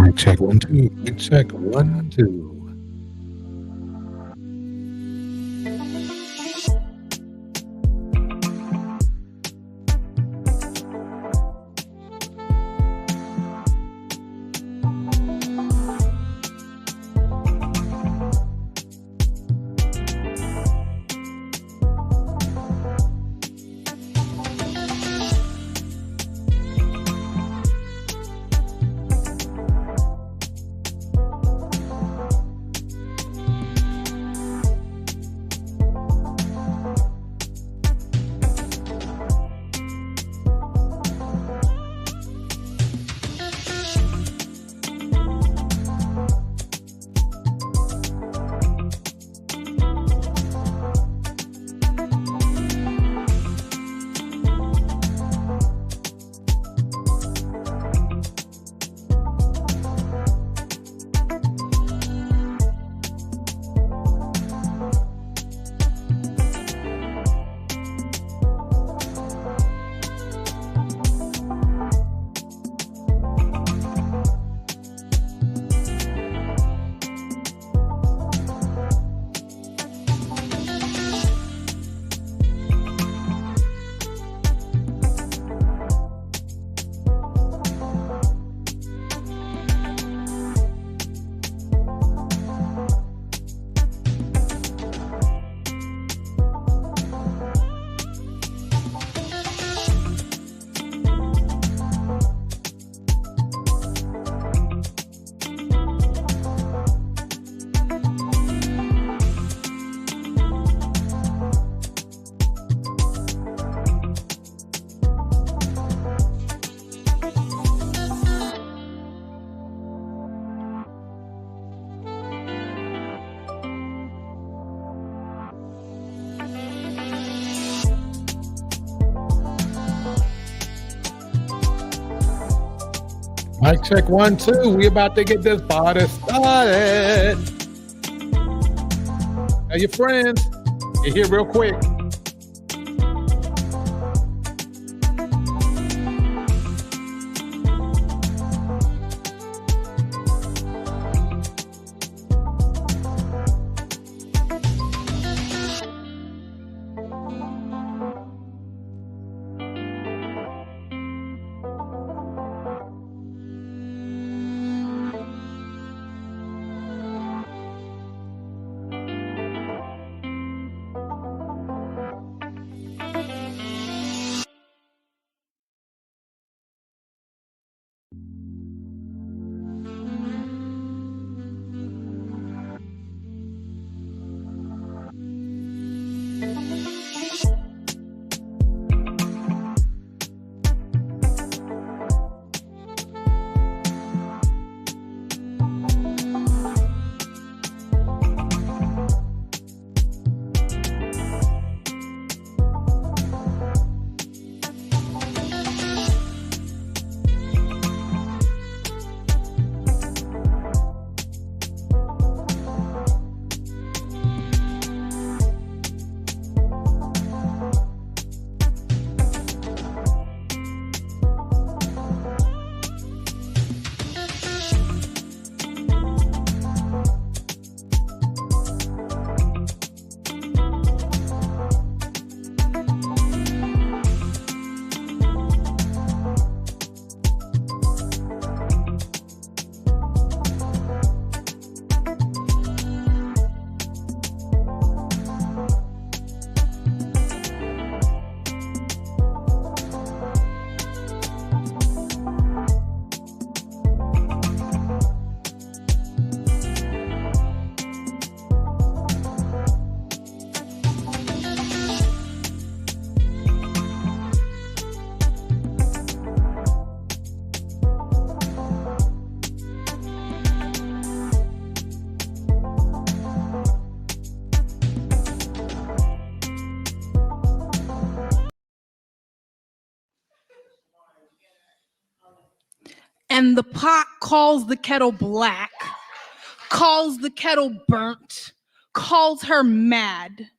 Mic check 1 2. Mic check 1 2. Mic check 1 2. We about to get this party started. Tell your friends. Get here real quick. And the pot calls the kettle black, calls the kettle burnt, calls her mad,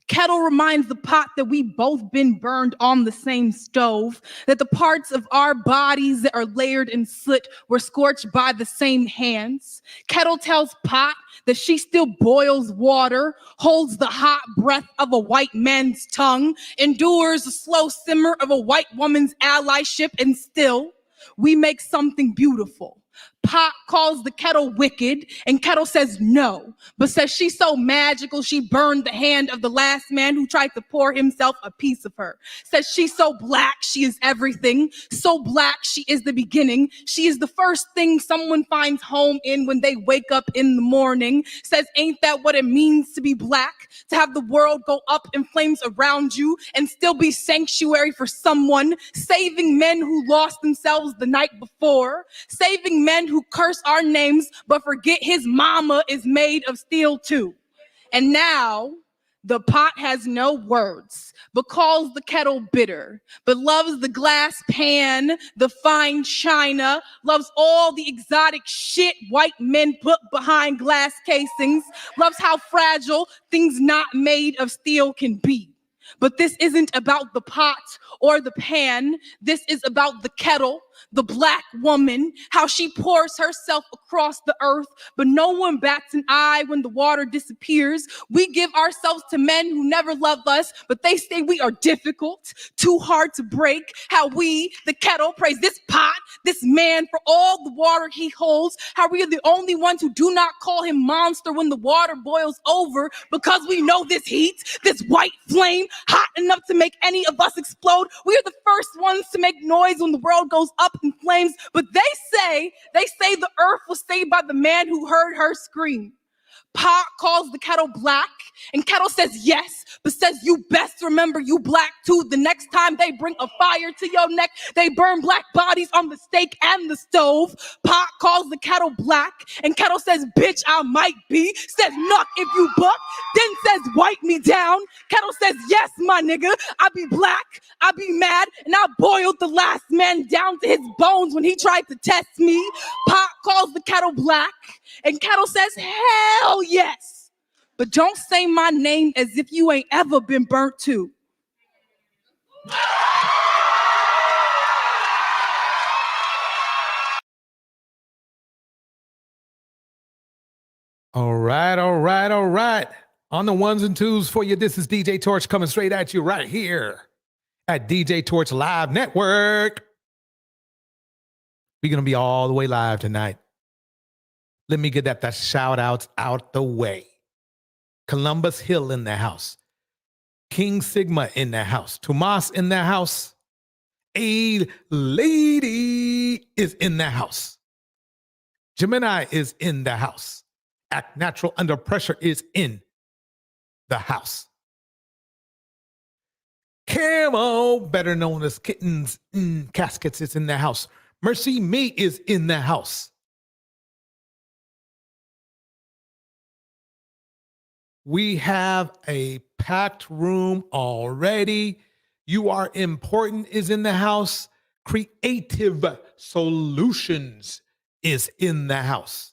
Kettle reminds the pot that we both been burned on the same stove, that the parts of our bodies that are layered in soot were scorched by the same hands. Kettle tells pot that she still boils water, holds the hot breath of a white man's tongue, endures the slow simmer of a white woman's allyship, and still, we make something beautiful. Pot calls the kettle wicked, and Kettle says no, but says she's so magical she burned the hand of the last man who tried to pour himself a piece of her. Says she's so black she is everything, so black she is the beginning. She is the first thing someone finds home in when they wake up in the morning. Says ain't that what it means to be black? To have the world go up in flames around you and still be sanctuary for someone, saving men who lost themselves the night before, saving men who curse our names but forget his mama is made of steel too. And now the pot has no words, but calls the kettle bitter, but loves the glass pan, the fine china, loves all the exotic shit white men put behind glass casings, loves how fragile things not made of steel can be. But this isn't about the pot or the pan. This is about the kettle, the black woman, how she pours herself across the earth, but no one bats an eye when the water disappears. We give ourselves to men who never love us, but they say we are difficult, too hard to break. How we, the kettle, praise this pot, this man for all the water he holds. How we are the only ones who do not call him monster when the water boils over, because we know this heat, this white flame, hot enough to make any of us explode. We are the first ones to make noise when the world goes up in flames, but they say the earth was saved by the man who heard her scream. Pot calls the kettle black, and kettle says yes, but says you best remember you black too. The next time they bring a fire to your neck, they burn black bodies on the stake and the stove. Pot calls the kettle black, and kettle says bitch I might be, says knock if you buck, then says wipe me down. Kettle says yes my nigga, I be black, I be mad, and I boiled the last man down to his bones when he tried to test me. Pot calls the kettle black, and kettle says hell yes, but don't say my name as if you ain't ever been burnt too. All right, all right, all right. On the ones and twos for you, this is DJ Torch coming straight at you right here at DJ Torch Live Network. We're going to be all the way live tonight. Let me get the shout outs out the way. Columbus Hill in the house. King Sigma in the house. Tomas in the house. A lady is in the house. Gemini is in the house. Act Natural Under Pressure is in the house. Camo, better known as Kittens in Caskets, is in the house. Mercy Me is in the house. We have a packed room already. You Are Important is in the house. Creative Solutions is in the house.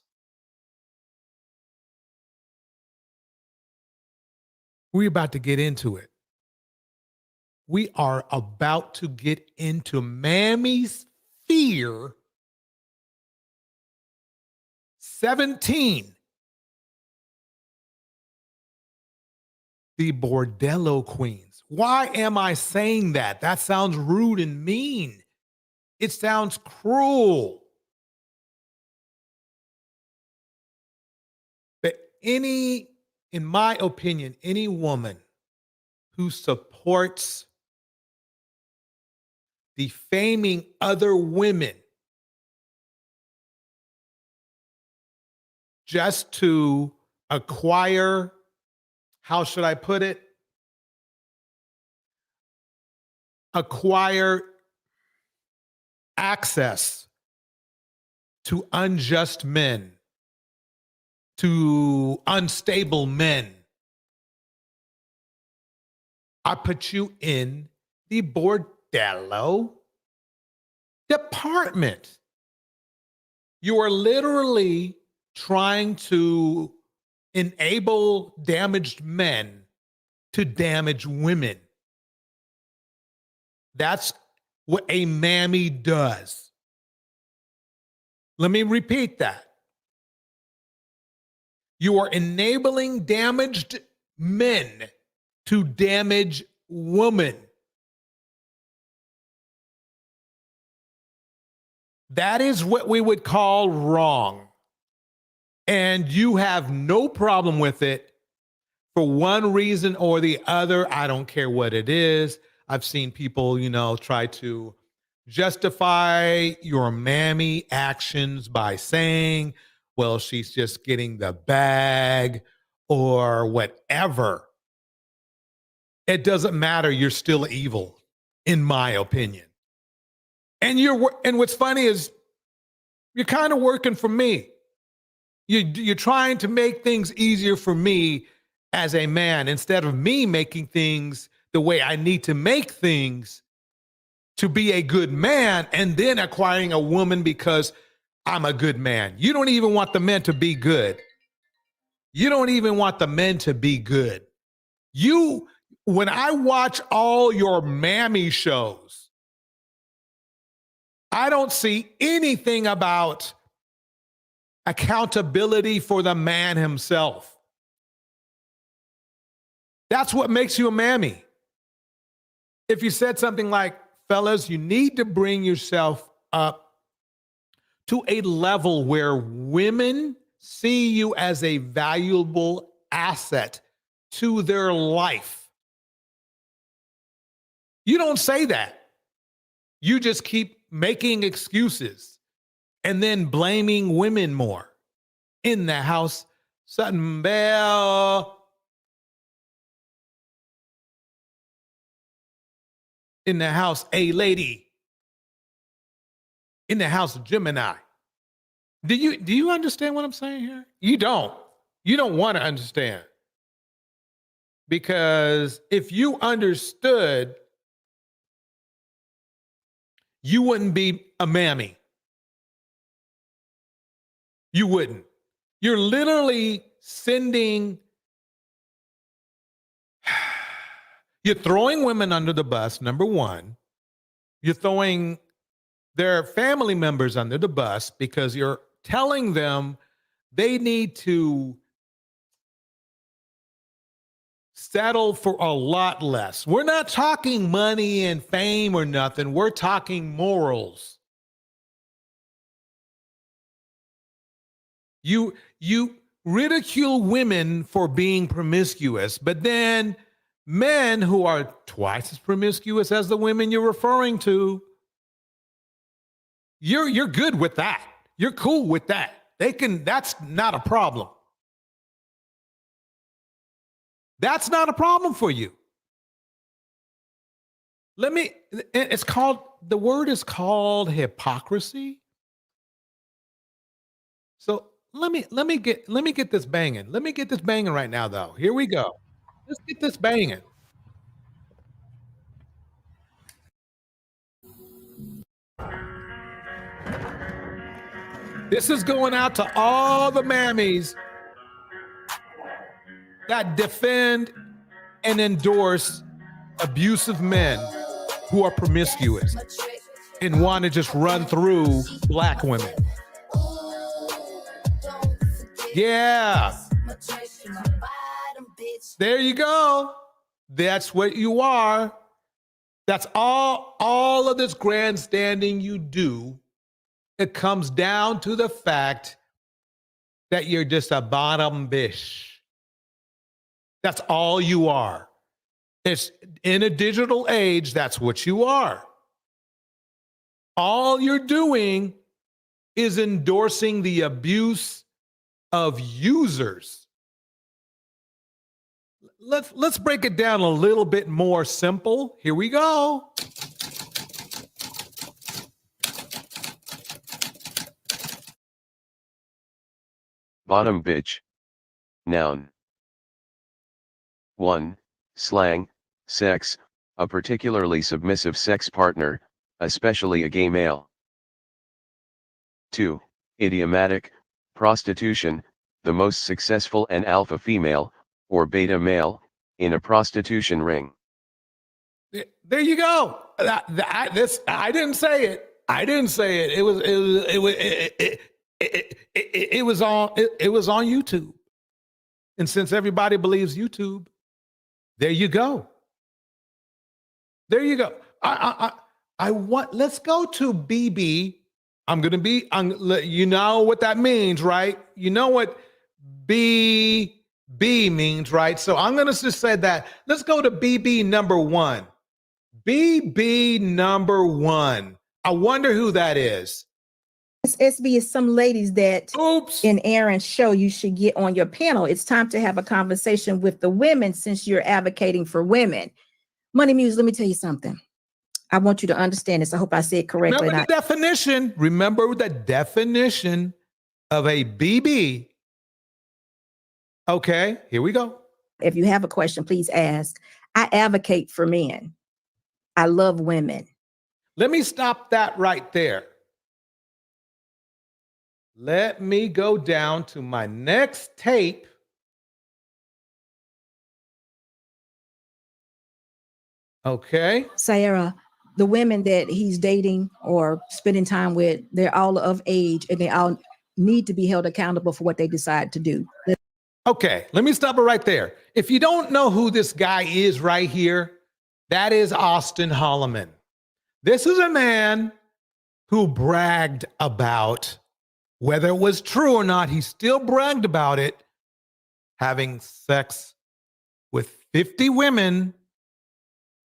We're about to get into it. We are about to get into MammieSphere 17. The Bordello Queens. Why am I saying that? That sounds rude and mean. It sounds cruel. But in my opinion, any woman who supports defaming other women just to acquire, how should I put it? Acquire access to unjust men, to unstable men. I put you in the Bordello department. You are literally trying to enable damaged men to damage women. That's what a mammy does. Let me repeat that. You are enabling damaged men to damage women. That is what we would call wrong. And you have no problem with it for one reason or the other. I don't care what it is. I've seen people, try to justify your mammy actions by saying, well, she's just getting the bag or whatever. It doesn't matter. You're still evil, in my opinion. And what's funny is you're kind of working for me. You're trying to make things easier for me as a man instead of me making things the way I need to make things to be a good man and then acquiring a woman because I'm a good man. You don't even want the men to be good. You don't even want the men to be good. When I watch all your mammy shows, I don't see anything about accountability for the man himself. That's what makes you a mammy. If you said something like, fellas, you need to bring yourself up to a level where women see you as a valuable asset to their life. You don't say that. You just keep making excuses and then blaming women more. In the house, Sutton Bell. In the house, A Lady. In the house, Gemini. Do you understand what I'm saying here? You don't. You don't want to understand. Because if you understood, you wouldn't be a mammy. You wouldn't. You're literally you're throwing women under the bus, number one. You're throwing their family members under the bus because you're telling them they need to settle for a lot less. We're not talking money and fame or nothing. We're talking morals. You ridicule women for being promiscuous, but then men who are twice as promiscuous as the women you're referring to, you're good with that. You're cool with that. That's not a problem. That's not a problem for you. The word is called hypocrisy. So let me get this banging. Let me get this banging right now, though. Here we go. Let's get this banging. This is going out to all the mammies that defend and endorse abusive men who are promiscuous and want to just run through black women. Yeah. There you go. That's what you are. That's all of this grandstanding you do. It comes down to the fact that you're just a bottom bitch. That's all you are. It's in a digital age, that's what you are. All you're doing is endorsing the abuse of users. Let's break it down a little bit more simple. Here we go. Bottom bitch. Noun. 1. Slang, sex, a particularly submissive sex partner, especially a gay male. 2. Idiomatic, prostitution, the most successful and alpha female, or beta male, in a prostitution ring. There you go. I didn't say it. I didn't say it. It was on YouTube. And since everybody believes YouTube, there you go. There you go. Let's go to BB. You know what that means, right? You know what BB means, right? So I'm going to just say that. Let's go to BB number 1. BB number 1. I wonder who that is. SB is some ladies that Oops. in Aaron's show you should get on your panel. It's time to have a conversation with the women since you're advocating for women. Money Muse, let me tell you something. I want you to understand this. I hope I said it correctly. Remember the definition. Remember the definition of a BB. Okay, here we go. If you have a question, please ask. I advocate for men. I love women. Let me stop that right there. Let me go down to my next tape. Okay. Sarah, the women that he's dating or spending time with, they're all of age and they all need to be held accountable for what they decide to do. Okay, let me stop it right there. If you don't know who this guy is right here, that is Austin Holloman. This is a man who bragged about, whether it was true or not, he still bragged about it, having sex with 50 women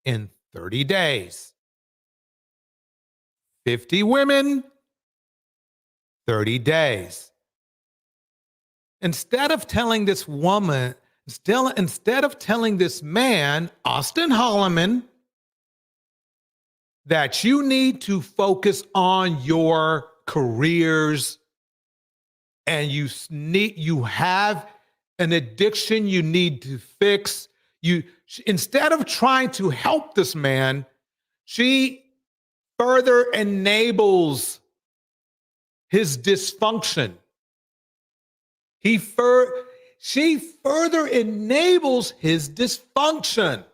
in 30 days. 50 women, 30 days. Instead of telling this woman, instead of telling this man, Austin Holloman, that you need to focus on your careers and you have an addiction you need to fix. Instead of trying to help this man, she further enables his dysfunction. She further enables his dysfunction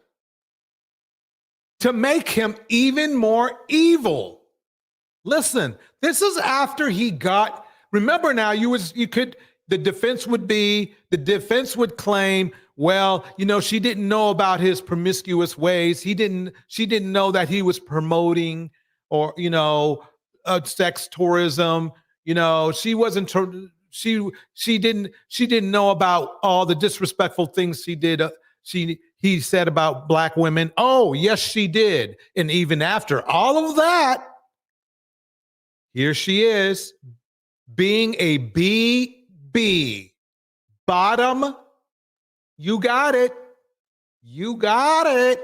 to make him even more evil. Listen, this is after he got, remember now, the defense would claim, well, she didn't know about his promiscuous ways. She didn't know that he was promoting or, sex tourism. She wasn't, she didn't know about all the disrespectful things he did. He said about black women. Oh, yes, she did. And even after all of that, here she is being a BB. Bottom. You got it. You got it.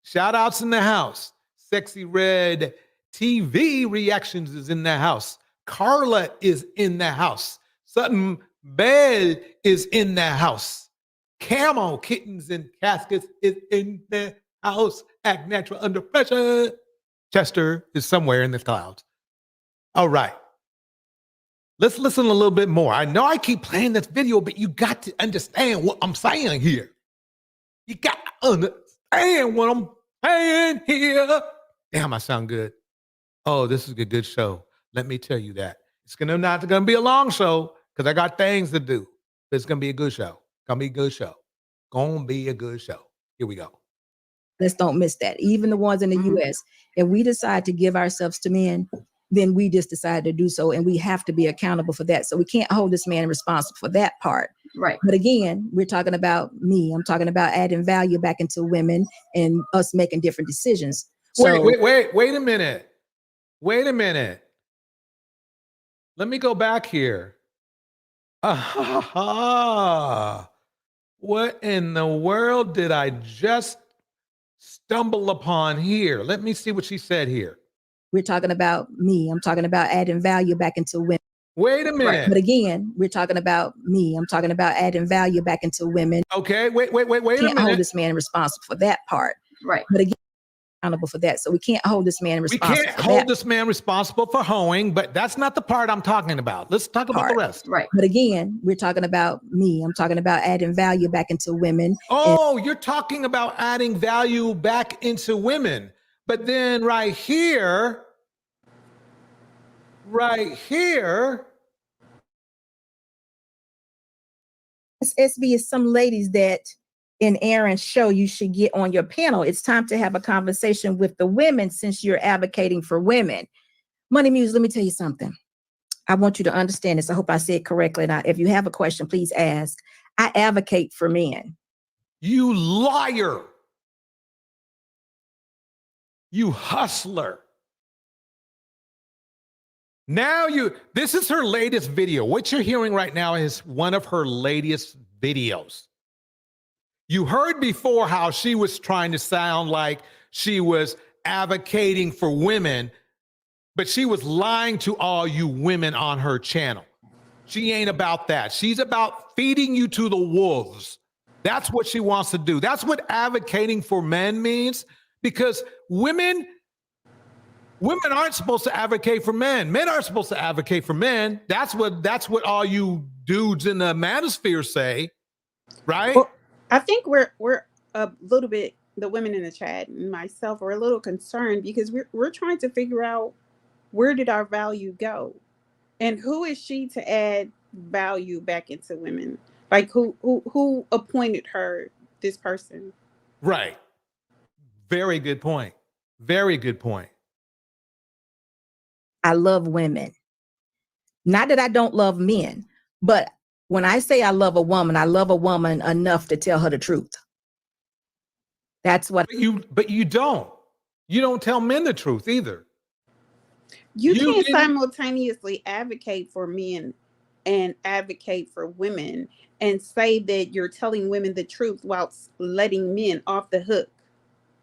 Shout outs in the house. Sexy Red TV Reactions is in the house. Carla is in the house. Sutton Bell is in the house. Camo Kittens and Caskets is in the house. Act Natural Under Pressure. Chester is somewhere in the clouds. All right. Let's listen a little bit more. I know I keep playing this video, but you got to understand what I'm saying here. You got to understand what I'm saying here. Damn, I sound good. Oh, this is a good show. Let me tell you that. It's not going to be a long show because I got things to do. But it's going to be a good show. Going to be a good show. Going to be a good show. Here we go. Let's don't miss that. Even the ones in the U.S., if we decide to give ourselves to men, then we just decide to do so. And we have to be accountable for that. So we can't hold this man responsible for that part. Right. But again, we're talking about me. I'm talking about adding value back into women and us making different decisions. So, wait a minute. Wait a minute. Let me go back here. What in the world did I just stumble upon here? Let me see what she said here. we're talking about me. I'm talking about adding value back into women. Wait a minute. But again, we're talking about me. I'm talking about adding value back into women. Okay, wait a Can't hold minute. this man responsible for that part. Right. But again, accountable for that. So we can't hold this man We responsible. can't for hold that this man responsible for hoeing, but that's not the part I'm talking about. Let's talk about the part. rest. Right. But again, we're talking about me. I'm talking about adding value back into women. Oh, you're talking about adding value back into women. But then right here, SB is some ladies that in Aaron's show you should get on your panel. It's time to have a conversation with the women since you're advocating for women. Money Muse, let me tell you something. I want you to understand this. I hope I said it correctly. Now, if you have a question, please ask. I advocate for men. you liar. You hustler. Now this is her latest video. What you're hearing right now is one of her latest videos. You heard before how she was trying to sound like she was advocating for women, but she was lying to all you women on her channel. She ain't about that. She's about feeding you to the wolves. That's what she wants to do. That's what advocating for men means, because women aren't supposed to advocate for men. Men aren't supposed to advocate for men. That's what all you dudes in the MammieSphere say, right? Well, I think we're a little bit, the women in the chat and myself are a little concerned because we're trying to figure out where did our value go, and who is she to add value back into women? Like who appointed her this person? Right. Very good point. Very good point. I love women. Not that I don't love men, but when I say I love a woman enough to tell her the truth. That's what But you don't. You don't tell men the truth either. You You can't didn't- simultaneously advocate for men and advocate for women and say that you're telling women the truth while letting men off the hook.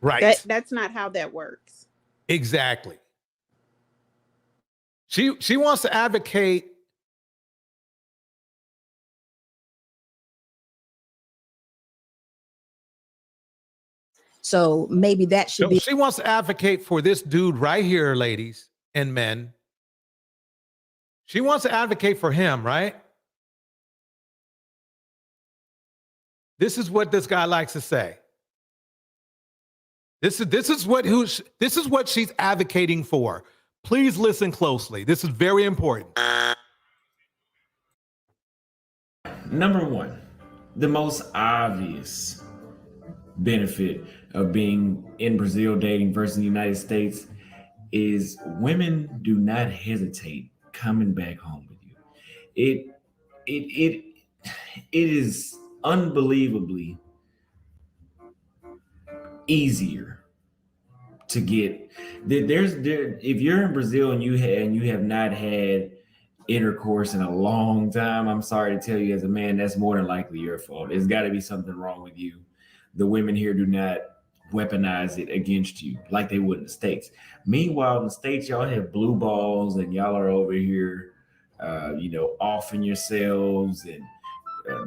Right. That's not how that works. Exactly. She wants to advocate. So maybe that should be. She wants to advocate for this dude right here, ladies and men. She wants to advocate for him, right? This is what this guy likes to say. This is what she's advocating for. Please listen closely. This is very important. Number one, the most obvious benefit of being in Brazil dating versus the United States is women do not hesitate coming back home with you. It is unbelievably easier to get. If you're in Brazil and you have not had intercourse in a long time, I'm sorry to tell you as a man, that's more than likely your fault. There's got to be something wrong with you. The women here do not weaponize it against you like they would in the States. Meanwhile, in the States, y'all have blue balls and y'all are over here, offing yourselves and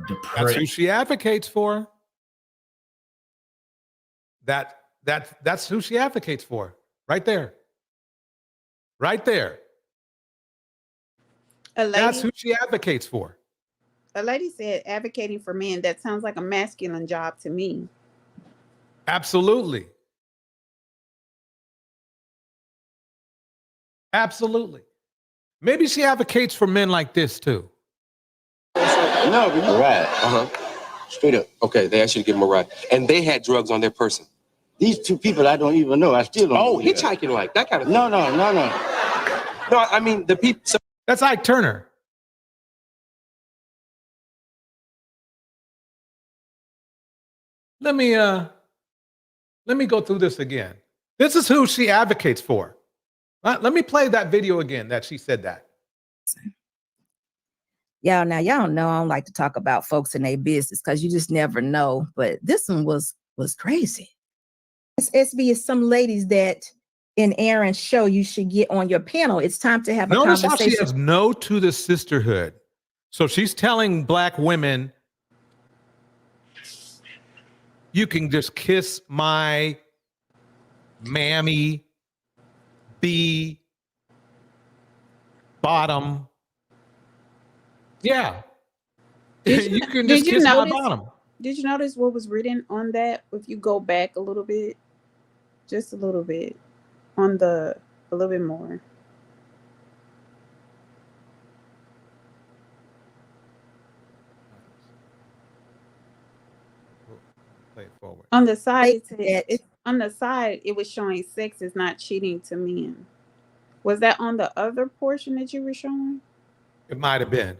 depressed. That's who she advocates for. That's who she advocates for. Right there. Right there. That's who she advocates for. A lady said advocating for men. That sounds like a masculine job to me. Absolutely. Absolutely. Maybe she advocates for men like this too. No, but you're right. Straight up. Okay, they asked you to give them a ride. And they had drugs on their person. These two people I don't even know. I still don't know. Hitchhiking like that kind of thing. No. No, I mean, the people. That's Ike Turner. Let me go through this again. This is who she advocates for. Let me play that video again that she said that. Y'all know I don't like to talk about folks in their business because you just never know. But this one was crazy. SB is some ladies that in Aaron's show you should get on your panel. It's time to have a Notice conversation. how she has no to the sisterhood. So she's telling black women, you can just kiss my mammy, B, bottom. Yeah. You can just did you kiss my notice? bottom. Did you notice what was written on that? If you go back a little bit, just a little bit, a little bit more. Play it forward. On the side, They- on the side, it was showing sex is not cheating to men. Was that on the other portion that you were showing? It might have been.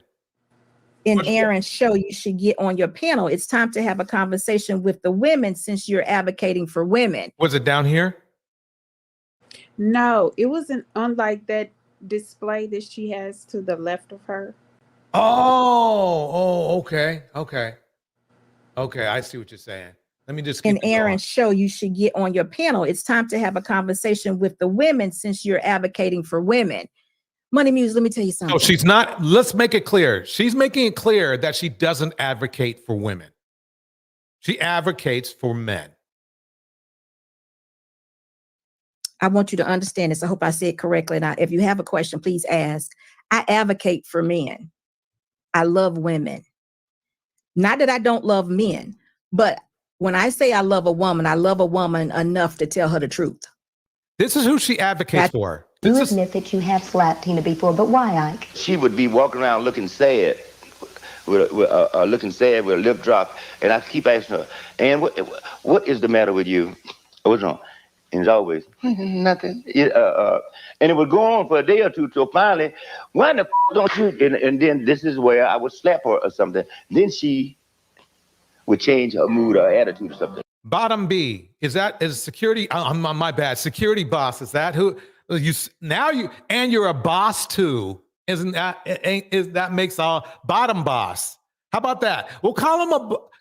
in Aaron's show, you should get on your panel. It's time to have a conversation with the women since you're advocating for women. Was it down here? No, it wasn't on like that display that she has to the left of her. Okay. I see what you're saying. Let me just keep In it going. Aaron's show, you should get on your panel. It's time to have a conversation with the women since you're advocating for women. Money Muse, let me tell you something. No, she's not. Let's make it clear. She's making it clear that she doesn't advocate for women. She advocates for men. I want you to understand this. I hope I said it correctly. Now, if you have a question, please ask. I advocate for men. I love women. Not that I don't love men, but when I say I love a woman enough to tell her the truth. This is who she advocates for. You admit that you have slapped Tina before, but why, Ike? She would be walking around looking sad, with a lip drop, and I keep asking her, "And what is the matter with you? What's wrong?" And it's always nothing. And it would go on for a day or two till finally, why the don't you? And then this is where I would slap her or something. Then she would change her mood or attitude or something. Bottom B, is security? My bad. Security boss. Is that who you now? You're a boss too, isn't that? That makes all bottom boss? How about that? We'll call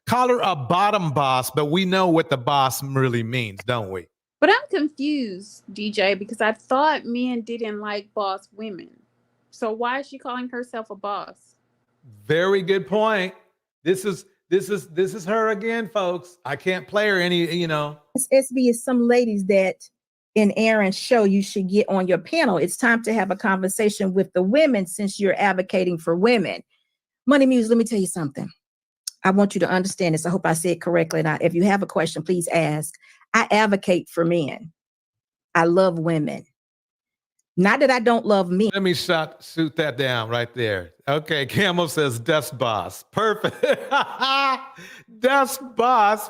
her a bottom boss, but we know what the boss really means, don't we? But I'm confused, DJ, because I thought men didn't like boss women. So why is she calling herself a boss? Very good point. This is her again, folks. I can't play her any, SB is some ladies that in Aaron's show, you should get on your panel. It's time to have a conversation with the women since you're advocating for women. Money Muse, let me tell you something. I want you to understand this. I hope I said it correctly. Now, if you have a question, please ask. I advocate for men. I love women. Not that I don't love men. Let me shoot that down right there. Okay, Camel says desk boss. Perfect. Desk boss.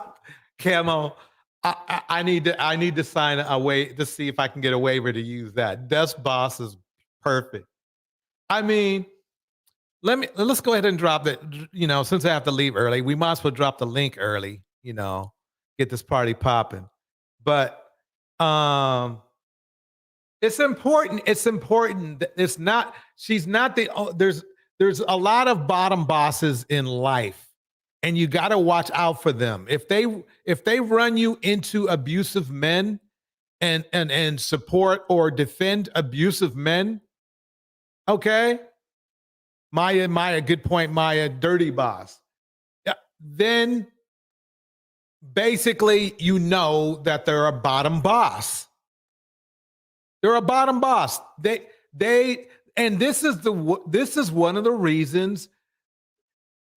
Camel, I need to sign a way to see if I can get a waiver to use that. Desk boss is perfect. I mean, let's go ahead and drop it. Since I have to leave early, we might as well drop the link early. Get this party popping. But it's important. It's important. It's not. She's not the. There's a lot of bottom bosses in life, and you got to watch out for them. If they run you into abusive men, and support or defend abusive men, okay. Maya, good point. Maya, dirty boss. Yeah, then basically you know that they're a bottom boss. They're a bottom boss. And this is one of the reasons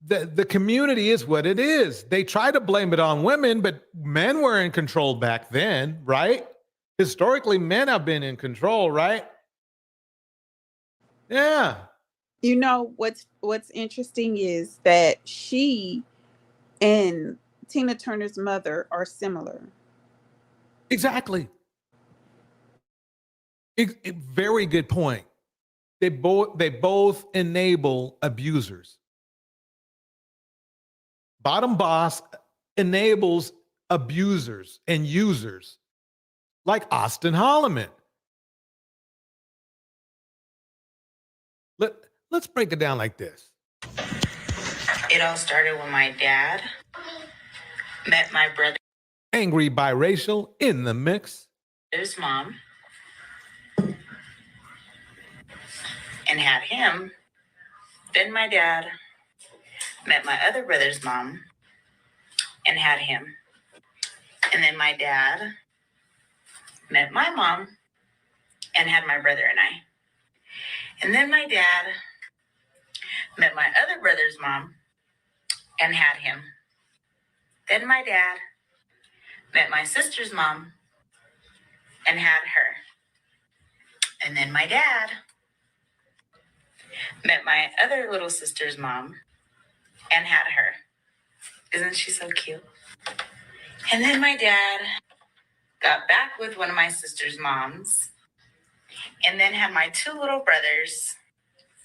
that the community is what it is. They try to blame it on women, but men were in control back then, right? Historically, men have been in control, right? Yeah. You know what's interesting is that she and Tina Turner's mother are similar. Exactly. Very good point. They both enable abusers. Bottom boss enables abusers and users like Austin Holloman. Let's break it down like this. It all started when my dad met my brother's Angry biracial in the mix. mom and had him. Then my dad met my other brother's mom and had him. And then my dad met my mom and had my brother and I. And then my dad met my other brother's mom and had him. Then my dad met my sister's mom and had her. And then my dad met my other little sister's mom and had her. Isn't she so cute? And then my dad got back with one of my sister's moms and then had my two little brothers.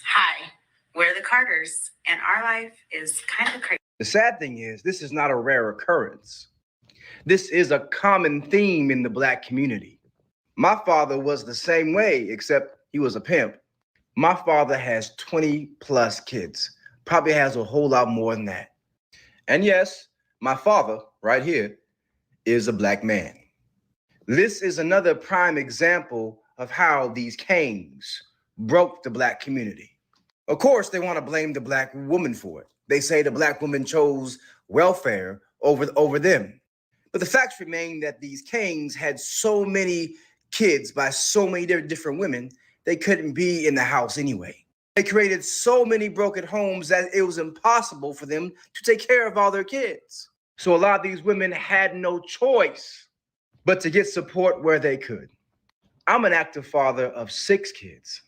Hi, we're the Carters, and our life is kind of crazy. The sad thing is, this is not a rare occurrence. This is a common theme in the Black community. My father was the same way, except he was a pimp. My father has 20 plus kids, probably has a whole lot more than that. And yes, my father, right here, is a Black man. This is another prime example of how these kings broke the Black community. Of course, they want to blame the Black woman for it. They say the Black woman chose welfare over them. But the facts remain that these kings had so many kids by so many different women, they couldn't be in the house anyway. They created so many broken homes that it was impossible for them to take care of all their kids. So a lot of these women had no choice but to get support where they could. I'm an active father of 6 kids,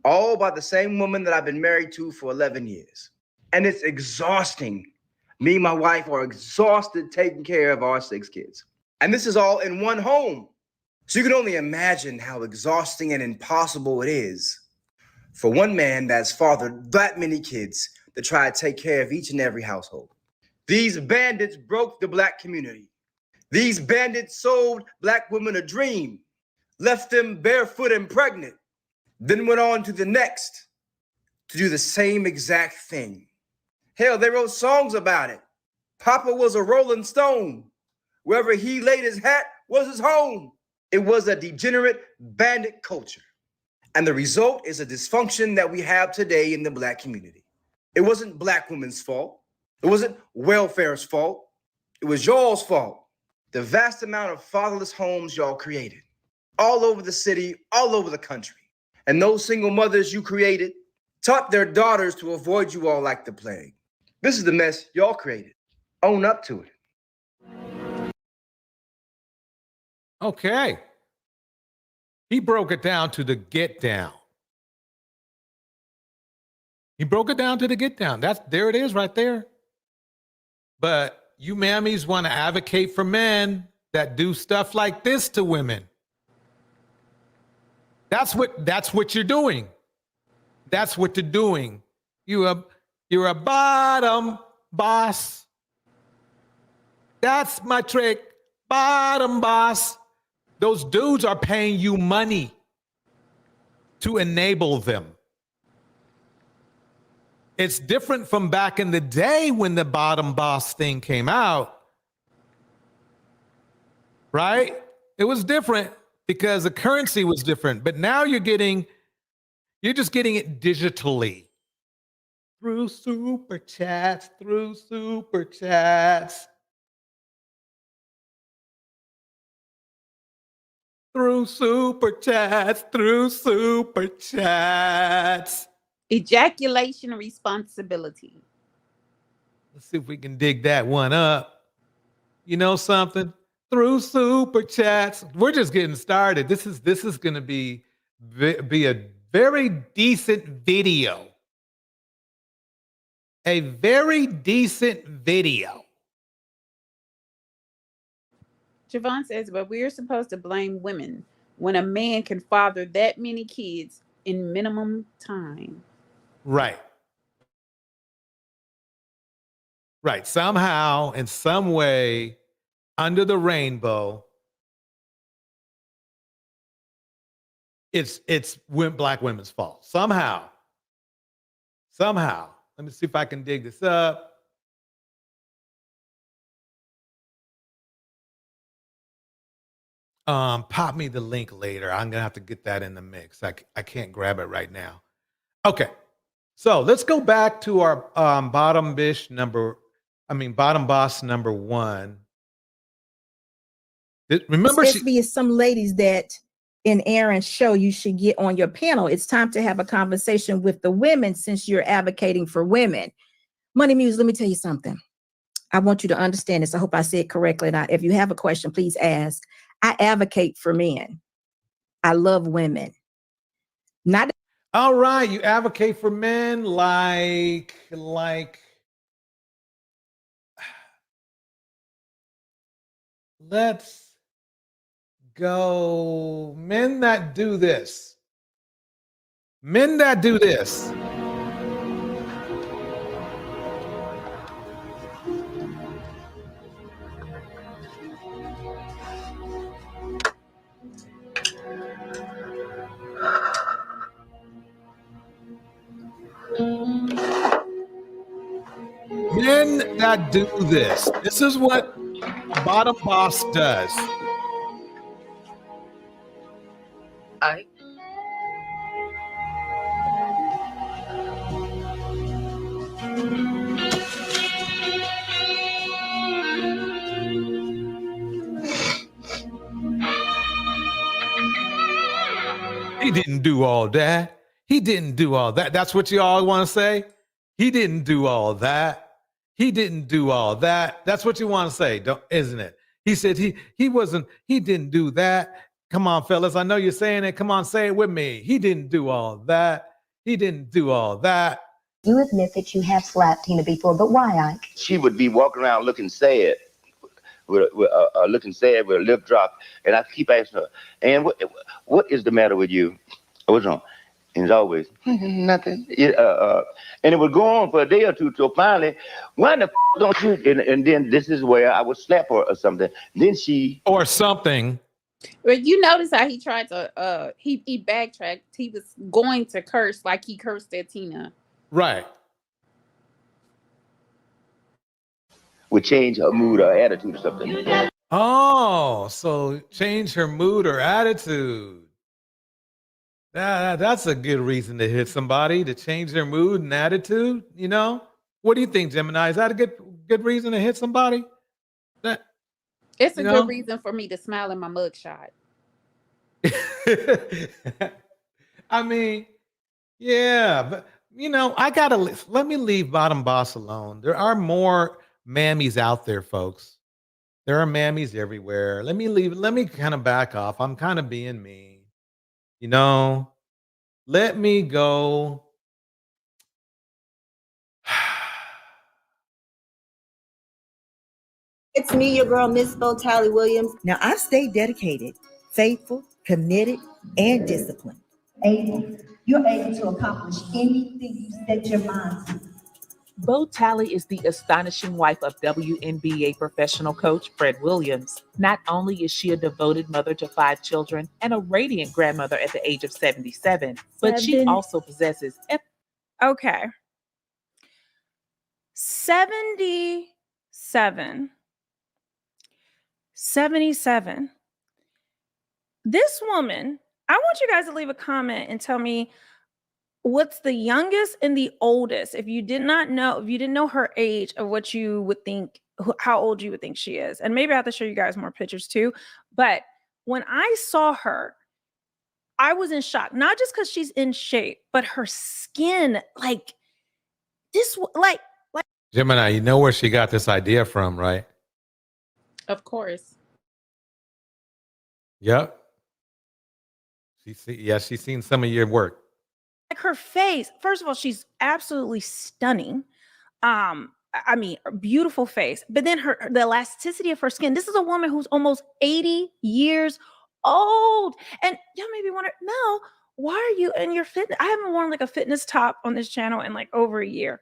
all by the same woman that I've been married to for 11 years. And it's exhausting. Me and my wife are exhausted taking care of our 6 kids. And this is all in one home. So you can only imagine how exhausting and impossible it is for one man that's fathered that many kids to try to take care of each and every household. These bandits broke the Black community. These bandits sold Black women a dream, left them barefoot and pregnant, then went on to the next to do the same exact thing. Hell, they wrote songs about it. Papa was a rolling stone. Wherever he laid his hat was his home. It was a degenerate bandit culture. And the result is a dysfunction that we have today in the Black community. It wasn't Black women's fault. It wasn't welfare's fault. It was y'all's fault. The vast amount of fatherless homes y'all created all over the city, all over the country. And those single mothers you created taught their daughters to avoid you all like the plague. This is the mess y'all created. Own up to it. Okay. He broke it down to the get down. He broke it down to the get down. There it is right there. But you mammies want to advocate for men that do stuff like this to women. That's what you're doing. That's what you're doing. You're a bottom boss. That's my trick. Bottom boss. Those dudes are paying you money to enable them. It's different from back in the day when the bottom boss thing came out. Right? It was different because the currency was different. But now you're just getting it digitally. Through super chats. Through super chats. Ejaculation responsibility. Let's see if we can dig that one up. You know something? Through super chats. We're just getting started. This is going to be a very decent video. A very decent video. Javon says, but we're supposed to blame women when a man can father that many kids in minimum time. Right. Right. Somehow, in some way, under the rainbow, it's Black women's fault. Somehow. Let me see if I can dig this up. Pop me the link later. I'm gonna have to get that in the mix. I can't grab it right now. Okay, so let's go back to our bottom boss number 1. Remember, Miss SB is some ladies that in Aaron's show you should get on your panel. It's time to have a conversation with the women since you're advocating for women. Money Muse, let me tell you something. I want you to understand this. I hope I said it correctly. Now, if you have a question, please ask. I advocate for men. I love women. Not all right. You advocate for men like let's go. Men that do this. Men that do this. Men that do this. This is what a bottom boss does. He didn't do all that. He didn't do all that. That's what you all want to say? He didn't do all that. He didn't do all that. That's what you want to say, isn't it? He said he didn't do that. Come on, fellas. I know you're saying it. Come on, say it with me. He didn't do all that. He didn't do all that. You admit that you have slapped Tina before, but why, Ike? She would be walking around looking sad, looking sad with a lip drop, and I keep asking her, "And what is the matter with you? What's wrong?" And it's always nothing. And it would go on for a day or two till finally, why the don't you? And then this is where I would slap her or something. Then she or something. But you notice how he tried to he backtracked. He was going to curse like he cursed at Tina. Right. would change her mood or attitude or something. Oh, so change her mood or attitude. That's a good reason to hit somebody, to change their mood and attitude, you know? What do you think, Gemini? Is that a good reason to hit somebody? It's a good reason for me to smile in my mugshot. I mean, yeah, but let me leave Bottom Boss alone. There are more mammies out there, folks. There are mammies everywhere. Let me kind of back off. I'm kind of being mean. Let me go. It's me, your girl, Miss Bo Tally Williams. Now, I stay dedicated, faithful, committed, and disciplined. Able. You're able to accomplish anything you set your mind to. Bo Tally is the astonishing wife of WNBA professional coach Fred Williams. Not only is she a devoted mother to 5 children and a radiant grandmother at the age of 77, but she also possesses... Okay. 77. This woman, I want you guys to leave a comment and tell me what's the youngest and the oldest. If you didn't know her age, of what you would think, how old you would think she is. And maybe I have to show you guys more pictures too. But when I saw her, I was in shock, not just because she's in shape, but her skin, like Gemini, you know where she got this idea from, right? Of course. Yep. She's seen some of your work. Like her face, first of all, she's absolutely stunning. I mean, a beautiful face. But then the elasticity of her skin. This is a woman who's almost 80 years old. And y'all may be wondering, Mel, why are you in your fitness? I haven't worn like a fitness top on this channel in like over a year.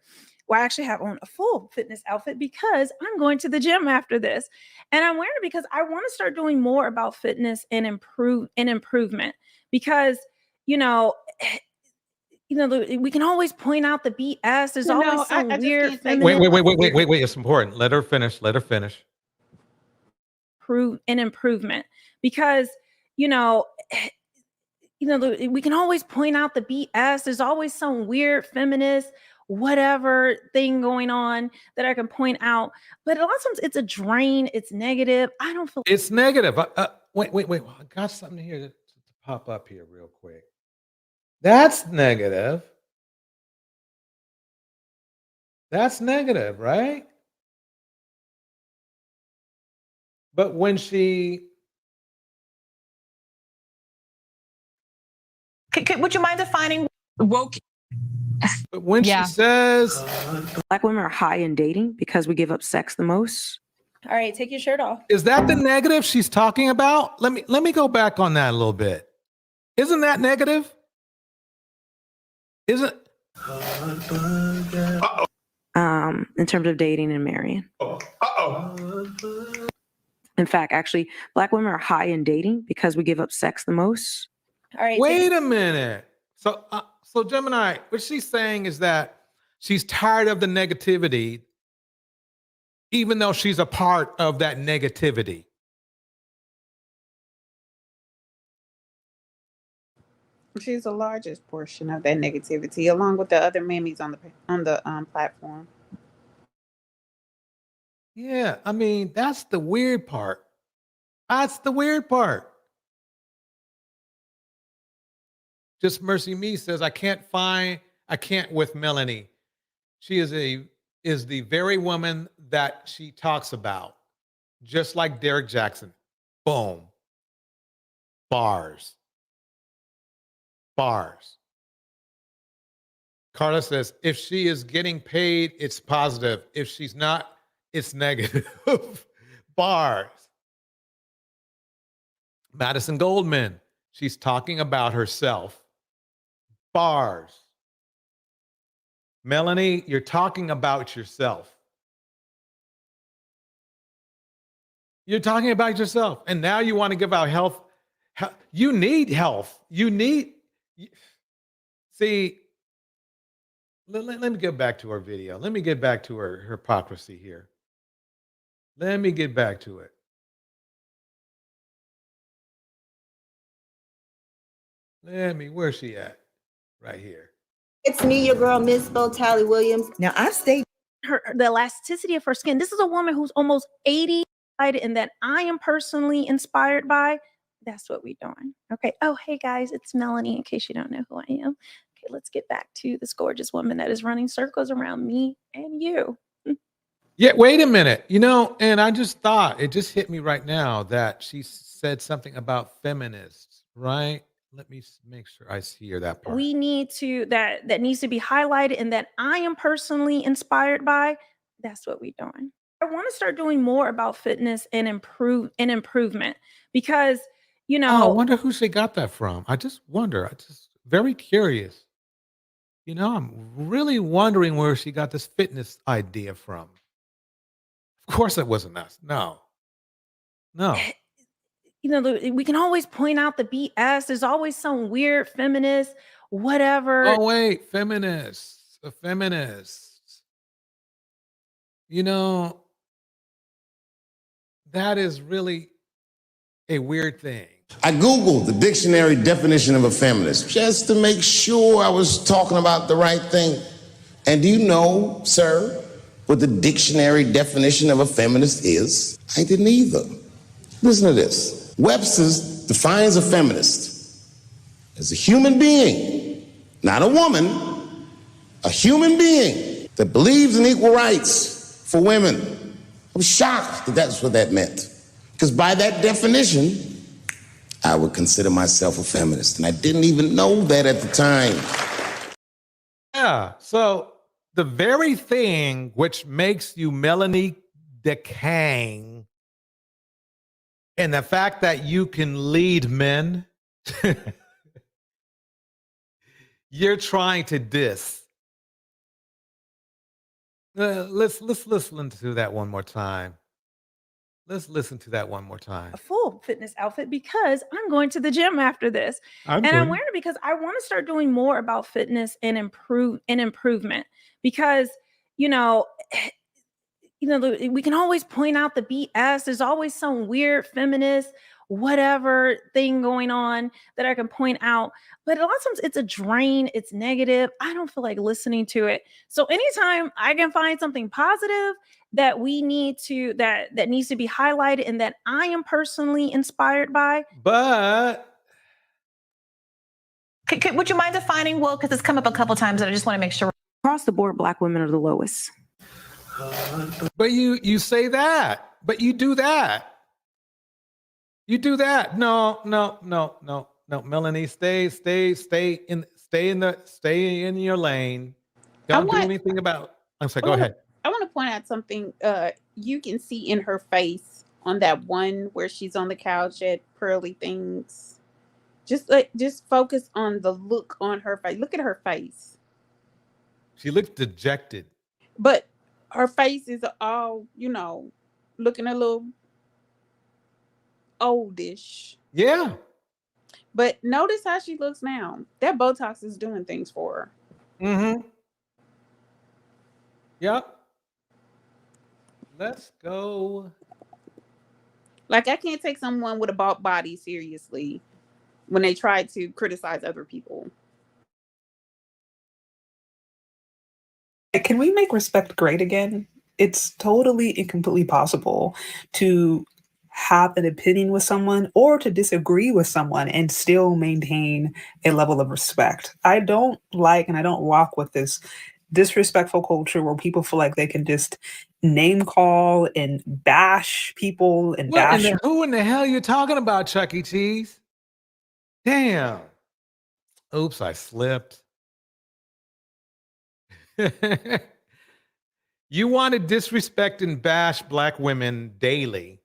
Well, I actually have on a full fitness outfit because I'm going to the gym after this. And I'm wearing it because I want to start doing more about fitness and improvement. Because, we can always point out the BS. There's always some weird. Wait. It's important. Let her finish. Improvement. Because, we can always point out the BS. There's always some weird feminist whatever thing going on that I can point out. But a lot of times it's a drain, it's negative. I don't feel It's negative. Wait. I got something here to pop up here real quick. That's negative. That's negative, right? But when she would you mind defining woke? But when she says Black women are high in dating because we give up sex the most. all right, take your shirt off. is that the negative she's talking about? Let me go back on that a little bit. Isn't that negative? Isn't In terms of dating and marrying. In fact, actually, Black women are high in dating because we give up sex the most. All right. Wait a minute. So Gemini, what she's saying is that she's tired of the negativity, even though she's a part of that negativity. She's the largest portion of that negativity, along with the other mammies on the platform. Yeah, I mean, that's the weird part. That's the weird part. Just Mercy Me says, I can't with Melanie. She is the very woman that she talks about. Just like Derek Jackson. Boom. Bars. Carla says, if she is getting paid, it's positive. If she's not, it's negative. Bars. Madison Goldman, she's talking about herself. Bars. Melanie, you're talking about yourself. You're talking about yourself. And now you want to give out health. You need health. See, let me get back to her video. Let me get back to her hypocrisy here. Let me get back to it. Where's she at? Right here. It's me, your girl, Miss Bo Tally Williams. Now, I've stayed. The elasticity of her skin. This is a woman who's almost 80, and that I am personally inspired by. That's what we're doing. Okay. Oh, hey guys, it's Melanie. In case you don't know who I am. Okay, let's get back to this gorgeous woman that is running circles around me and you. Yeah, wait a minute. And I just thought, it just hit me right now that she said something about feminists, right? Let me make sure I hear that part. We need to, that needs to be highlighted, and that I am personally inspired by. That's what we're doing. I want to start doing more about fitness and improvement because, I wonder who she got that from. I just wonder. I just very curious. I'm really wondering where she got this fitness idea from. Of course it wasn't us. No. We can always point out the BS. There's always some weird feminist, whatever. Oh, wait, feminists. A feminist. That is really a weird thing. I Googled the dictionary definition of a feminist just to make sure I was talking about the right thing. And do you know, sir, what the dictionary definition of a feminist is? I didn't either. Listen to this. Webster's defines a feminist as a human being, not a woman, a human being that believes in equal rights for women. I was shocked that that's what that meant. Because by that definition, I would consider myself a feminist. And I didn't even know that at the time. Yeah. So the very thing which makes you Melanie DeCang, and the fact that you can lead men, you're trying to diss. Let's listen to that one more time. Let's listen to that one more time. A full fitness outfit because I'm going to the gym after this. I'm wearing it because I want to start doing more about fitness and improvement because, we can always point out the BS. There's always some weird feminist, whatever thing going on that I can point out. But a lot of times it's a drain, it's negative. I don't feel like listening to it. So anytime I can find something positive that we need to that needs to be highlighted and that I am personally inspired by. But Would you mind defining woke? Because it's come up a couple times and I just want to make sure. Across the board, Black women are the lowest. But you say that, but you do that. You do that. No, Melanie, stay in your lane. Don't do anything about. I'm sorry. Go ahead. I want to point out something. You can see in her face on that one where she's on the couch at Pearly Things. Just focus on the look on her face. Look at her face. She looks dejected. But her face is all, looking a little oldish. Yeah. But notice how she looks now. That Botox is doing things for her. Mm-hmm. Yep. Let's go. Like, I can't take someone with a bald body seriously when they try to criticize other people. Can we make respect great again? It's totally and completely possible to have an opinion with someone or to disagree with someone and still maintain a level of respect. I don't like and I don't rock with this disrespectful culture where people feel like they can just name call and bash people and bash. Who in the hell you talking about, Chuck E. Cheese? Damn. Oops, I slipped. You want to disrespect and bash Black women daily,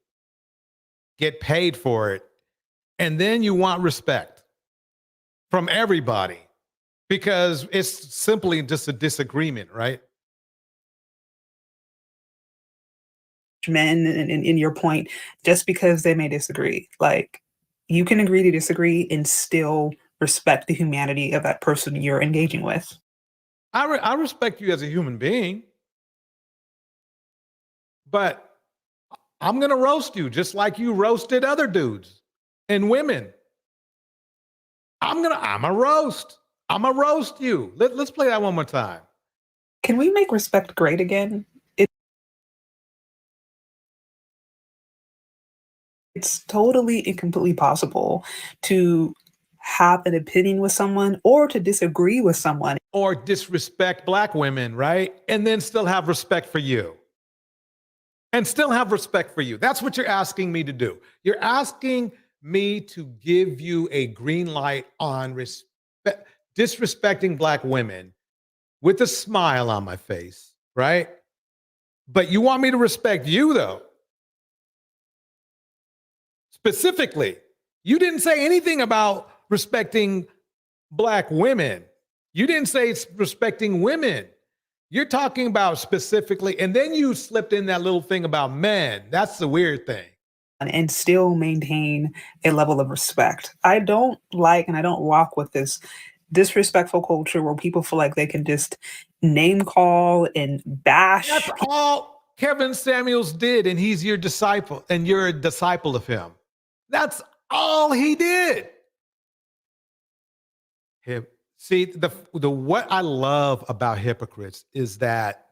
get paid for it, and then you want respect from everybody because it's simply just a disagreement, right? Men in your point, just because they may disagree. Like, you can agree to disagree and still respect the humanity of that person you're engaging with. I respect you as a human being, but I'm going to roast you just like you roasted other dudes and women. I'm a roast you. Let's play that one more time. Can we make respect great again? It's totally and completely possible to have an opinion with someone or to disagree with someone. Or disrespect Black women, right? And then still have respect for you. And still have respect for you. That's what you're asking me to do. You're asking me to give you a green light on disrespecting Black women with a smile on my face, right? But you want me to respect you, though. Specifically, you didn't say anything about respecting Black women. You didn't say it's respecting women. You're talking about specifically, and then you slipped in that little thing about men. That's the weird thing. And still maintain a level of respect. I don't like and I don't rock with this disrespectful culture where people feel like they can just name call and bash. That's all Kevin Samuels did, and he's your disciple, and you're a disciple of him. That's all he did. See, the what I love about hypocrites is that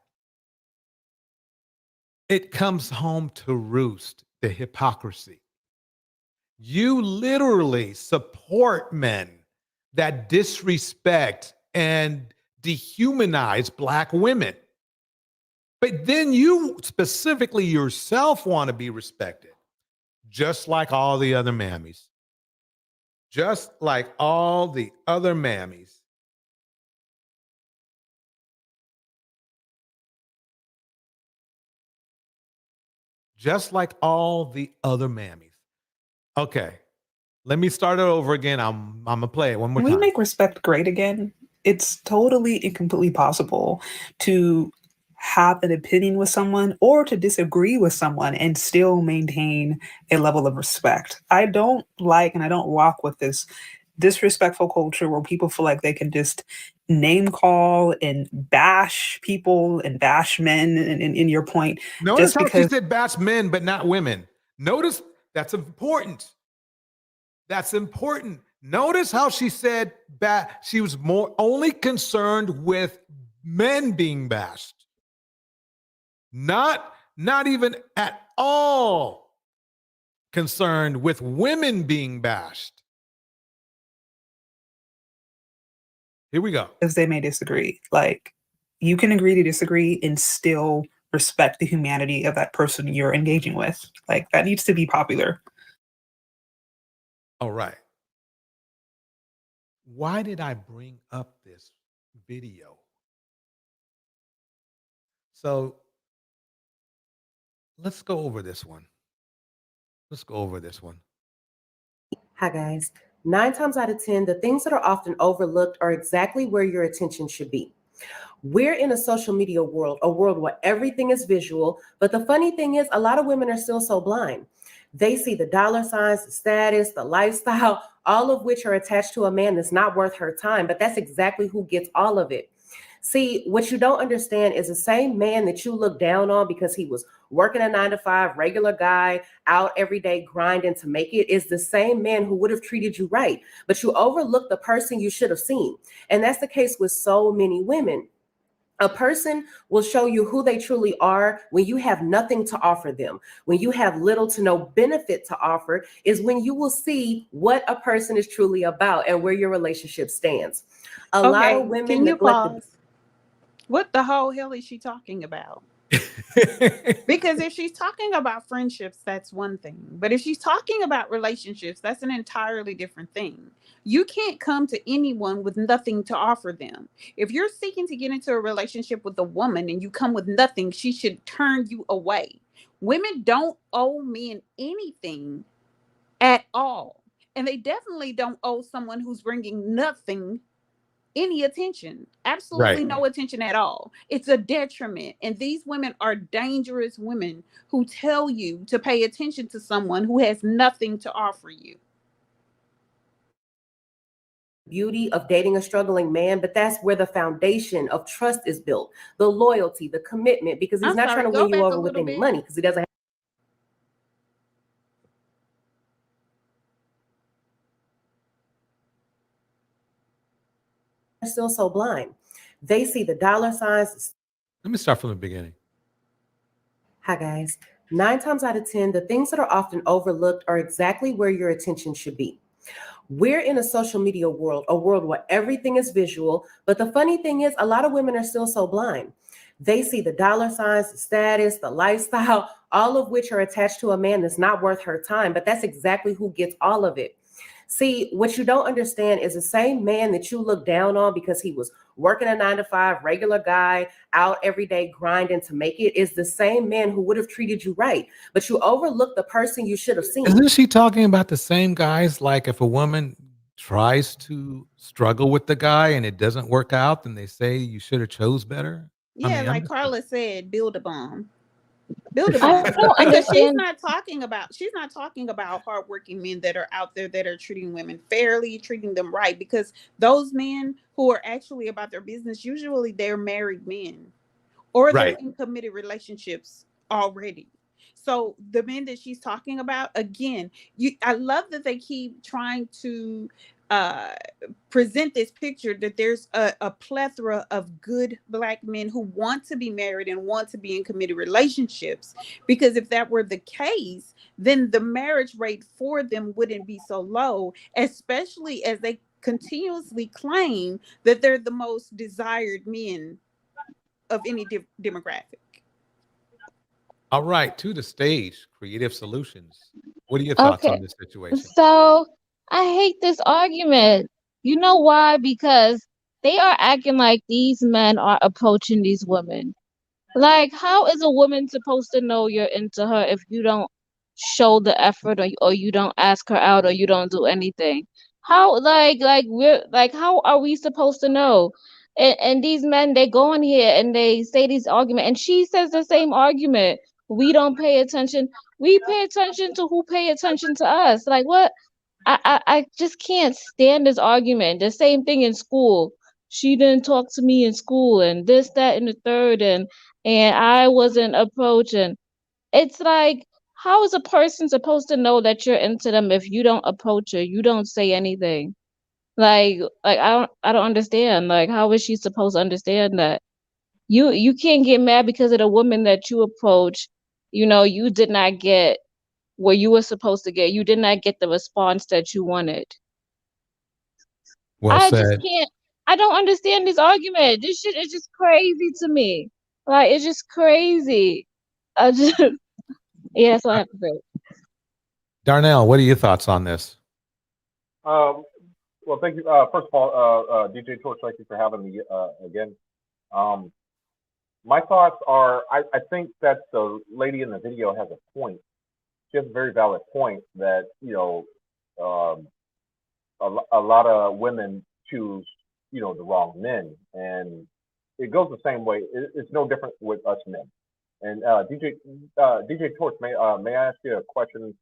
it comes home to roost, the hypocrisy. You literally support men that disrespect and dehumanize Black women. But then you specifically yourself want to be respected, just like all the other mammies. Just like all the other mammies. Just like all the other mammies. Okay, let me start it over again. I'm gonna play it one more time. Can we make respect great again? It's totally and completely possible to have an opinion with someone or to disagree with someone and still maintain a level of respect. I don't like and I don't rock with this disrespectful culture where people feel like they can just name call and bash people and bash men in your point. Notice just how because she said bash men, but not women. Notice that's important. That's important. Notice how she said she was more only concerned with men being bashed. Not even at all concerned with women being bashed. Here we go. Because they may disagree. Like, you can agree to disagree and still respect the humanity of that person you're engaging with. Like, that needs to be popular. All right. Why did I bring up this video? So let's go over this one. Hi, guys. 9 times out of 10, the things that are often overlooked are exactly where your attention should be. We're in a social media world, a world where everything is visual. But the funny thing is, a lot of women are still so blind. They see the dollar signs, the status, the lifestyle, all of which are attached to a man that's not worth her time. But that's exactly who gets all of it. See, what you don't understand is the same man that you look down on because he was working a 9-to-5, regular guy, out every day grinding to make it, is the same man who would have treated you right. But you overlook the person you should have seen. And that's the case with so many women. A person will show you who they truly are when you have nothing to offer them. When you have little to no benefit to offer is when you will see what a person is truly about and where your relationship stands. A lot of women can you neglect pause? What the whole hell is she talking about? Because if she's talking about friendships, that's one thing. But if she's talking about relationships, that's an entirely different thing. You can't come to anyone with nothing to offer them. If you're seeking to get into a relationship with a woman and you come with nothing, she should turn you away. Women don't owe men anything at all. And they definitely don't owe someone who's bringing nothing any attention. Absolutely no attention at all. It's a detriment. And these women are dangerous women who tell you to pay attention to someone who has nothing to offer you. Beauty of dating a struggling man, but that's where the foundation of trust is built. The loyalty, the commitment, because he's not trying to win you over with any money because he doesn't have still so blind. They see the dollar signs. Let me start from the beginning. Hi, guys. 9 times out of 10, the things that are often overlooked are exactly where your attention should be. We're in a social media world, a world where everything is visual. But the funny thing is, a lot of women are still so blind. They see the dollar signs, the status, the lifestyle, all of which are attached to a man that's not worth her time. But that's exactly who gets all of it. See, what you don't understand is the same man that you look down on because he was working a 9-to-5, regular guy, out every day grinding to make it, is the same man who would have treated you right. But you overlook the person you should have seen. Isn't she talking about the same guys? Like if a woman tries to struggle with the guy and it doesn't work out, then they say you should have chose better? Yeah, I mean, like Carla said, build a bomb. Build a I bomb. don't Because she's understand. not talking about hardworking men that are out there that are treating women fairly, treating them right. Because those men who are actually about their business, usually they're married men or they're in committed relationships already. So the men that she's talking about, again, I love that they keep trying to present this picture that there's a plethora of good Black men who want to be married and want to be in committed relationships. Because if that were the case, then the marriage rate for them wouldn't be so low, especially as they continuously claim that they're the most desired men of any demographic. All right, to the stage, Creative Solutions. What are your thoughts on this situation? So I hate this argument. You know why? Because they are acting like these men are approaching these women. Like, how is a woman supposed to know you're into her if you don't show the effort or you don't ask her out or you don't do anything? How how are we supposed to know? And these men, they go in here and they say these arguments, and she says the same argument. We don't pay attention. We pay attention to who pay attention to us. Like, what? I just can't stand this argument. The same thing in school. She didn't talk to me in school, and this, that, and the third, and I wasn't approaching. It's like, how is a person supposed to know that you're into them if you don't approach her, you don't say anything? Like I don't understand. Like, how is she supposed to understand that? You can't get mad because of the woman that you approach. You know, you did not get what you were supposed to get. You did not get the response that you wanted. Well I just said. can't. I don't understand this argument. This shit is just crazy to me. Like, it's just crazy. I just yeah, that's all I have to say. Darnell, what are your thoughts on this? Well, thank you. First of all, DJ Torch, thank you for having me again. My thoughts are, I think that the lady in the video has a point. She has a very valid point that, you know, a lot of women choose, you know, the wrong men. And it goes the same way. It's no different with us men. And DJ Torch, may I ask you a question?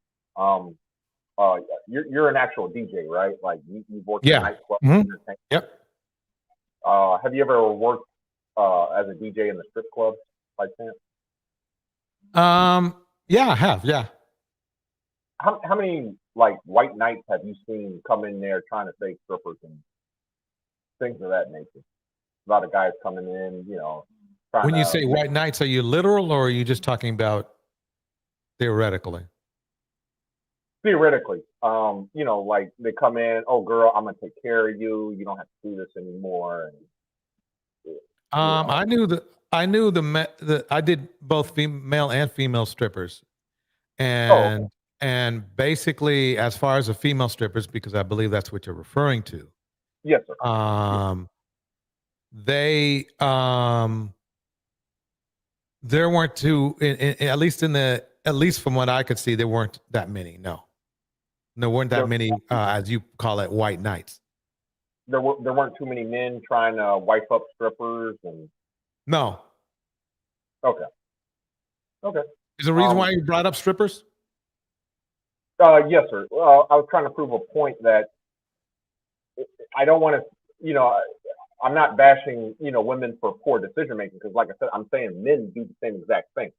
You're an actual DJ, right? Like you've worked in Yeah. nightclubs. Mhm. Yep. Have you ever worked as a DJ in the strip club by chance? Yeah, I have. Yeah. How many like white knights have you seen come in there trying to fake strippers and things of that nature? A lot of guys coming in, you know, trying When you to say white knights, are you literal or are you just talking about theoretically? theoretically, you know, like they come in, oh girl, I'm gonna take care of you. You don't have to do this anymore. And I knew the I did both male and female strippers. okay. And basically, as far as the female strippers, because I believe that's what you're referring to, Yes, sir. they there weren't too at least from what I could see, there weren't that many. No, there weren't that many as you call it, white knights. There weren't too many men trying to wipe up strippers and No. okay. Is the reason why you brought up strippers? Yes, sir. I was trying to prove a point that I don't want to, you know, I'm not bashing, you know, women for poor decision making because, like I said, I'm saying men do the same exact thing.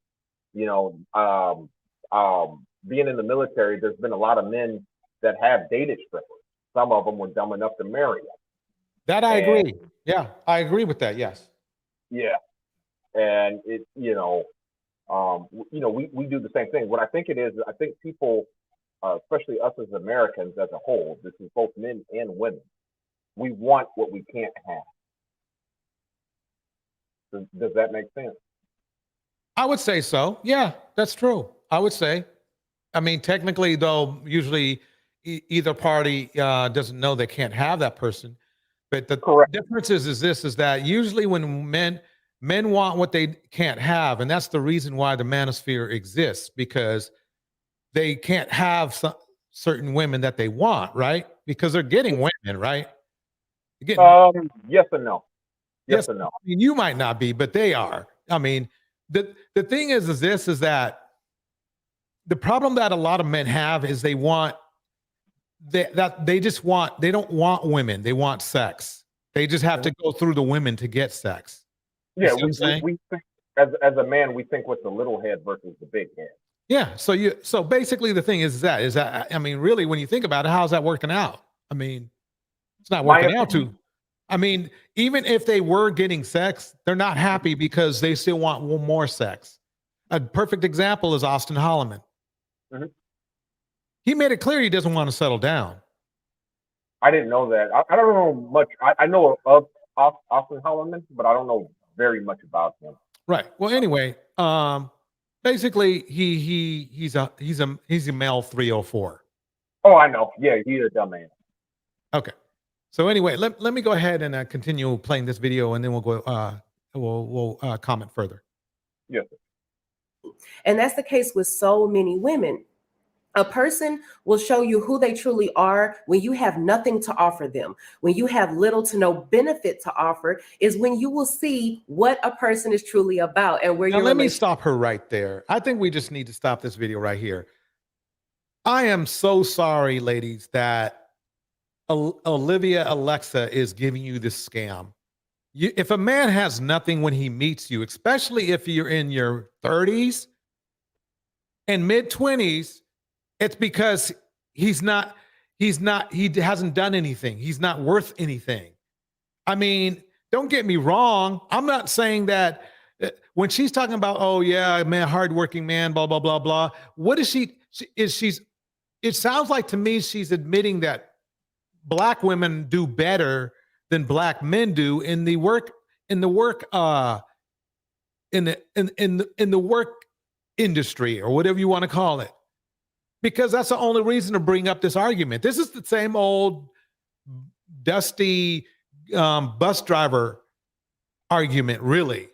You know, being in the military, there's been a lot of men that have dated strippers. Some of them were dumb enough to marry them. That I agree. Yeah, I agree with that. Yes. Yeah, and it, you know, we do the same thing. What I think it is, I think people, especially us as Americans as a whole, this is both men and women, we want what we can't have. Does that make sense? I would say so. Yeah, that's true. I would say. I mean, technically, though, usually either party doesn't know they can't have that person. But the difference is that usually when men want what they can't have, and that's the reason why the MammieSphere exists, because they can't have certain women that they want, right? Because they're getting women, right? Yes and no. Yes and no. I mean, you might not be, but they are. I mean, the thing is that the problem that a lot of men have is they want they don't want women, they want sex. They just have to go through the women to get sex. Yeah, we think as a man, we think with the little head versus the big head. Yeah. So basically the thing is that I mean, really, when you think about it, how's that working out? I mean, it's not working out too. I mean, even if they were getting sex, they're not happy because they still want more sex. A perfect example is Austin Holloman. Mm-hmm. He made it clear he doesn't want to settle down. I didn't know that. I don't know much. I know of Austin Holloman, but I don't know very much about him. Right. Well, anyway, basically he's a male 304. Oh, I know. Yeah, he's a dumb man. Okay. So anyway, let me go ahead and continue playing this video, and then we'll go. We'll comment further. Yes. And that's the case with so many women. A person will show you who they truly are when you have nothing to offer them. When you have little to no benefit to offer is when you will see what a person is truly about and where now, you're. Let me stop her right there. I think we just need to stop this video right here. I am so sorry, ladies, that Olivia Alexa is giving you this scam. If a man has nothing when he meets you, especially if you're in your 30s, and mid-20s, it's because he hasn't done anything. He's not worth anything. I mean, don't get me wrong. I'm not saying that when she's talking about, oh yeah, man, hardworking man, blah, blah, blah, blah. What is it sounds like to me she's admitting that Black women do better than Black men do in the work industry, or whatever you want to call it. Because that's the only reason to bring up this argument. This is the same old dusty bus driver argument, really.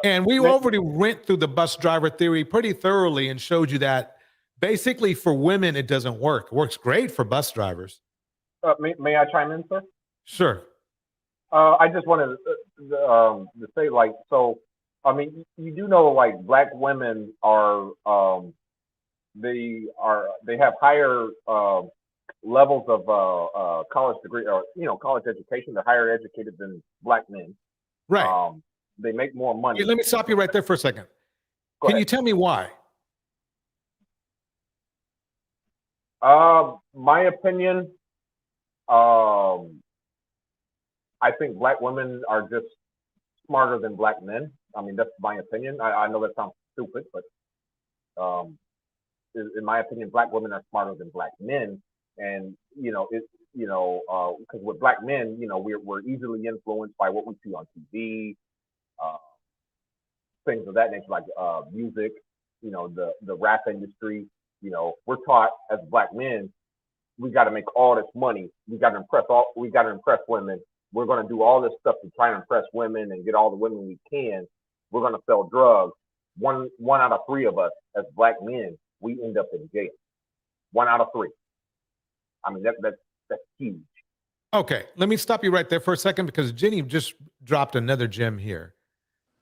And we already went through the bus driver theory pretty thoroughly and showed you that basically for women, it doesn't work. It works great for bus drivers. May I chime in, sir? Sure. I just wanted to say, like, so, I mean, you do know, like, Black women are, they have higher levels of college degree, or, college education. They're higher educated than Black men. Right. They make more money. Let me stop you right there for a second. Can you tell me why? My opinion, I think Black women are just smarter than Black men. I mean, that's my opinion. I know that sounds stupid, but in my opinion, Black women are smarter than Black men. And because with Black men, we're easily influenced by what we see on TV, things of that nature, like music, the rap industry. We're taught as Black men, we got to make all this money. We got to impress women. We're going to do all this stuff to try and impress women and get all the women we can. We're going to sell drugs. One out of three of us as Black men, we end up in jail. 1 out of 3. I mean, that's huge. Okay, let me stop you right there for a second because Jenny just dropped another gem here.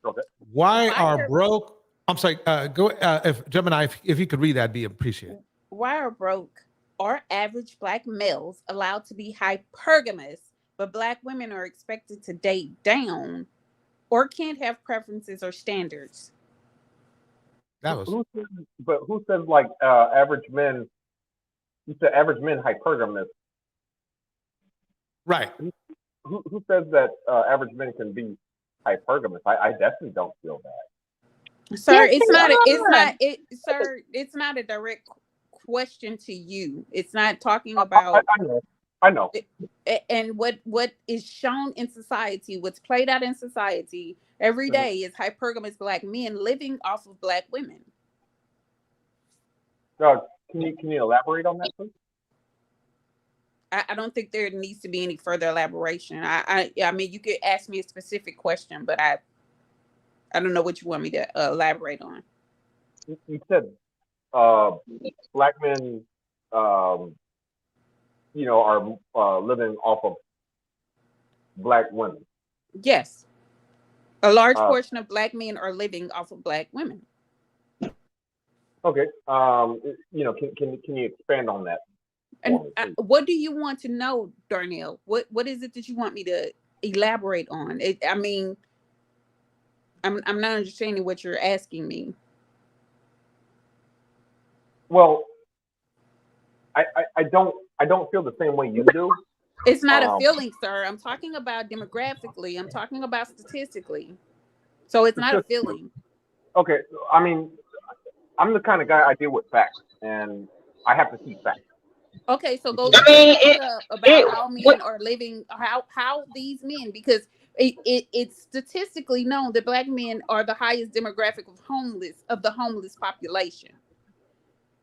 Okay. Why are broke? I'm sorry. Go if Gemini, if you could read that, be appreciated. Why are broke or average Black males allowed to be hypergamous, but Black women are expected to date down or can't have preferences or standards? Who says like average men? You said average men hypergamous. Right. Who says that average men can be hypergamous? I definitely don't feel that. Sir, it's not a direct question to you. It's not talking about I know. And what is shown in society, what's played out in society every day is hypergamous Black men living off of Black women. Can you elaborate on that, please? I don't think there needs to be any further elaboration. I mean, you could ask me a specific question, but I don't know what you want me to elaborate on. You said Black men, are living off of Black women. Yes, a large portion of Black men are living off of Black women. Okay. Can you expand on that? And what do you want to know, Darnell? What is it that you want me to elaborate on? I'm not understanding what you're asking me. Well, I don't feel the same way you do. It's not a feeling, sir. I'm talking about demographically. I'm talking about statistically. So it's not a feeling. Okay. I mean, I'm the kind of guy, I deal with facts, and I have to see facts. Okay, so go about how men are living, how these men, because it's statistically known that Black men are the highest demographic of the homeless population.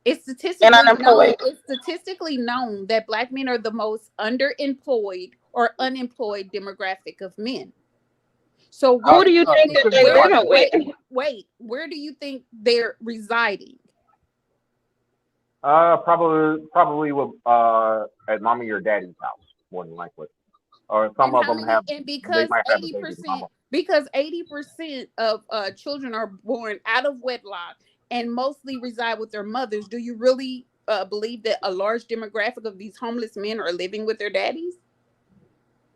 It's statistically known that Black men are the most underemployed or unemployed demographic of men. So where do you think that they run away? Wait, where do you think they're residing? Probably with at mommy or daddy's house, more than likely. Or some of them have. And because 80% of children are born out of wedlock and mostly reside with their mothers, do you really believe that a large demographic of these homeless men are living with their daddies?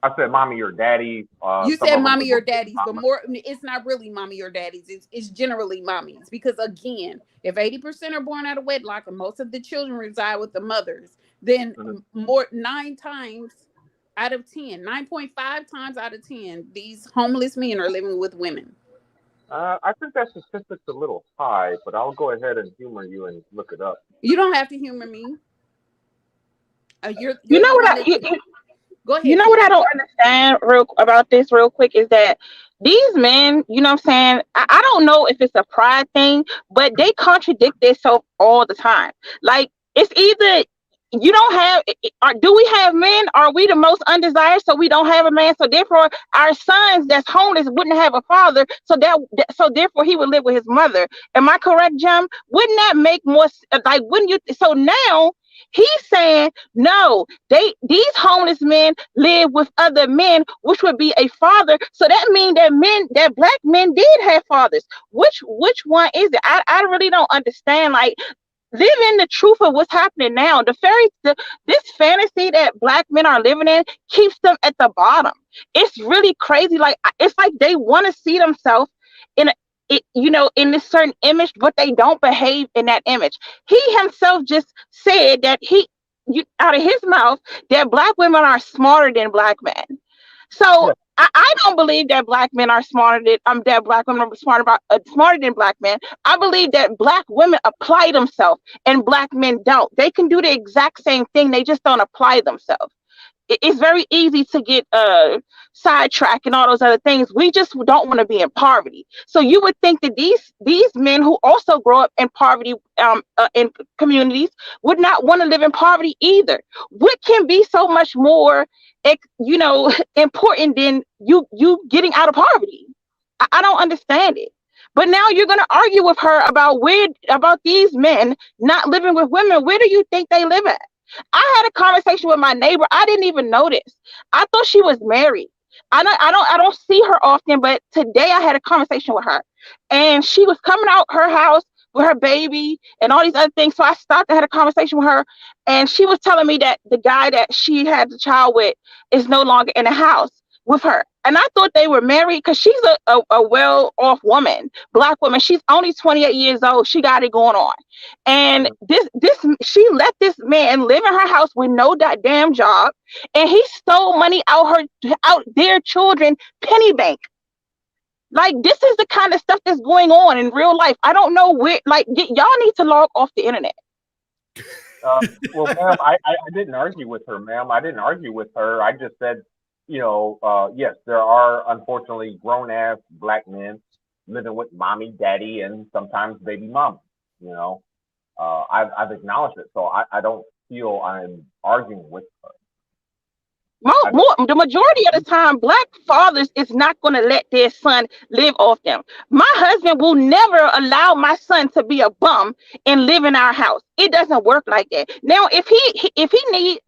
I said mommy or daddy. You Some said of them mommy could or be daddies, but mama. more, it's not really mommy or daddies. It's generally mommies. Because again, if 80% are born out of wedlock and most of the children reside with the mothers, then more 9 times out of 10, 9.5 times out of 10, these homeless men are living with women. I think that statistic's a little high, but I'll go ahead and humor you and look it up. You don't have to humor me. You're You know the what one I, that, go ahead. you know what I Kim. don't understand about this real quick is that these men, you know what I'm saying? I don't know if it's a pride thing, but they contradict themselves all the time. Like it's either you don't have, or do we have men? Are we the most undesired? So we don't have a man. So therefore, our sons that's homeless wouldn't have a father. So therefore, he would live with his mother. Am I correct, Jim? Wouldn't that make more like? Wouldn't you? So now he's saying no. These homeless men live with other men, which would be a father. So that means that black men did have fathers. Which one is it? I really don't understand. Like live in the truth of what's happening now. This fantasy that black men are living in keeps them at the bottom. It's really crazy. Like it's like they want to see themselves in this certain image, but they don't behave in that image. He himself just said that out of his mouth that black women are smarter than black men. So I don't believe that black men are smarter than that black women are smarter than black men. I believe that black women apply themselves and black men don't. They can do the exact same thing. They just don't apply themselves. It's very easy to get sidetracked and all those other things. We just don't want to be in poverty. So you would think that these men who also grow up in poverty in communities would not want to live in poverty either. What can be so much more important than you getting out of poverty? I don't understand it. But now you're going to argue with her about these men not living with women. Where do you think they live at? I had a conversation with my neighbor. I didn't even notice. I thought she was married. I don't see her often, but today I had a conversation with her, and she was coming out her house with her baby and all these other things. So I stopped and had a conversation with her, and she was telling me that the guy that she had the child with is no longer in the house with her. And I thought they were married because she's a well-off woman, black woman. She's only 28 years old. She got it going on. And she let this man live in her house with no damn job, and he stole money out their children penny bank. Like this is the kind of stuff that's going on in real life. I don't know where. Like y'all need to log off the internet. Well, ma'am, I didn't argue with her, ma'am. I didn't argue with her. I just said, yes, there are unfortunately grown-ass black men living with mommy, daddy, and sometimes baby mama. I've acknowledged it, so I don't feel I'm arguing with her. The majority of the time, black fathers is not going to let their son live off them. My husband will never allow my son to be a bum and live in our house. It doesn't work like that. Now, if he needs,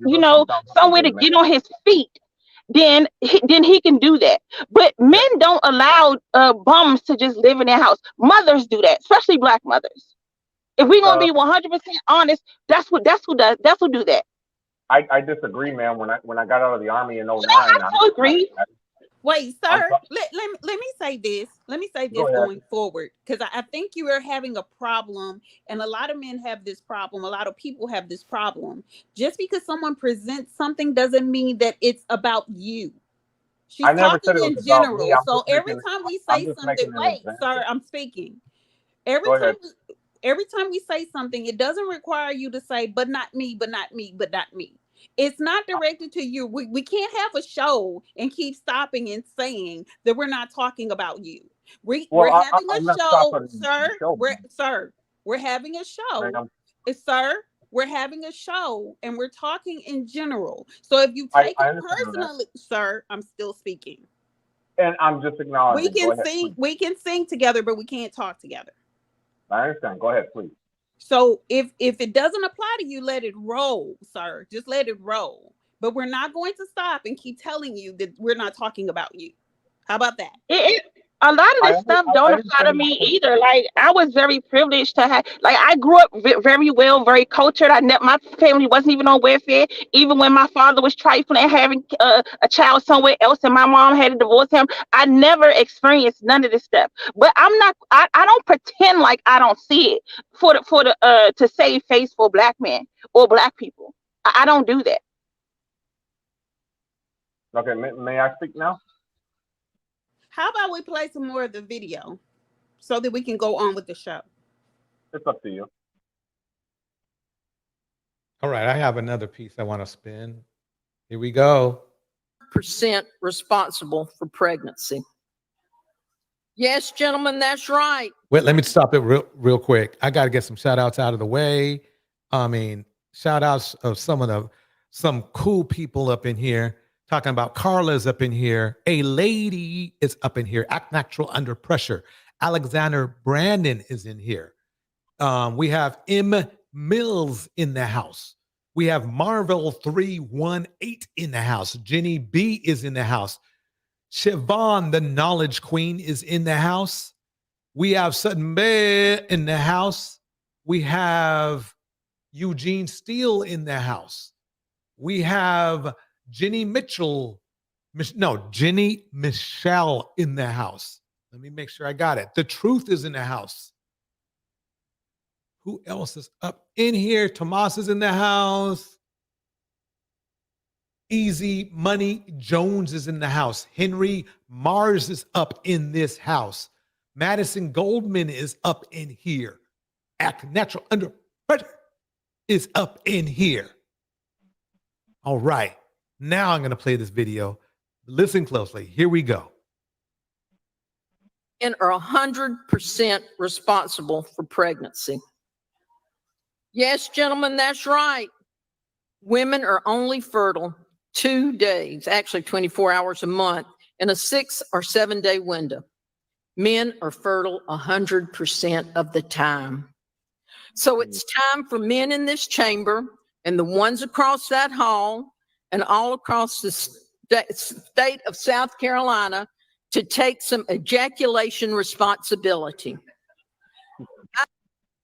somewhere to get on his feet, then he can do that. But men don't allow bums to just live in their house. Mothers do that, especially black mothers. If we're gonna be 100% honest, that's who do that. I disagree, man. When I got out of the army in 09, I agree. Wait, sir, let me say this. Let me say this going forward, because I think you are having a problem, and a lot of men have this problem. A lot of people have this problem. Just because someone presents something doesn't mean that it's about you. She's talking in general. So every time we say something, wait, sir, I'm speaking. Every time we say something, it doesn't require you to say, but not me, but not me, but not me. It's not directed to you. We can't have a show and keep stopping and saying that we're not talking about you. We're having a show, sir. We're having a show. Sir, we're having a show and we're talking in general. So if you take it personally, sir, I'm still speaking. And I'm just acknowledging. We can sing together, but we can't talk together. I understand. Go ahead, please. So if it doesn't apply to you, let it roll, sir. Just let it roll. But we're not going to stop and keep telling you that we're not talking about you. How about that? a lot of this stuff don't I apply to understand. me either. Like I was very privileged to have, like I grew up very well, very cultured. My family wasn't even on welfare. Even when my father was trifling and having a child somewhere else, and my mom had to divorce him, I never experienced none of this stuff. But I don't pretend like I don't see it for the to save face for black men or black people. I don't do that. Okay, may I speak now? How about we play some more of the video so that we can go on with the show? It's up to you. All right, I have another piece I want to spin. Here we go. Percent responsible for pregnancy. Yes, gentlemen, that's right. Wait, let me stop it real quick. I got to get some shout outs out of the way. I mean, shout outs of some cool people up in here. Talking about Carla's up in here. A lady is up in here. Act Natural Under Pressure. Alexander Brandon is in here. We have M. Mills in the house. We have Marvel 318 in the house. Jenny B is in the house. Siobhan, the Knowledge Queen, is in the house. We have Sutton Bay in the house. We have Eugene Steele in the house. We have Jenny Michelle in the house. Let me make sure I got it. The Truth is in the house. Who else is up in here? Tomas is in the house. Easy Money Jones is in the house. Henry Mars is up in this house. Madison Goldman is up in here. Act Natural Under Pressure is up in here. All right. Now I'm going to play this video. Listen closely. Here we go. And are 100% responsible for pregnancy. Yes, gentlemen, that's right. Women are only fertile 2 days, actually 24 hours a month, in a 6 or 7 day window. Men are fertile 100% of the time. So it's time for men in this chamber and the ones across that hall and all across the state of South Carolina to take some ejaculation responsibility.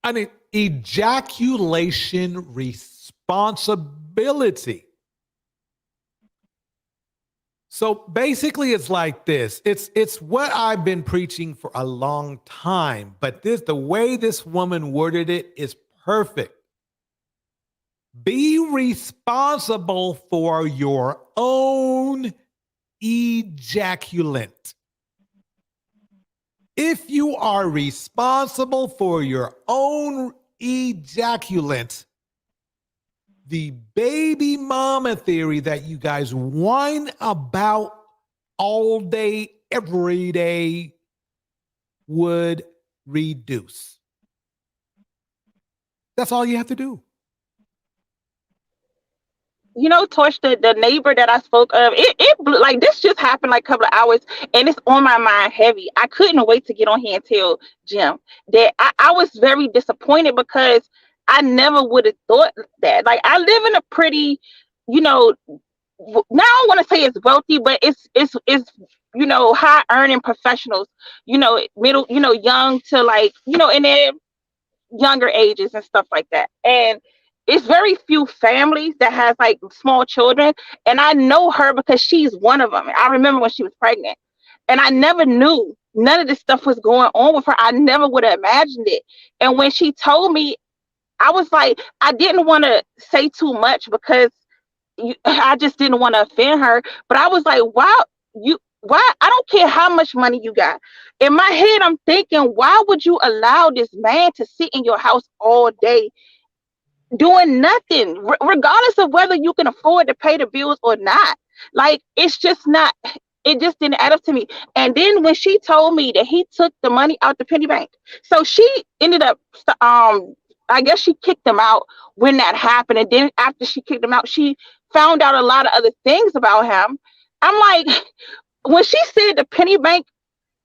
I mean, ejaculation responsibility. So basically it's like this. It's what I've been preaching for a long time, but the way this woman worded it is perfect. Be responsible for your own ejaculant. If you are responsible for your own ejaculant, the baby mama theory that you guys whine about all day, every day would reduce. That's all you have to do. You know, Torch, the neighbor that I spoke of, it blew, like this just happened like a couple of hours and it's on my mind heavy. I couldn't wait to get on here and tell Jim that I was very disappointed because I never would have thought that. Like I live in a pretty, now I don't want to say it's wealthy, but it's high earning professionals, middle, young to like, in their younger ages and stuff like that. And it's very few families that has like small children. And I know her because she's one of them. I remember when she was pregnant and I never knew none of this stuff was going on with her. I never would have imagined it. And when she told me, I was like, I didn't want to say too much because I just didn't want to offend her. But I was like, why? I don't care how much money you got. In my head, I'm thinking, why would you allow this man to sit in your house all day doing nothing, regardless of whether you can afford to pay the bills or not? Like, it's just not, it just didn't add up to me. And then when she told me that he took the money out the penny bank, so she ended up, I guess she kicked him out when that happened. And then after she kicked him out, she found out a lot of other things about him. I'm like, when she said the penny bank,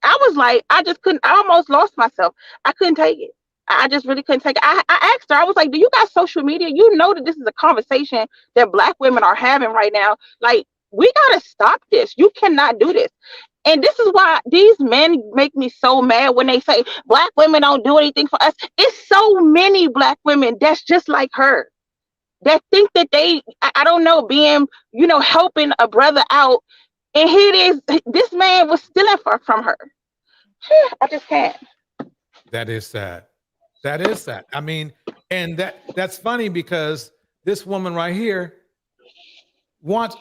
I was like, I almost lost myself. I couldn't take it. I just really couldn't take it. I asked her, I was like, do you got social media? You know that this is a conversation that Black women are having right now. Like, we got to stop this. You cannot do this. And this is why these men make me so mad when they say black women don't do anything for us. It's so many black women that's just like her, that think that I don't know, being, helping a brother out. And here it is, this man was stealing from her. I just can't. That is sad. That is sad. I mean, and that's funny because this woman right here wants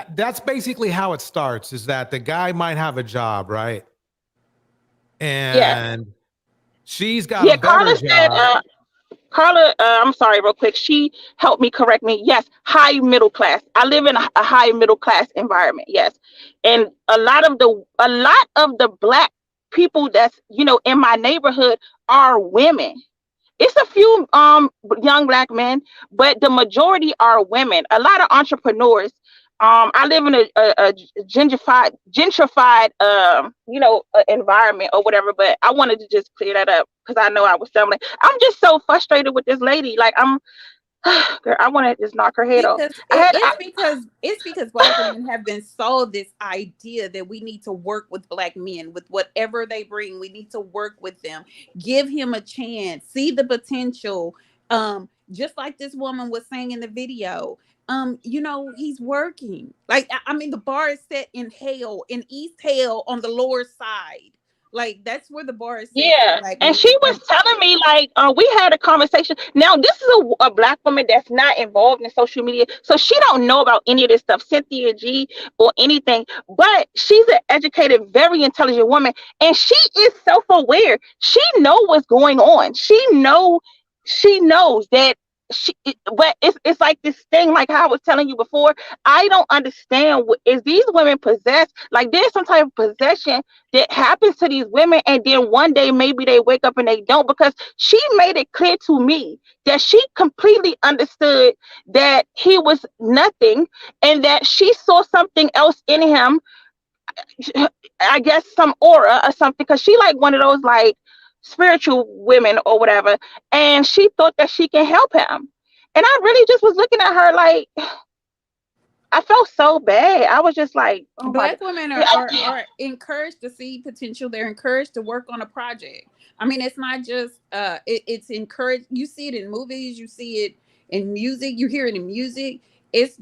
that's basically how it starts, is that the guy might have a job, right? And she's got a better Carla job. said, Carla, I'm sorry, real quick. She helped me correct me. Yes, high middle class. I live in a high middle class environment. Yes, and a lot of the black people that's in my neighborhood are women. It's a few young black men, but the majority are women. A lot of entrepreneurs. I live in a gentrified environment or whatever, but I wanted to just clear that up because I know I was stumbling. I'm just so frustrated with this lady. Like, girl, I want to just knock her head off. It's because black women have been sold this idea that we need to work with black men with whatever they bring. We need to work with them, give him a chance, see the potential. Just like this woman was saying in the video, he's working. Like, I mean, the bar is set in hell, in East Hell on the lower side. Like, that's where the bar is set. Yeah, and she was telling me, like, we had a conversation. Now, this is a black woman that's not involved in social media, so she don't know about any of this stuff, Cynthia G or anything, but she's an educated, very intelligent woman, and she is self-aware. She knows what's going on. She knows that but it's like this thing, like how I was telling you before. I don't understand, is these women possessed? Like, there's some type of possession that happens to these women, and then one day maybe they wake up and they don't, because she made it clear to me that she completely understood that he was nothing and that she saw something else in him. I guess some aura or something, because she like one of those like spiritual women or whatever, and she thought that she can help him. And I really just was looking at her like, I felt so bad. I was just like, oh, black women are encouraged to see potential. They're encouraged to work on a project. I mean, it's not just it's encouraged. You see it in movies, you see it in music, you hear it in music.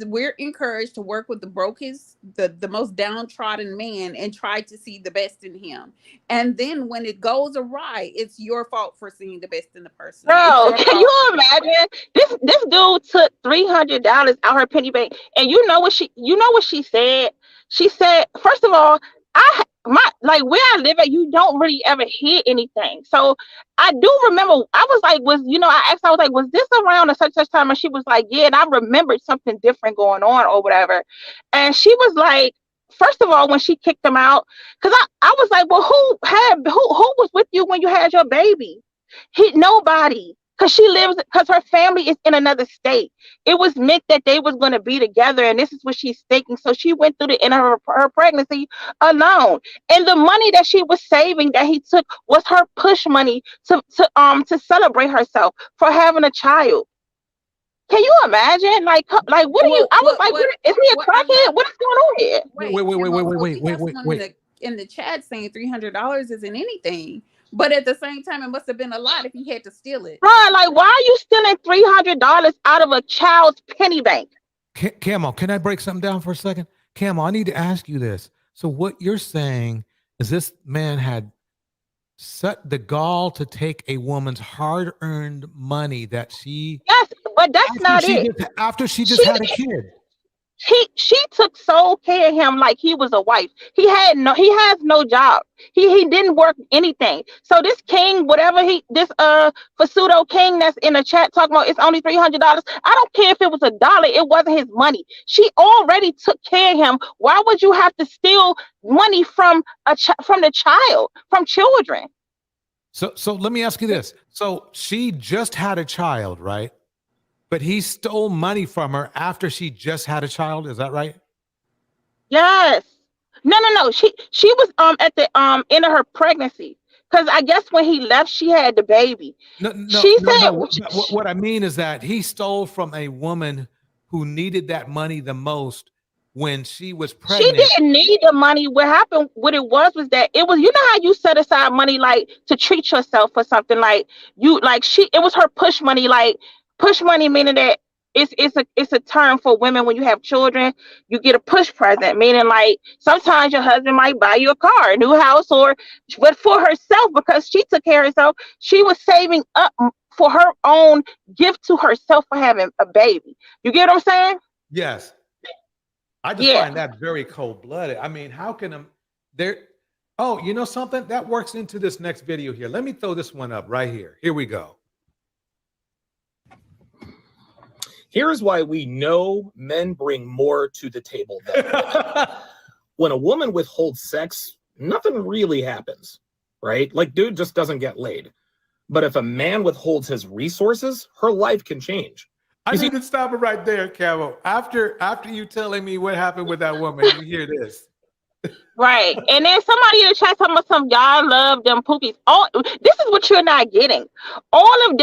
We're encouraged to work with the brokest, the most downtrodden man, and try to see the best in him. And then when it goes awry, it's your fault for seeing the best in the person. Bro, can you imagine? This dude took $300 out her penny bank, and you know what she said? She said, first of all, where I live at, you don't really ever hear anything. So I do remember, I was like, I asked, I was like, was this around a such time? And she was like, yeah. And I remembered something different going on or whatever. And she was like, first of all, when she kicked him out, because I was like, well, who was with you when you had your baby? Nobody. Because her family is in another state. It was meant that they was going to be together, and this is what she's thinking. So she went through the end of her pregnancy alone, and the money that she was saving that he took was her push money to celebrate herself for having a child. Can you imagine? Like what are you? I was like, is he a crackhead? What is going on here? Wait. In the chat saying $300 isn't anything. But at the same time, it must have been a lot if he had to steal it. Right, like, why are you stealing $300 out of a child's penny bank? Camo, can I break something down for a second? Camo, I need to ask you this. So what you're saying is this man had set the gall to take a woman's hard-earned money that she... Yes, but that's not it. After she just had a kid. She took sole care of him like he was a wife. He has no job. He didn't work anything. So this king, this Fasudo king that's in the chat talking about it's only $300. I don't care if it was $1. It wasn't his money. She already took care of him. Why would you have to steal money from the child, from children? So let me ask you this. So she just had a child, right? But he stole money from her after she just had a child. Is that right? Yes. No. She was at the end of her pregnancy, because I guess when he left, she had the baby. What I mean is that he stole from a woman who needed that money the most when she was She pregnant. didn't need the money. What happened, what it was that it was, you know how you set aside money like to treat yourself for something, like you like it was her push money, like push money meaning that it's a term for women when you have children, you get a push present, meaning like sometimes your husband might buy you a car, a new house, but for herself, because she took care of herself, she was saving up for her own gift to herself for having a baby. You get what I'm saying? Yes. I just find that very cold-blooded. I mean, how can there? Oh, you know something? That works into this next video here. Let me throw this one up right here. Here we go. Here's why we know men bring more to the table than women. When a woman withholds sex, nothing really happens, right? Like, dude just doesn't get laid. But if a man withholds his resources, her life can change. I need to stop it right there, Camo. After you telling me what happened with that woman, you hear this. Right. And then somebody in the chat talking about y'all love them pookies. Oh, this is what you're not getting. All of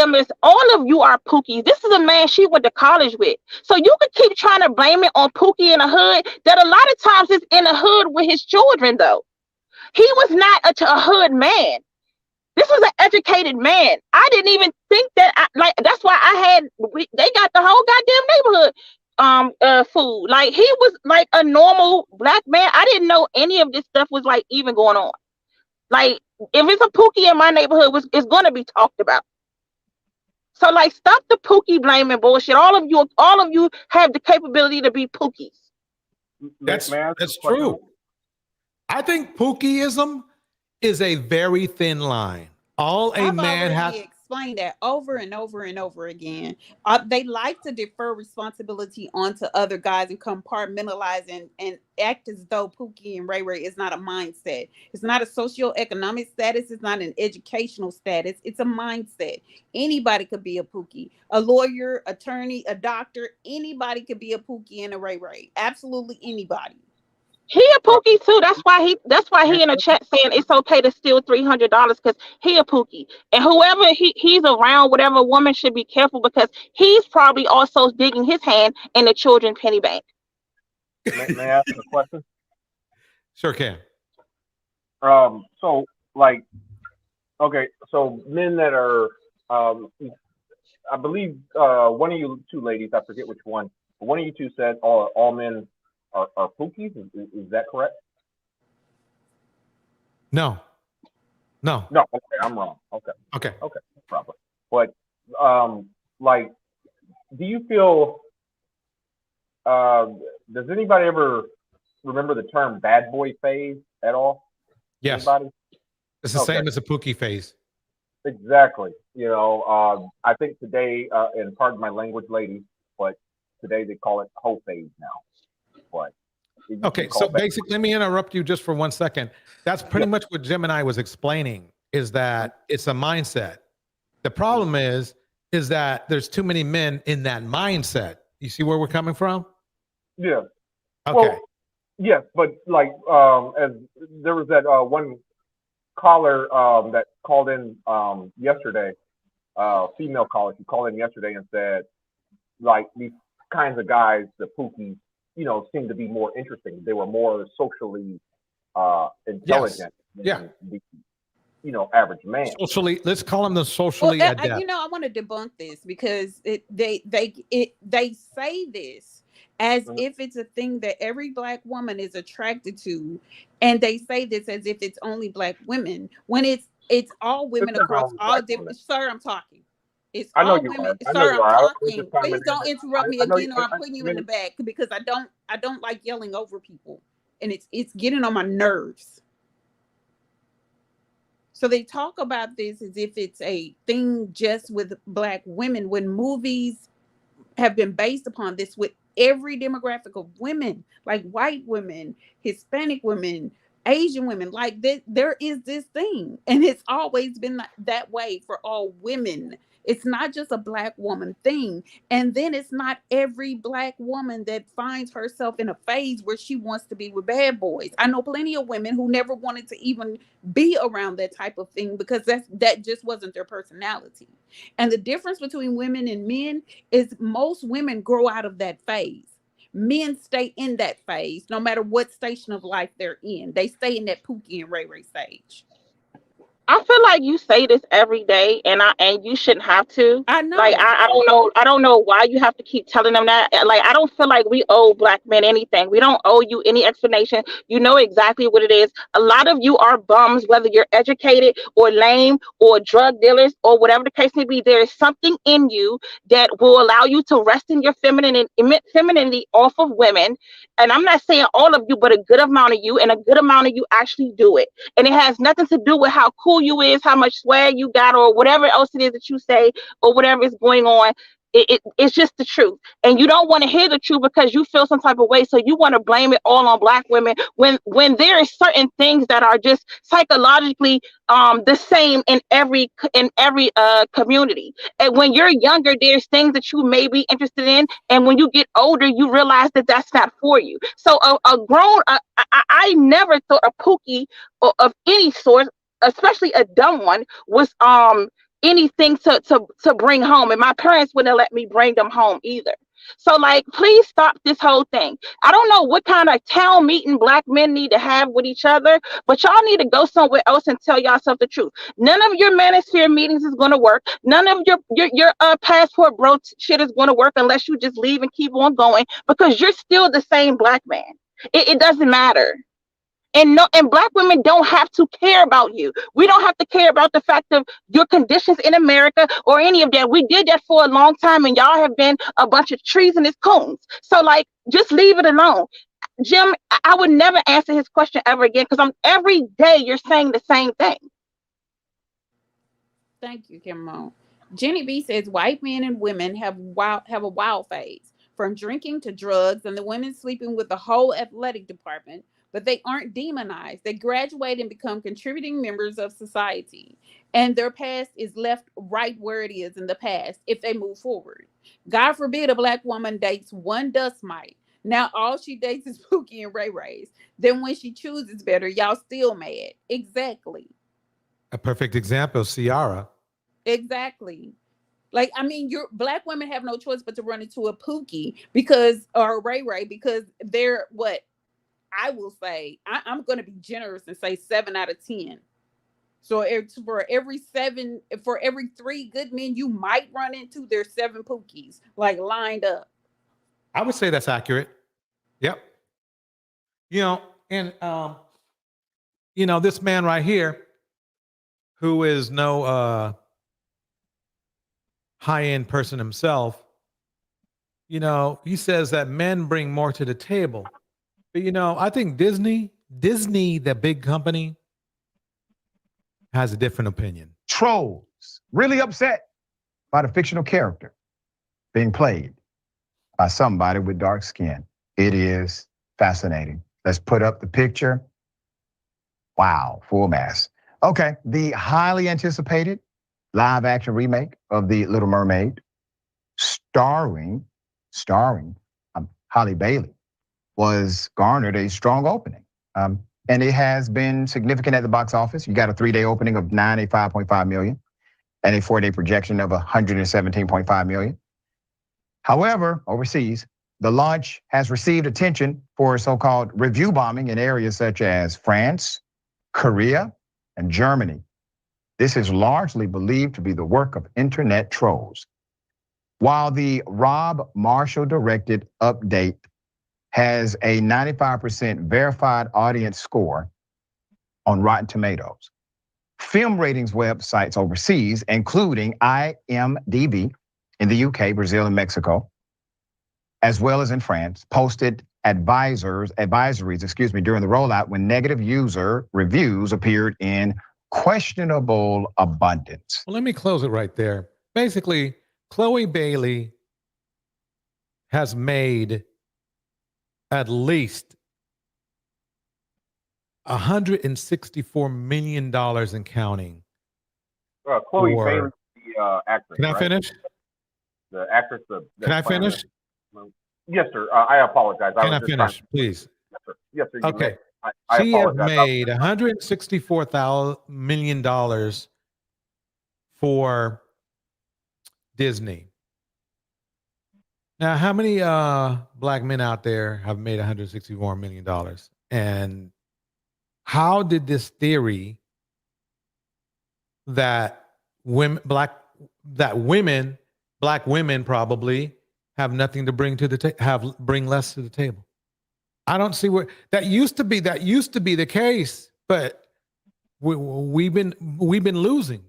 you are pookies. This is a man she went to college with. So you could keep trying to blame it on Pookie in the hood. That a lot of times is in the hood with his children, though. He was not a hood man. This was an educated man. I didn't even think that. That's why they got the whole goddamn neighborhood food. Like, he was like a normal black man. I didn't know any of this stuff was like even going on. Like, if it's a Pookie in my neighborhood, it's going to be talked about. So, like, stop the Pookie blaming bullshit. All of you have the capability to be Pookies. That's true. I think Pookieism is a very thin line. I've already explained that over and over and over again. They like to defer responsibility onto other guys and compartmentalize and act as though Pookie and Ray Ray is not a mindset. It's not a socioeconomic status. It's not an educational status. It's a mindset. Anybody could be a Pookie. A lawyer, attorney, a doctor. Anybody could be a Pookie and a Ray Ray. Absolutely anybody. He a Pookie too. That's why he in the chat saying it's okay to steal $300 because he a Pookie. And whoever he's around, whatever woman should be careful because he's probably also digging his hand in the children's penny bank. May I ask a question? Sure can. So like, okay, so men that are, I believe one of you two ladies, I forget which one of you two said all men are Pookies. Is that correct? No. Okay, I'm wrong. Okay, proper. But like, do you feel? Does anybody ever remember the term "bad boy phase" at all? Yes. Anybody? It's the same as a Pookie phase. Exactly. You know, I think today, and pardon my language, ladies, but today they call it hoe phase now. But okay, so basically, let me interrupt you just for 1 second. That's pretty much what Gemini was explaining, is that it's a mindset. The problem is that there's too many men in that mindset. You see where we're coming from? Yeah. Okay. Well, yes, but like, as there was that one caller that called in yesterday, female caller, she called in yesterday and said, like, these kinds of guys, the Pookies, you know, seem to be more interesting. They were more socially intelligent than the, you know, average man. Socially, let's call them the socially adept. You know, I want to debunk this because they say this as if it's a thing that every black woman is attracted to, and they say this as if it's only black women when it's all women across all different. Sir, I'm talking. It's all women. Sir, I'm talking. Please don't interrupt me again, or I'm putting you in the back because I don't like yelling over people, and it's getting on my nerves. So they talk about this as if it's a thing just with black women when movies have been based upon this with every demographic of women, like white women, Hispanic women, Asian women. Like there is this thing, and it's always been that way for all women. It's not just a black woman thing. And then it's not every black woman that finds herself in a phase where she wants to be with bad boys. I know plenty of women who never wanted to even be around that type of thing because that just wasn't their personality. And the difference between women and men is most women grow out of that phase. Men stay in that phase no matter what station of life they're in. They stay in that Pookie and Ray Ray stage. I feel like you say this every day, and you shouldn't have to. I know. Like I don't know why you have to keep telling them that. Like I don't feel like we owe black men anything. We don't owe you any explanation. You know exactly what it is. A lot of you are bums, whether you're educated or lame or drug dealers or whatever the case may be. There is something in you that will allow you to rest in your femininity off of women. And I'm not saying all of you, but a good amount of you, and a good amount of you actually do it. And it has nothing to do with how cool you is, how much swag you got, or whatever else it is that you say, or whatever is going on. It's just the truth. And you don't want to hear the truth because you feel some type of way. So you want to blame it all on black women when there is certain things that are just psychologically the same in every community. And when you're younger, there's things that you may be interested in. And when you get older, you realize that that's not for you. So I never thought a Pookie of any sort, especially a dumb one, was anything to bring home, and my parents wouldn't let me bring them home either. So like, please stop this whole thing. I don't know what kind of town meeting black men need to have with each other, but y'all need to go somewhere else and tell yourself the truth. None of your MammieSphere meetings is going to work. None of your passport bro shit is going to work unless you just leave and keep on going, because you're still the same black man. It doesn't matter. And black women don't have to care about you. We don't have to care about the fact of your conditions in America or any of that. We did that for a long time, and y'all have been a bunch of treasonous coons. So like, just leave it alone. Jim, I would never answer his question ever again, because every day you're saying the same thing. Thank you, Kimmo. Jenny B says white men and women have a wild phase, from drinking to drugs, and the women sleeping with the whole athletic department. But they aren't demonized. They graduate and become contributing members of society. And their past is left right where it is in the past if they move forward. God forbid a black woman dates one dust mite. Now all she dates is Pookie and Ray Rays. Then when she chooses better, y'all still mad. Exactly. A perfect example, Ciara. Exactly. Like, I mean, your black women have no choice but to run into a Pookie or a Ray Ray, because they're what? I will say, I'm going to be generous and say 7 out of 10. So for every 3 good men you might run into, there's 7 Pookies like lined up. I would say that's accurate. Yep. And this man right here, who is no high-end person himself, he says that men bring more to the table. But I think Disney, the big company, has a different opinion. Trolls really upset by the fictional character being played by somebody with dark skin. It is fascinating. Let's put up the picture. Wow, full mass. Okay, the highly anticipated live action remake of The Little Mermaid, starring Halle Bailey, was garnered a strong opening. And it has been significant at the box office. You got a 3-day opening of $95.5 million and a 4-day projection of $117.5 million. However, overseas, the launch has received attention for so-called review bombing in areas such as France, Korea, and Germany. This is largely believed to be the work of internet trolls. While the Rob Marshall-directed update has a 95% verified audience score on Rotten Tomatoes, film ratings websites overseas, including IMDb in the UK, Brazil, and Mexico, as well as in France, posted advisories, during the rollout when negative user reviews appeared in questionable abundance. Well, let me close it right there. Basically, Chloe Bailey has made at least $164 million and counting. Chloe Bailey, the actress. Can I finish? The actress. Can I finish? Yes, sir. I apologize. Can I finish, please? Yes, sir. Okay. I She has apologize. made $164 million for Disney. Now, how many black men out there have made $164 million? And how did this theory that black women probably have nothing to bring to the bring less to the table? I don't see where that used to be the case, but we've been losing.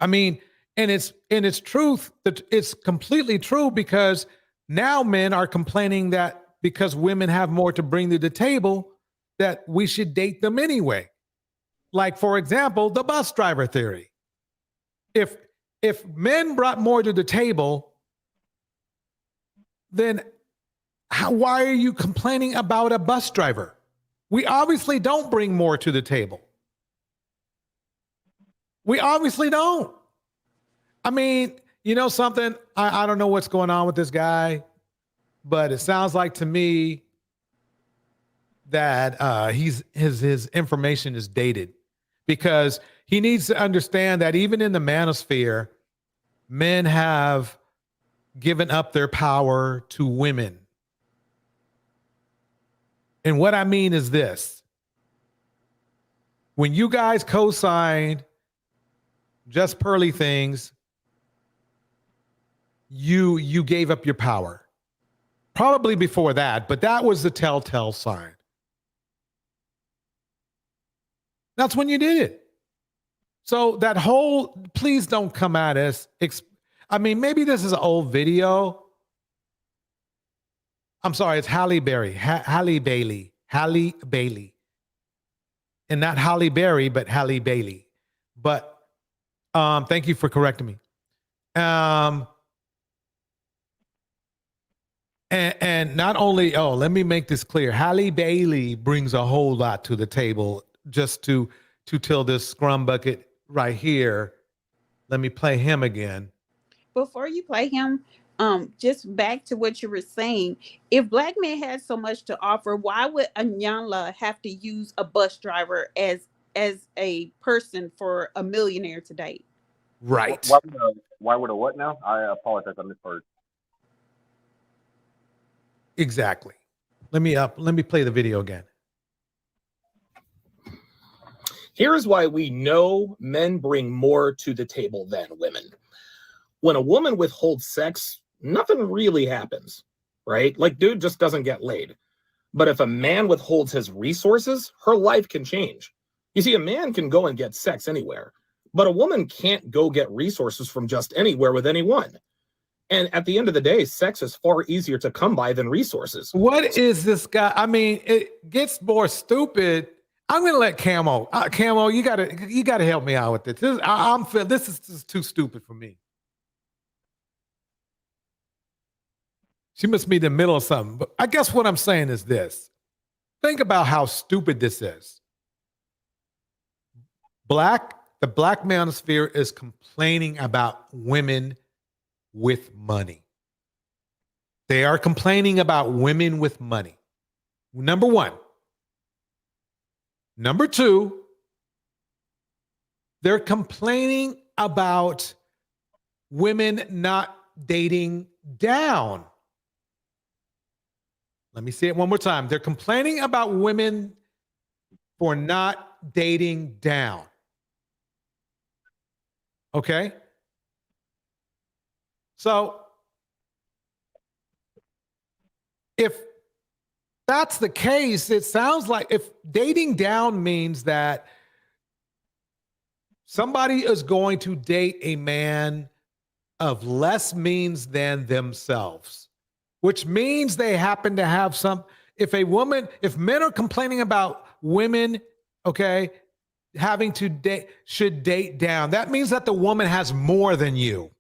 I mean, and it's truth that it's completely true, because now men are complaining that because women have more to bring to the table, that we should date them anyway. Like, for example, the bus driver theory. If men brought more to the table, then why are you complaining about a bus driver? We obviously don't bring more to the table. We obviously don't. I mean, you know something? I don't know what's going on with this guy, but it sounds like to me that his information is dated, because he needs to understand that even in the manosphere, men have given up their power to women. And what I mean is this: when you guys co-signed Just Pearly Things, you gave up your power. Probably before that, but that was the telltale sign. That's when you did it. So that whole, please don't come at us. I mean, maybe this is an old video. I'm sorry, it's Halle Berry. Halle Bailey. Halle Bailey. And not Halle Berry, but Halle Bailey. But thank you for correcting me. And not only, let me make this clear. Halle Bailey brings a whole lot to the table. Just to tell this scrum bucket right here. Let me play him again. Before you play him, just back to what you were saying. If black men had so much to offer, why would Anyanla have to use a bus driver as a person for a millionaire to date? Right. Why would a what now? I apologize, I misheard. Exactly. Let me play the video again. Here's why we know men bring more to the table than women. When a woman withholds sex, nothing really happens, right? Like, dude just doesn't get laid. But if a man withholds his resources, her life can change. You see, a man can go and get sex anywhere, but a woman can't go get resources from just anywhere with anyone. And at the end of the day, sex is far easier to come by than resources. What is this guy? I mean, it gets more stupid. I'm gonna let Camo. Camo, you gotta help me out with this. This is just too stupid for me. She must be in the middle of something. But I guess what I'm saying is this: think about how stupid this is. The black manosphere is complaining about women with money. They are complaining about women with money. Number one. Number two, they're complaining about women not dating down. Let me say it one more time. They're complaining about women for not dating down. Okay? So, if that's the case, it sounds like if dating down means that somebody is going to date a man of less means than themselves, which means they happen to have if men are complaining about women, okay, having to should date down, that means that the woman has more than you.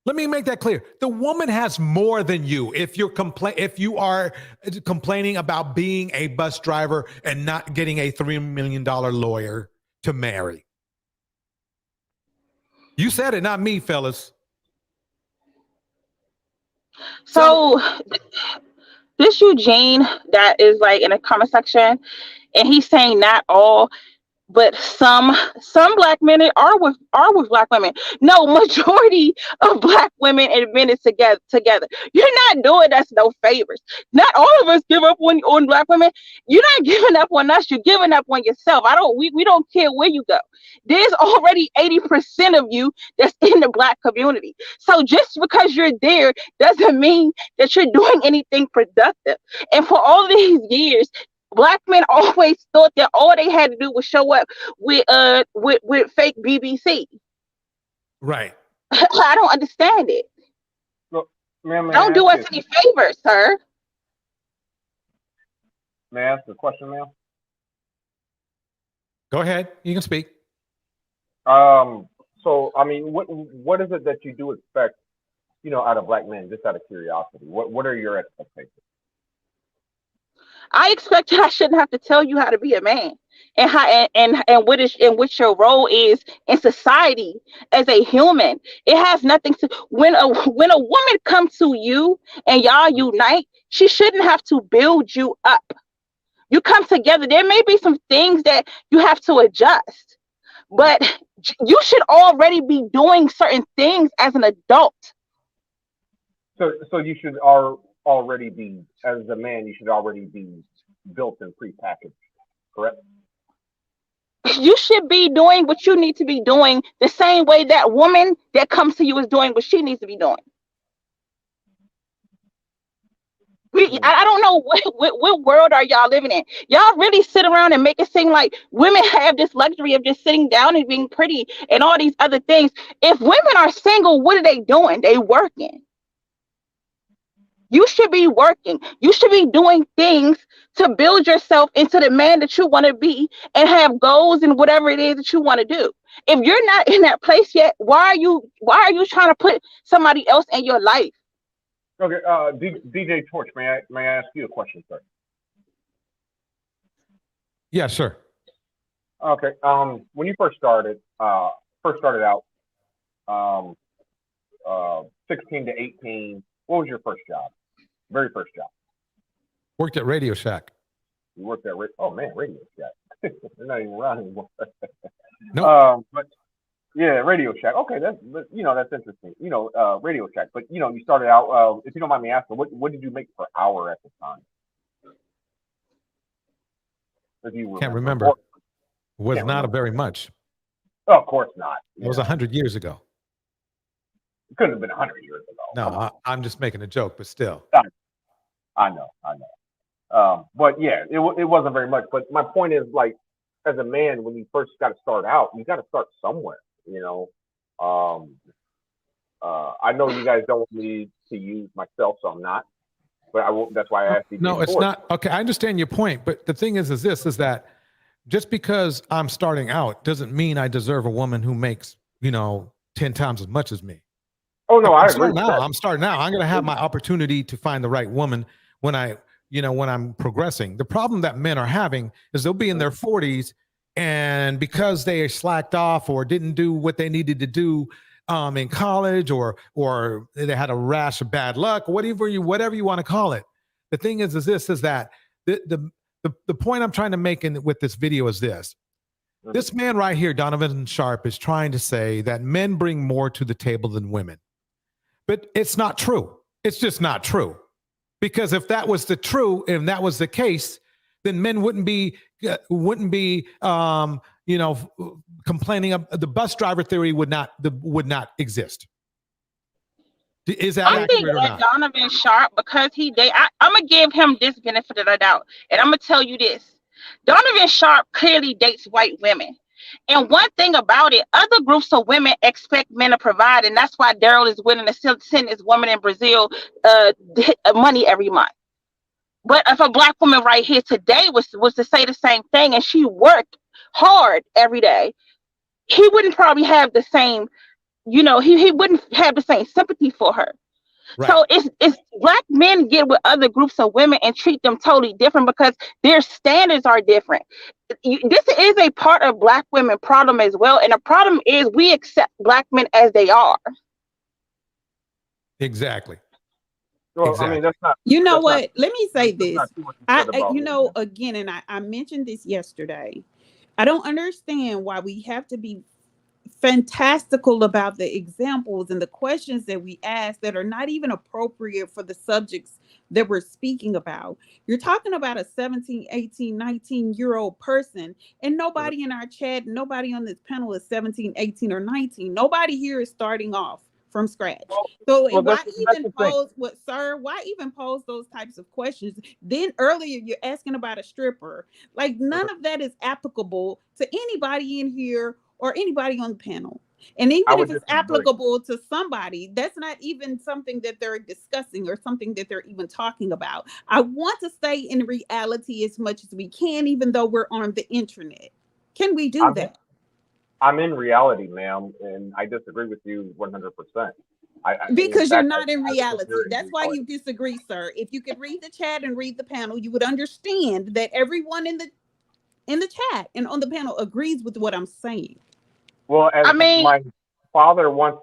Let me make that clear. The woman has more than you if you are complaining about being a bus driver and not getting a $3 million lawyer to marry. You said it, not me, fellas. So this Eugene that is like in the comment section, and he's saying not all but some black men are with black women. No, majority of black women and men is together. You're not doing us no favors. Not all of us give up on black women. You're not giving up on us. You're giving up on yourself. We don't care where you go. There's already 80% of you that's in the black community. So just because you're there doesn't mean that you're doing anything productive. And for all these years, black men always thought that all they had to do was show up with fake BBC. Right. I don't understand it. Look, ma'am, Don't do us any favors, sir. May I ask a question, ma'am? Go ahead. You can speak. So I mean, what is it that you do expect, out of black men, just out of curiosity? What are your expectations? I expect that I shouldn't have to tell you how to be a man and how and what your role is in society as a human. It has nothing to when a woman comes to you and y'all unite, she shouldn't have to build you up. You come together. There may be some things that you have to adjust, but you should already be doing certain things as an adult. So you should already be, as a man, you should already be built and prepackaged, correct? You should be doing what you need to be doing the same way that woman that comes to you is doing what she needs to be doing. I don't know what world are y'all living in. Y'all really sit around and make it seem like women have this luxury of just sitting down and being pretty and all these other things. If women are single, what are they doing? They working. You should be working. You should be doing things to build yourself into the man that you want to be and have goals and whatever it is that you want to do. If you're not in that place yet, why are you trying to put somebody else in your life? Okay, DJ Torch, may I ask you a question, sir? Yeah, sure. Okay. When you first started out, 16 to 18, what was your first job? Very first job. Worked at Radio Shack. You worked at Radio Shack. They're not even around anymore. No. But yeah, Radio Shack. Okay, that's interesting. Radio Shack. But you started out. If you don't mind me asking, what did you make per hour at the time? If you Can't remember. Was not very much. Oh, of course not. It was 100 years ago. It couldn't have been 100 years ago. No, I'm just making a joke, but still. I know. But yeah, it wasn't very much. But my point is, like, as a man, when you first got to start out, you got to start somewhere. I know you guys don't want me to use myself, so I'm not. But I will. That's why I asked you. No, it's not. Okay, I understand your point, but the thing is that just because I'm starting out doesn't mean I deserve a woman who makes 10 times as much as me. Oh no, I agree. I'm starting out. I'm going to have my opportunity to find the right woman when I'm progressing. The problem that men are having is they'll be in their 40s, and because they slacked off or didn't do what they needed to do in college, or they had a rash of bad luck, whatever you want to call it. The thing is that the point I'm trying to make with this video is this. This man right here, Donovan Sharp, is trying to say that men bring more to the table than women. But it's not true. It's just not true. Because if that was and that was the case, then men wouldn't be complaining. The bus driver theory would not exist. Is that I think accurate or that not? Donovan Sharp, because I'm gonna give him this benefit of the doubt, and I'm gonna tell you this: Donovan Sharp clearly dates white women. And one thing about it, other groups of women expect men to provide, and that's why Daryl is willing to send his woman in Brazil money every month. But if a black woman right here today was to say the same thing, and she worked hard every day, he wouldn't probably have the same, he wouldn't have the same sympathy for her. Right. So it's black men get with other groups of women and treat them totally different because their standards are different. This is a part of black women problem as well. And the problem is we accept black men as they are. Exactly. Well, exactly. I mean, that's not. You know what? Not, let me say this. again, and I mentioned this yesterday. I don't understand why we have to be fantastical about the examples and the questions that we ask that are not even appropriate for the subjects that we're speaking about. You're talking about a 17, 18, 19-year-old person, and nobody in our chat, nobody on this panel is 17, 18, or 19. Nobody here is starting off from scratch. So Well, why that's even the thing. pose what, sir? Why even pose those types of questions? Then earlier you're asking about a stripper. Like none of that is applicable to anybody in here or anybody on the panel. And I even would if it's disagree. applicable to somebody, that's not even something that they're discussing or something that they're even talking about. I want to stay in reality as much as we can, even though we're on the internet. Can we do that? I'm in reality, ma'am, and I disagree with you 100%. Because In you're fact, not in I think reality. you're in That's why reality. you disagree, sir. If you could read the chat and read the panel, you would understand that everyone in the chat and on the panel agrees with what I'm saying. Well, as I mean, my father once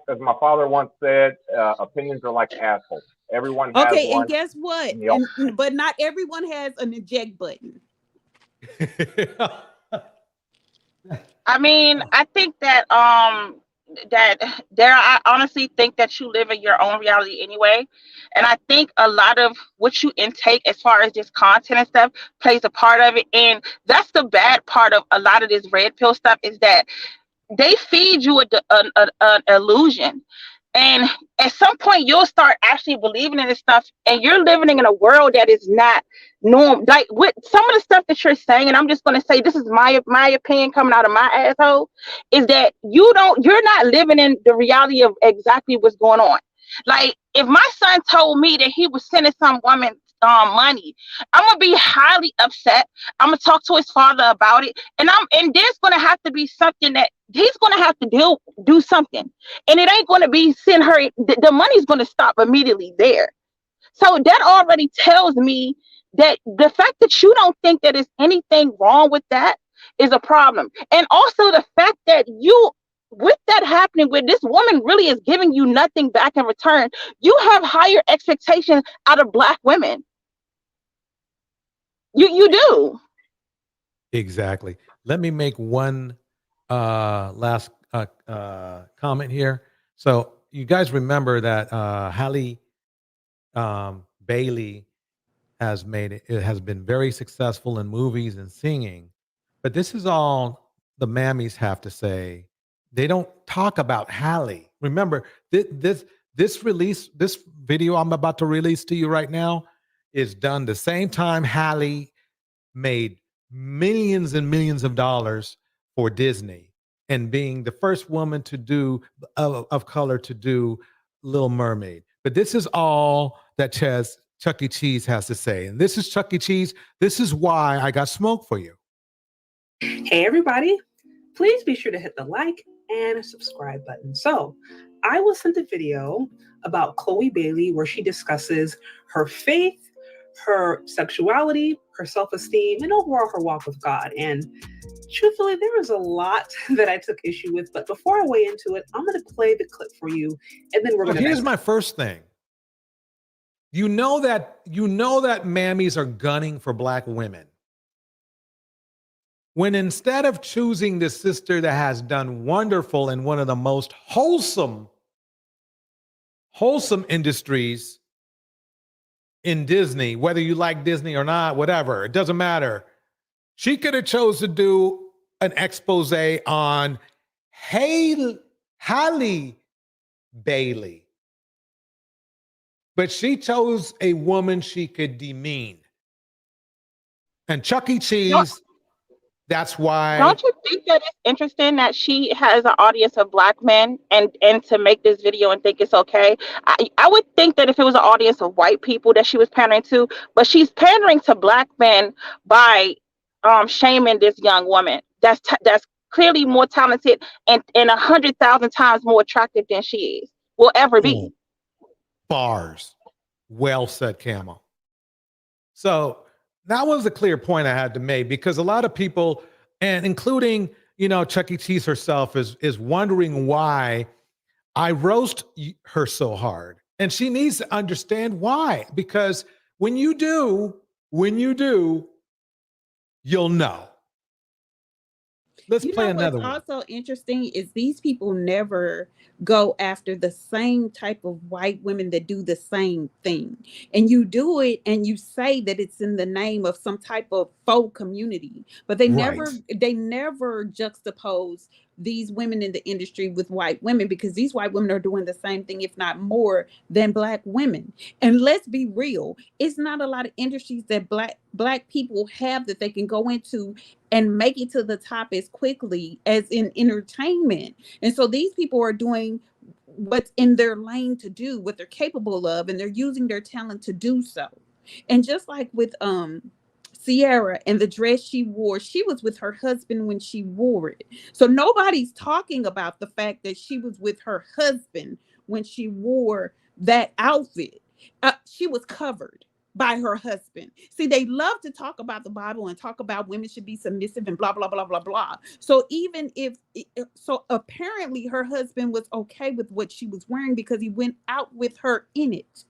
said, opinions are like assholes. Everyone has Okay, and one. guess what? And they all- But not everyone has an eject button. I think that I honestly think that you live in your own reality anyway. And I think a lot of what you intake as far as just content and stuff plays a part of it. And that's the bad part of a lot of this red pill stuff is that they feed you an illusion. And at some point, you'll start actually believing in this stuff, and you're living in a world that is not normal. Like with some of the stuff that you're saying, and I'm just going to say this is my opinion coming out of my asshole, is that you're not living in the reality of exactly what's going on. Like if my son told me that he was sending some woman money, I'm gonna be highly upset. I'm gonna talk to his father about it, and there's gonna have to be something that he's gonna have to do something, and it ain't gonna be send her. The money's gonna stop immediately there. So that already tells me that the fact that you don't think that there's anything wrong with that is a problem, and also the fact that with that happening, where this woman really is giving you nothing back in return, you have higher expectations out of Black women. You do. Exactly. Let me make one last comment here. So you guys remember that Halle Bailey it has been very successful in movies and singing, but this is all the mammies have to say. They don't talk about Halle. Remember, this video I'm about to release to you right now is done the same time Halle made millions and millions of dollars for Disney and being the first woman to do of color to do Little Mermaid. But this is all that Chuck E. Cheese has to say. And this is Chuck E. Cheese. This is why I got smoke for you. Hey, everybody. Please be sure to hit the like and subscribe button. So I was sent a video about Chloe Bailey where she discusses her faith, her sexuality, her self-esteem, and overall her walk with God. And truthfully, there was a lot that I took issue with. But before I weigh into it, I'm going to play the clip for you, and then we're going to. Here's my first thing. You know that mammies are gunning for Black women. When instead of choosing the sister that has done wonderful in one of the most wholesome industries in Disney, whether you like Disney or not, whatever, it doesn't matter. She could have chose to do an expose on Halle Bailey, but she chose a woman she could demean. And Chuck E. Cheese, that's why. Don't you think that it's interesting that she has an audience of Black men and to make this video and think it's okay? I would think that if it was an audience of white people that she was pandering to, but she's pandering to Black men by shaming this young woman that's clearly more talented and 100,000 times more attractive than she will ever be. Bars. Well said, Camel. So that was a clear point I had to make, because a lot of people, and including, Chuck E. Cheese herself, is wondering why I roast her so hard. And she needs to understand why, because when you do, you'll know. Let's You play know another what's one. also interesting is these people never go after the same type of white women that do the same thing. And you do it and you say that it's in the name of some type of faux community, but they Right. never juxtapose these women in the industry with white women, because these white women are doing the same thing, if not more, than black women. And let's be real, it's not a lot of industries that black people have that they can go into and make it to the top as quickly as in entertainment. And so these people are doing what's in their lane to do, what they're capable of, and they're using their talent to do so. And just like with Sierra and the dress she wore, she was with her husband when she wore it. So nobody's talking about the fact that she was with her husband when she wore that outfit. She was covered by her husband. See, they love to talk about the Bible and talk about women should be submissive and blah, blah, blah, blah, blah. So even so apparently her husband was okay with what she was wearing because he went out with her in it.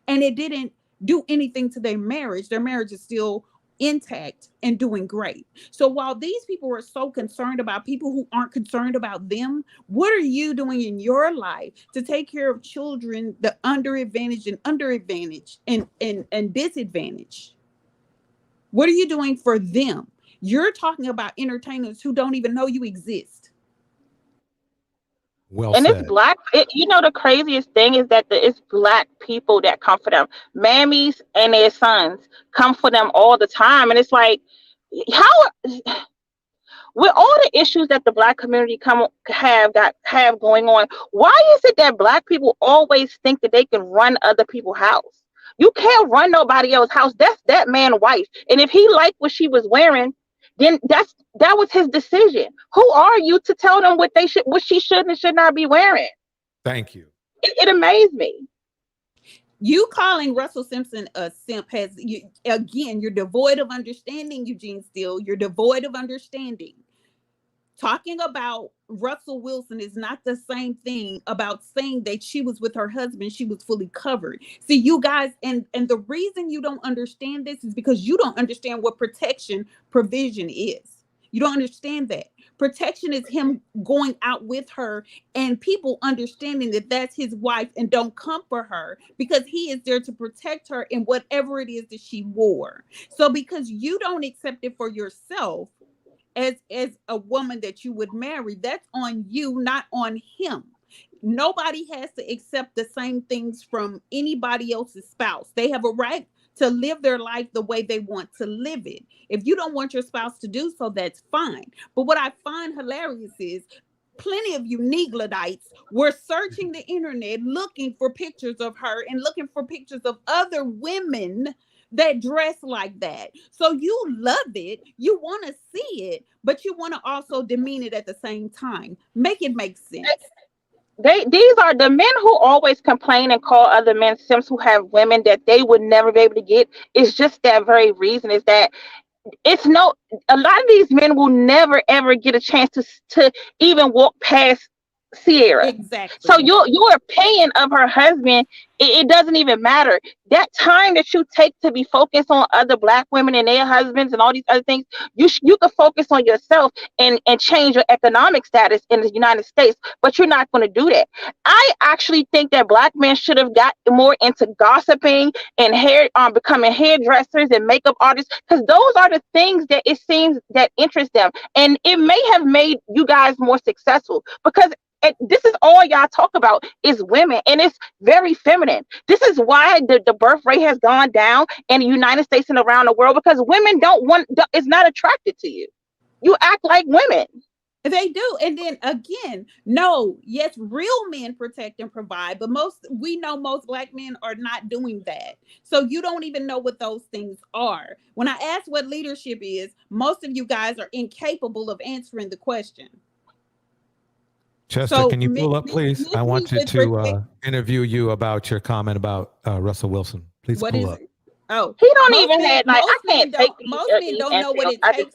And it didn't do anything to their marriage. Their marriage is still intact and doing great. So while these people are so concerned about people who aren't concerned about them, what are you doing in your life to take care of children, the underadvantaged and disadvantaged? What are you doing for them? You're talking about entertainers who don't even know you exist. Well And said. it's black. You know, the craziest thing is that it's black people that come for them. Mammies and their sons come for them all the time. And it's like, how, with all the issues that the black community have going on, why is it that black people always think that they can run other people's house? You can't run nobody else's house. That's that man's wife. And if he liked what she was wearing, then that was his decision. Who are you to tell them what she should and should not be wearing? Thank you. It amazed me. You calling Russell Simpson a simp you're devoid of understanding, Eugene Steele. You're devoid of understanding. Talking about Russell Wilson is not the same thing about saying that she was with her husband, she was fully covered. See, you guys, and the reason you don't understand this is because you don't understand what provision is. You don't understand that. Protection is him going out with her and people understanding that that's his wife and don't come for her because he is there to protect her in whatever it is that she wore. So because you don't accept it for yourself, as a woman that you would marry, that's on you, not on him. Nobody has to accept the same things from anybody else's spouse. They have a right to live their life the way they want to live it. If you don't want your spouse to do so, that's fine. But what I find hilarious is plenty of you Negladites were searching the internet looking for pictures of her and looking for pictures of other women that dress like that. So you love it, you want to see it, but you want to also demean it at the same time. Make it make sense. These are the men who always complain and call other men simps who have women that they would never be able to get. It's just that very reason, is that a lot of these men will never ever get a chance to even walk past Sierra. Exactly. So your opinion of her husband, it doesn't even matter. That time that you take to be focused on other black women and their husbands and all these other things, you can focus on yourself and change your economic status in the United States, but you're not going to do that. I actually think that black men should have got more into gossiping and becoming hairdressers and makeup artists, because those are the things that it seems that interest them, and it may have made you guys more successful, because this is all y'all talk about is women, and it's very feminine. This is why the birth rate has gone down in the United States and around the world, because women is not attracted to you. You act like women. They do. And then again, no, yes, real men protect and provide, but we know most black men are not doing that. So you don't even know what those things are. When I ask what leadership is, most of you guys are incapable of answering the question. Chester, can you pull up, please? I wanted to interview you about your comment about Russell Wilson. Please pull up. Oh, he don't even have like, I can't take most men don't know what it takes.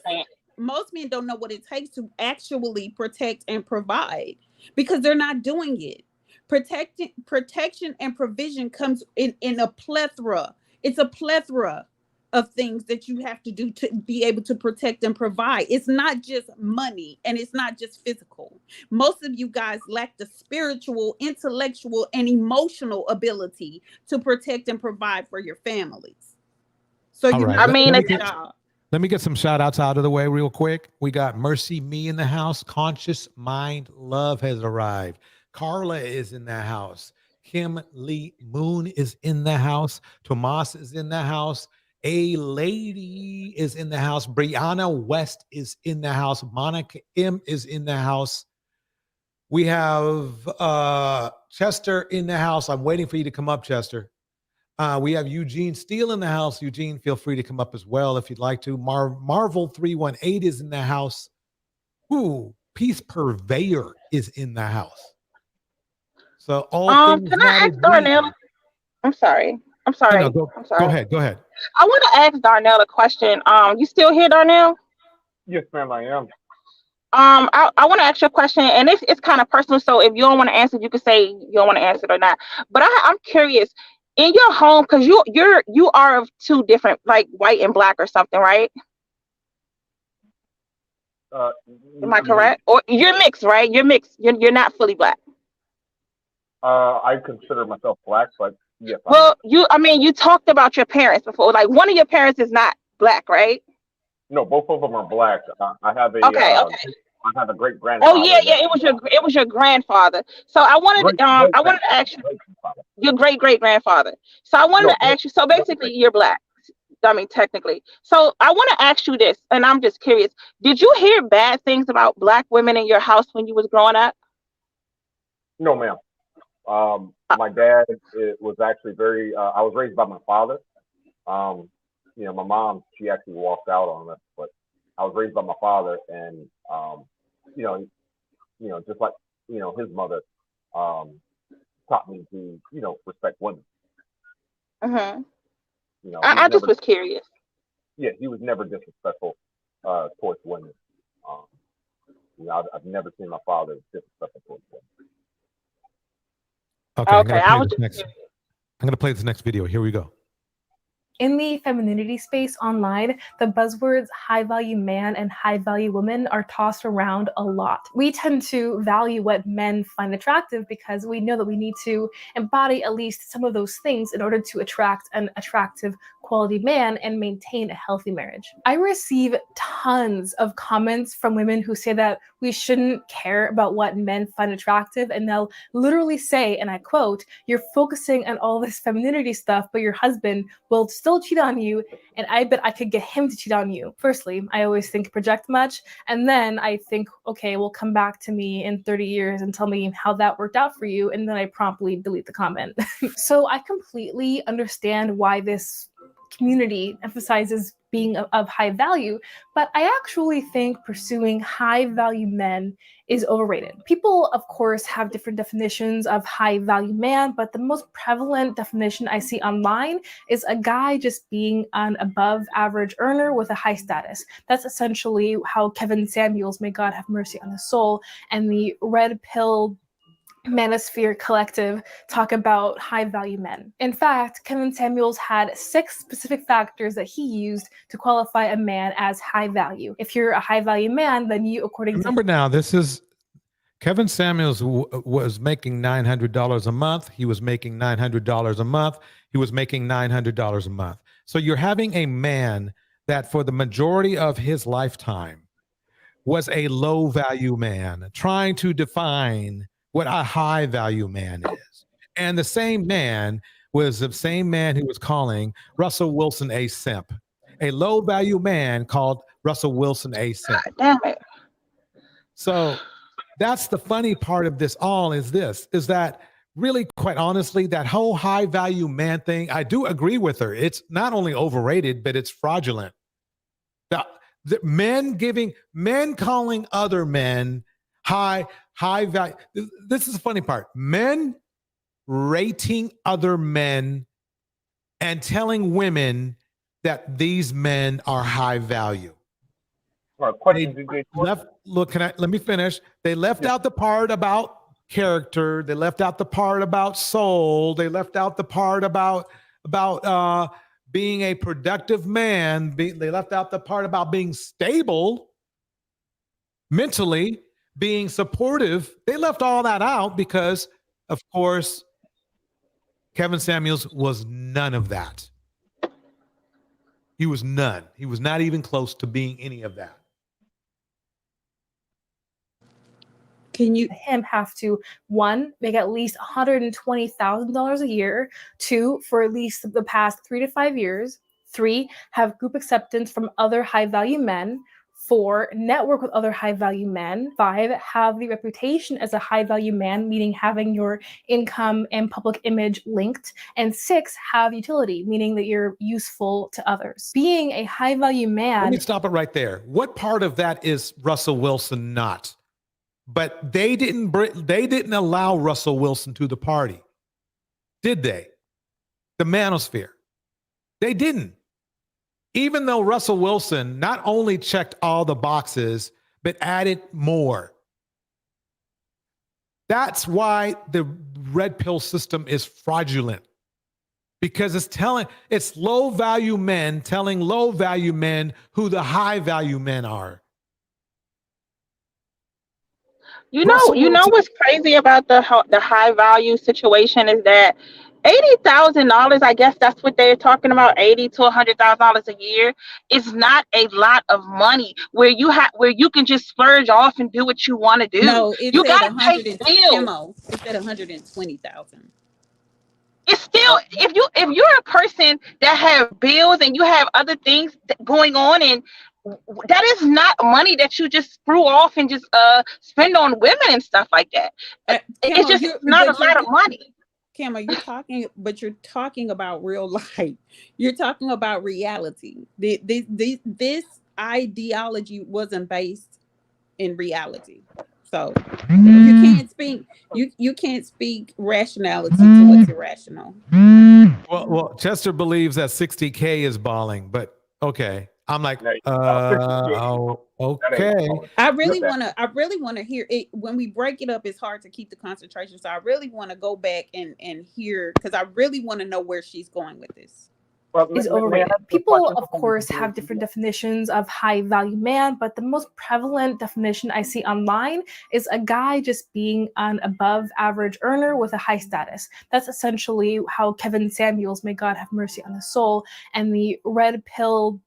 Most men don't know what it takes to actually protect and provide because they're not doing it. Protection and provision comes in a plethora. It's a plethora. of things that you have to do to be able to protect and provide. It's not just money and it's not just physical. Most of you guys lack the spiritual, intellectual, and emotional ability to protect and provide for your families. So All you right. not Let doing me a get- job. Let me get some shout outs out of the way real quick. We got Mercy Me in the house. Conscious Mind Love has arrived. Carla is in the house. Kim Lee Moon is in the house. Tomas is in the house. A Lady is in the house. Brianna West is in the house. Monica M is in the house. We have Chester in the house. I'm waiting for you to come up, Chester. We have Eugene Steele in the house. Eugene, feel free to come up as well if you'd like to. Marvel 318 is in the house. Ooh, Peace Purveyor is in the house. So all things Can I ask Darnell? I'm sorry. I'm sorry. No, go ahead. Go ahead. I want to ask Darnell a question. You still here, Darnell? Yes, ma'am, I am. I want to ask you a question, and it's kind of personal. So if you don't want to answer, you can say you don't want to answer it or not. But I'm curious. In your home, because you are of two different, like white and black or something, right? Am I correct? Or you're mixed, right? You're mixed. You're not fully black. I consider myself black, but yes. Well, you talked about your parents before. Like one of your parents is not black, right? No, both of them are black. I have a Okay. I have a great grandfather. Oh yeah. It was your grandfather. So I wanted to ask you your great grandfather. So I wanted to ask you. So basically, you're black. I mean, technically. So I want to ask you this, and I'm just curious. Did you hear bad things about black women in your house when you was growing up? No, ma'am. My dad was actually very. I was raised by my father. My mom, she actually walked out on us, but I was raised by my father, and just like his mother taught me to respect women. I just was curious. Yeah, he was never disrespectful towards women. I've never seen my father disrespectful towards women. Okay, I'm going to play this next video. Here we go. In the femininity space online, the buzzwords high value man and high value woman are tossed around a lot. We tend to value what men find attractive because we know that we need to embody at least some of those things in order to attract an attractive quality man and maintain a healthy marriage. I receive tons of comments from women who say that we shouldn't care about what men find attractive, and they'll literally say, and I quote, "You're focusing on all this femininity stuff, but your husband will still cheat on you, and I bet I could get him to cheat on you." Firstly, I always think project much, and then I think, okay, well, come back to me in 30 years and tell me how that worked out for you, and then I promptly delete the comment. So I completely understand why this community emphasizes being of high value, but I actually think pursuing high value men is overrated. People, of course, have different definitions of high value man, but the most prevalent definition I see online is a guy just being an above average earner with a high status. That's essentially how Kevin Samuels, may God have mercy on his soul, and the Red Pill MammieSphere collective talk about high value men. In fact, Kevin Samuels had 6 specific factors that he used to qualify a man as high value. If you're a high value man, then you, according Remember now, this is Kevin Samuels was making $900 a month. He was making $900 a month. He was making $900 a month. So you're having a man that for the majority of his lifetime was a low value man, trying to define what a high value man is. And the same man was the same man who was calling Russell Wilson a simp. A low value man called Russell Wilson a simp. Damn it. So that's the funny part of this all is that really, quite honestly, that whole high value man thing, I do agree with her. It's not only overrated, but it's fraudulent. The men calling other men high value. This is the funny part. Men rating other men and telling women that these men are high value. Let me finish. They left out the part about character. They left out the part about soul. They left out the part about being a productive man. They left out the part about being stable mentally, being supportive. They left all that out because, of course, Kevin Samuels was none of that. He was none. He was not even close to being any of that. Can you him have to, one, make at least $120,000 a year, two, for at least the past 3 to 5 years, three, have group acceptance from other high value men, four, network with other high value men, five, have the reputation as a high value man, meaning having your income and public image linked, and six, have utility, meaning that you're useful to others. Being a high value man. Let me stop it right there. What part of that is Russell Wilson not? But they didn't allow Russell Wilson to the party, did they? The MammieSphere. They didn't. Even though Russell Wilson not only checked all the boxes, but added more. That's why the red pill system is fraudulent. Because it's low value men telling low value men who the high value men are. You know what's crazy about the high value situation is that $80,000, I guess that's what they're talking about, $80,000 to $100,000 a year, is not a lot of money where you can just splurge off and do what you want to do. No, it You said gotta pay bills. It said 120,000. It's still, if you're a person that have bills and you have other things going on, and that is not money that you just screw off and just spend on women and stuff like that. It's just not a lot of money. Cameron, you're talking about real life. You're talking about reality. This ideology wasn't based in reality. So you can't speak rationality to what's irrational. Well, Chester believes that 60K is balling, but okay. I'm like, okay. I really want to hear it. When we break it up, it's hard to keep the concentration. So I really want to go back and hear, because I really want to know where she's going with this. Is overrated. People, of course, have different definitions of high value man, but the most prevalent definition I see online is a guy just being an above average earner with a high status. That's essentially how Kevin Samuels, may God have mercy on his soul, and the red pill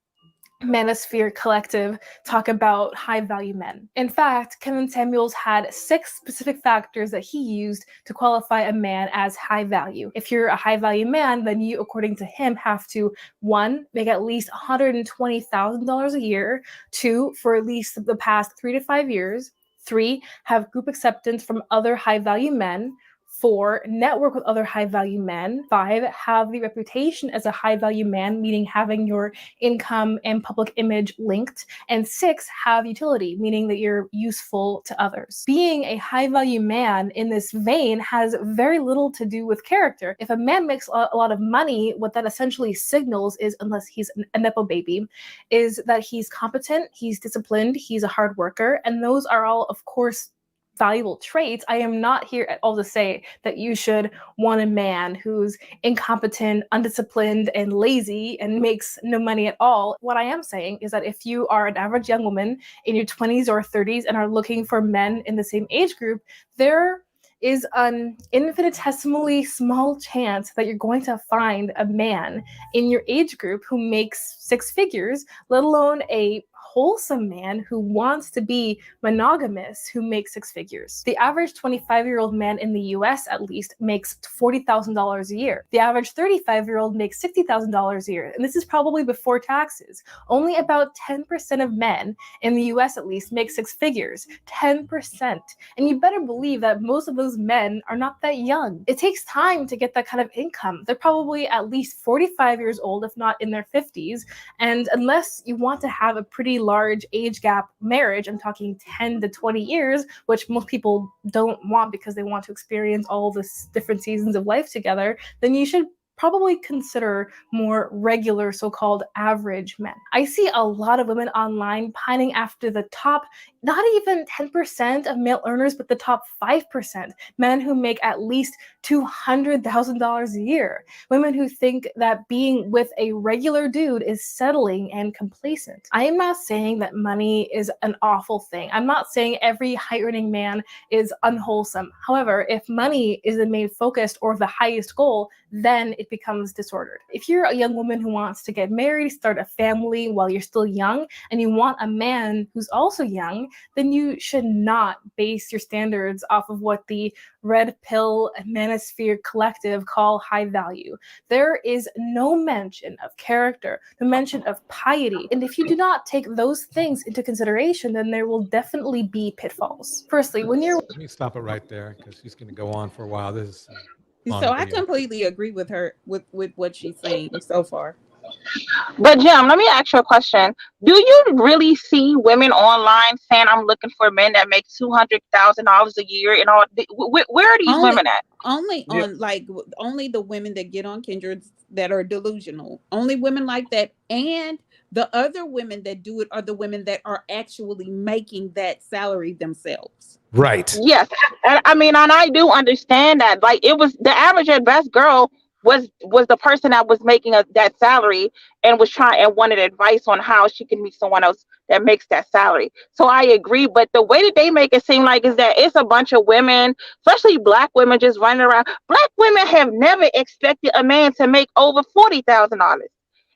MammieSphere collective talk about high value men. In fact, Kevin Samuels had 6 specific factors that he used to qualify a man as high value. If you're a high value man, then you, according to him, have to, 1, make at least $120,000 a year, 2, for at least the past 3 to 5 years, 3, have group acceptance from other high value men, 4, network with other high value men, 5, have the reputation as a high value man, meaning having your income and public image linked, and 6, have utility, meaning that you're useful to others. Being a high value man in this vein has very little to do with character. If a man makes a lot of money, what that essentially signals is, unless he's a nepo baby, is that he's competent, he's disciplined, he's a hard worker, and those are all, of course, valuable traits. I am not here at all to say that you should want a man who's incompetent, undisciplined, and lazy and makes no money at all. What I am saying is that if you are an average young woman in your 20s or 30s and are looking for men in the same age group, there is an infinitesimally small chance that you're going to find a man in your age group who makes 6 figures, let alone a wholesome man who wants to be monogamous who makes 6 figures. The average 25-year-old man in the US, at least, makes $40,000 a year. The average 35-year-old makes $60,000 a year, and this is probably before taxes. Only about 10% of men in the US, at least, make 6 figures. 10%. And you better believe that most of those men are not that young. It takes time to get that kind of income. They're probably at least 45 years old, if not in their 50s, and unless you want to have a pretty large age gap marriage, I'm talking 10 to 20 years, which most people don't want because they want to experience all the different seasons of life together, then you should probably consider more regular so-called average men. I see a lot of women online pining after the top not even 10% of male earners, but the top 5%, men who make at least $200,000 a year, women who think that being with a regular dude is settling and complacent. I am not saying that money is an awful thing. I'm not saying every high-earning man is unwholesome. However, if money is the main focus or the highest goal, then it becomes disordered. If you're a young woman who wants to get married, start a family while you're still young, and you want a man who's also young, then you should not base your standards off of what the red pill and MammieSphere collective call high value. There is no mention of character, no mention of piety. And if you do not take those things into consideration, then there will definitely be pitfalls. Firstly, when you're... Let me stop it right there because she's going to go on for a while. This is So I completely agree with her with what she's saying so far. But Jim, let me ask you a question. Do you really see women online saying, "I'm looking for men that make $200,000 a year"? And all, where are these women at? Only on only the women that get on Kindreds that are delusional. Only women like that, and the other women that do it are the women that are actually making that salary themselves. Right. Yes, and I mean, and I do understand that. Like, it was the average at best girl was the person that was making that salary and was trying and wanted advice on how she can meet someone else that makes that salary. So I agree, but the way that they make it seem like is that it's a bunch of women, especially Black women, just running around. Black women have never expected a man to make over $40,000,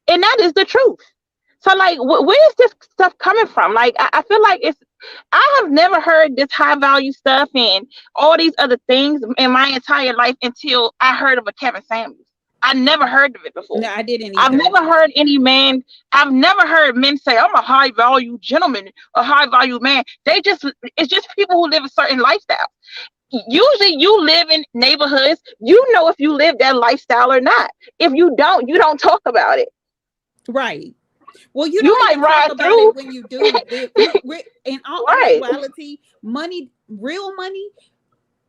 and that is the truth. So, like, where is this stuff coming from? Like, I feel like I have never heard this high value stuff and all these other things in my entire life until I heard of a Kevin Samuels. I never heard of it before. No, I didn't either. I've never heard any man. I've never heard men say, "I'm a high value gentleman, a high value man." It's just people who live a certain lifestyle. Usually you live in neighborhoods. You know if you live that lifestyle or not. If you don't, you don't talk about it. Right. Well, you might ride talk through. about it when you do. In all Right. actuality, money, real money,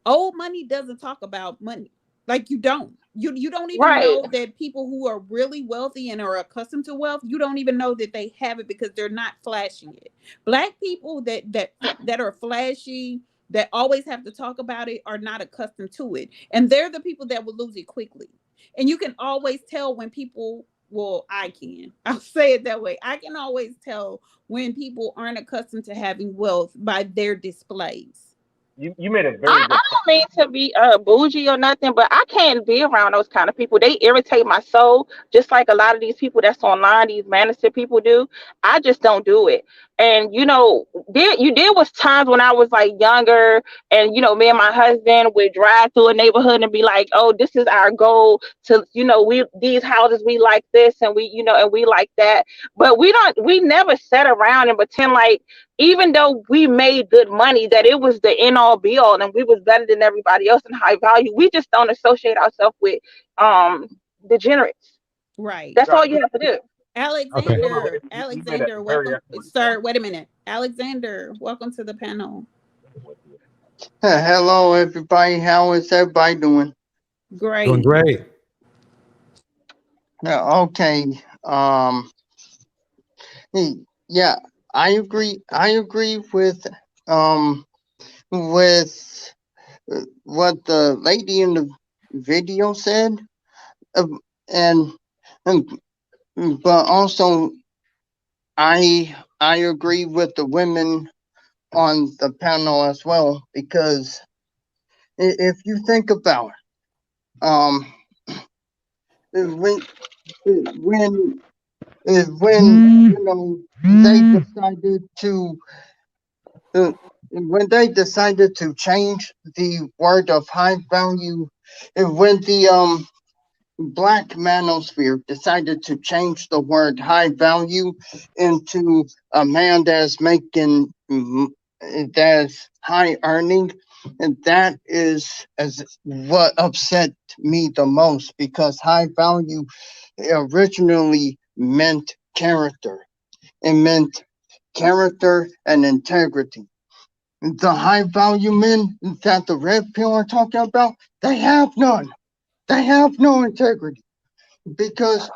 old money doesn't talk about money. Like, you don't. You don't even Right. know that people who are really wealthy and are accustomed to wealth, you don't even know that they have it because they're not flashing it. Black people that are flashy, that always have to talk about it, are not accustomed to it. And they're the people that will lose it quickly. And you can always tell when people, well, I'll say it that way. I can always tell when people aren't accustomed to having wealth by their displays. You made a very I good don't mean to be bougie or nothing, but I can't be around those kind of people. They irritate my soul, just like a lot of these people that's online, these MammieSphere people do. I just don't do it. And there was times when I was like younger, and me and my husband would drive through a neighborhood and be like, "Oh, this is our goal to, these houses, we like this, and and we like that." But we never sat around and pretend like, even though we made good money, that it was the end all be all and we was better than everybody else in high value. We just don't associate ourselves with degenerates. Right. That's all you have to do. Alexander, welcome. Sir, wait a minute. Alexander, welcome to the panel. Hello, everybody. How is everybody doing? Great. Doing great. Okay. Yeah, I agree. I agree with what the lady in the video said, and but also I agree with the women on the panel as well, because if you think about when they decided to change the word of high value, when the Black MammieSphere decided to change the word high value into a man that's making, that's high earning, and that is what upset me the most, because high value originally meant character. It meant character and integrity. The high value men that the red pill are talking about, they have none. They have no integrity, because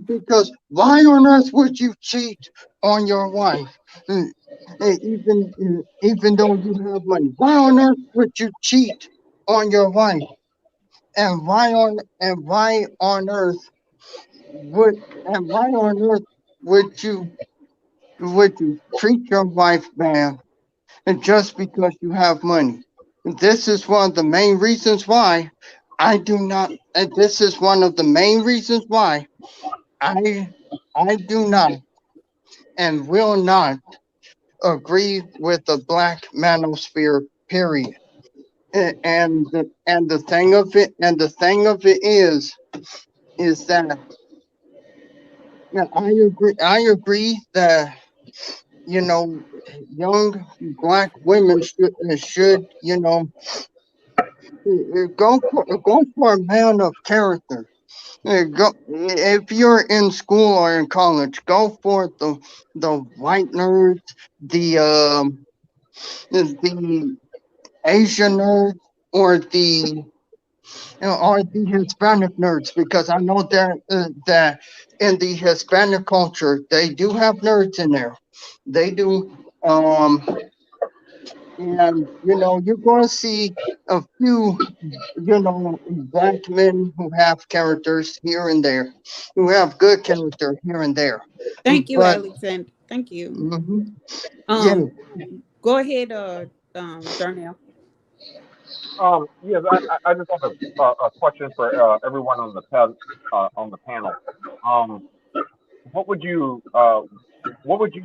Because why on earth would you cheat on your wife? Even though you have money, why on earth would you cheat on your wife? And why on earth would you treat your wife bad and just because you have money? This is one of the main reasons why I do not. And this is one of the main reasons why I do not and will not agree with the Black Manosphere. Period. And the thing of it is that I agree that young Black women should go for a man of character. Go if you're in school or in college, go for the white nerds, the Asian nerds, or the Hispanic nerds, because I know that in the Hispanic culture they do have nerds in there. They do. And you're going to see a few Black men who have characters here and there, who have good character here and there. Thank you, But Alexander. Thank you. yeah. Go ahead, Darnell. Yes, I just have a question for everyone on the panel. What would you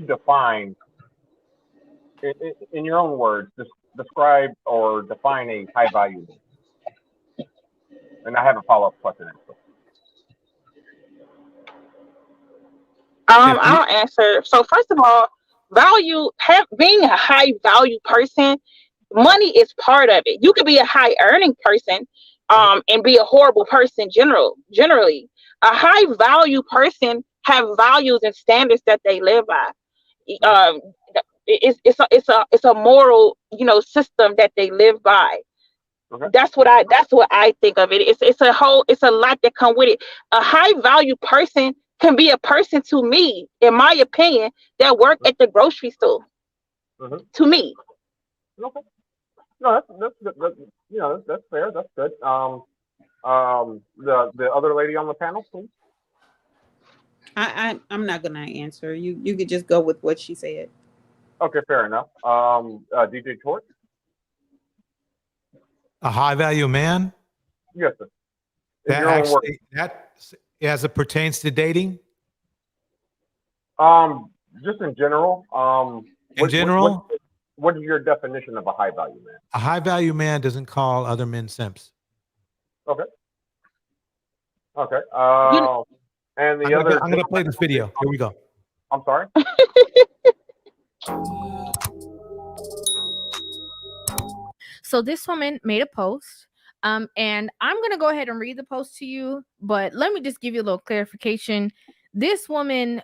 define in your own words? Describe or define a high value man? And I have a follow up question. I'll answer. So first of all, being a high value person, money is part of it. You could be a high earning person, and be a horrible person generally. A high value person have values and standards that they live by. It's a moral, system that they live by. Okay. That's what I think of it. It's a lot that come with it. A high value person can be a person to me, in my opinion, that work at the grocery store. Mm-hmm. To me. Okay. No, that's good. That's fair. That's good. The other lady on the panel, please. I'm not gonna answer. You could just go with what she said. Okay, fair enough. DJ Torch. A high value man? Yes, sir. That as it pertains to dating? Just in general. What is your definition of a high value man? A high value man doesn't call other men simps. Okay. Okay. And the I'm gonna play this video. Here we go. I'm sorry. So this woman made a post, and I'm going to go ahead and read the post to you, but let me just give you a little clarification. This woman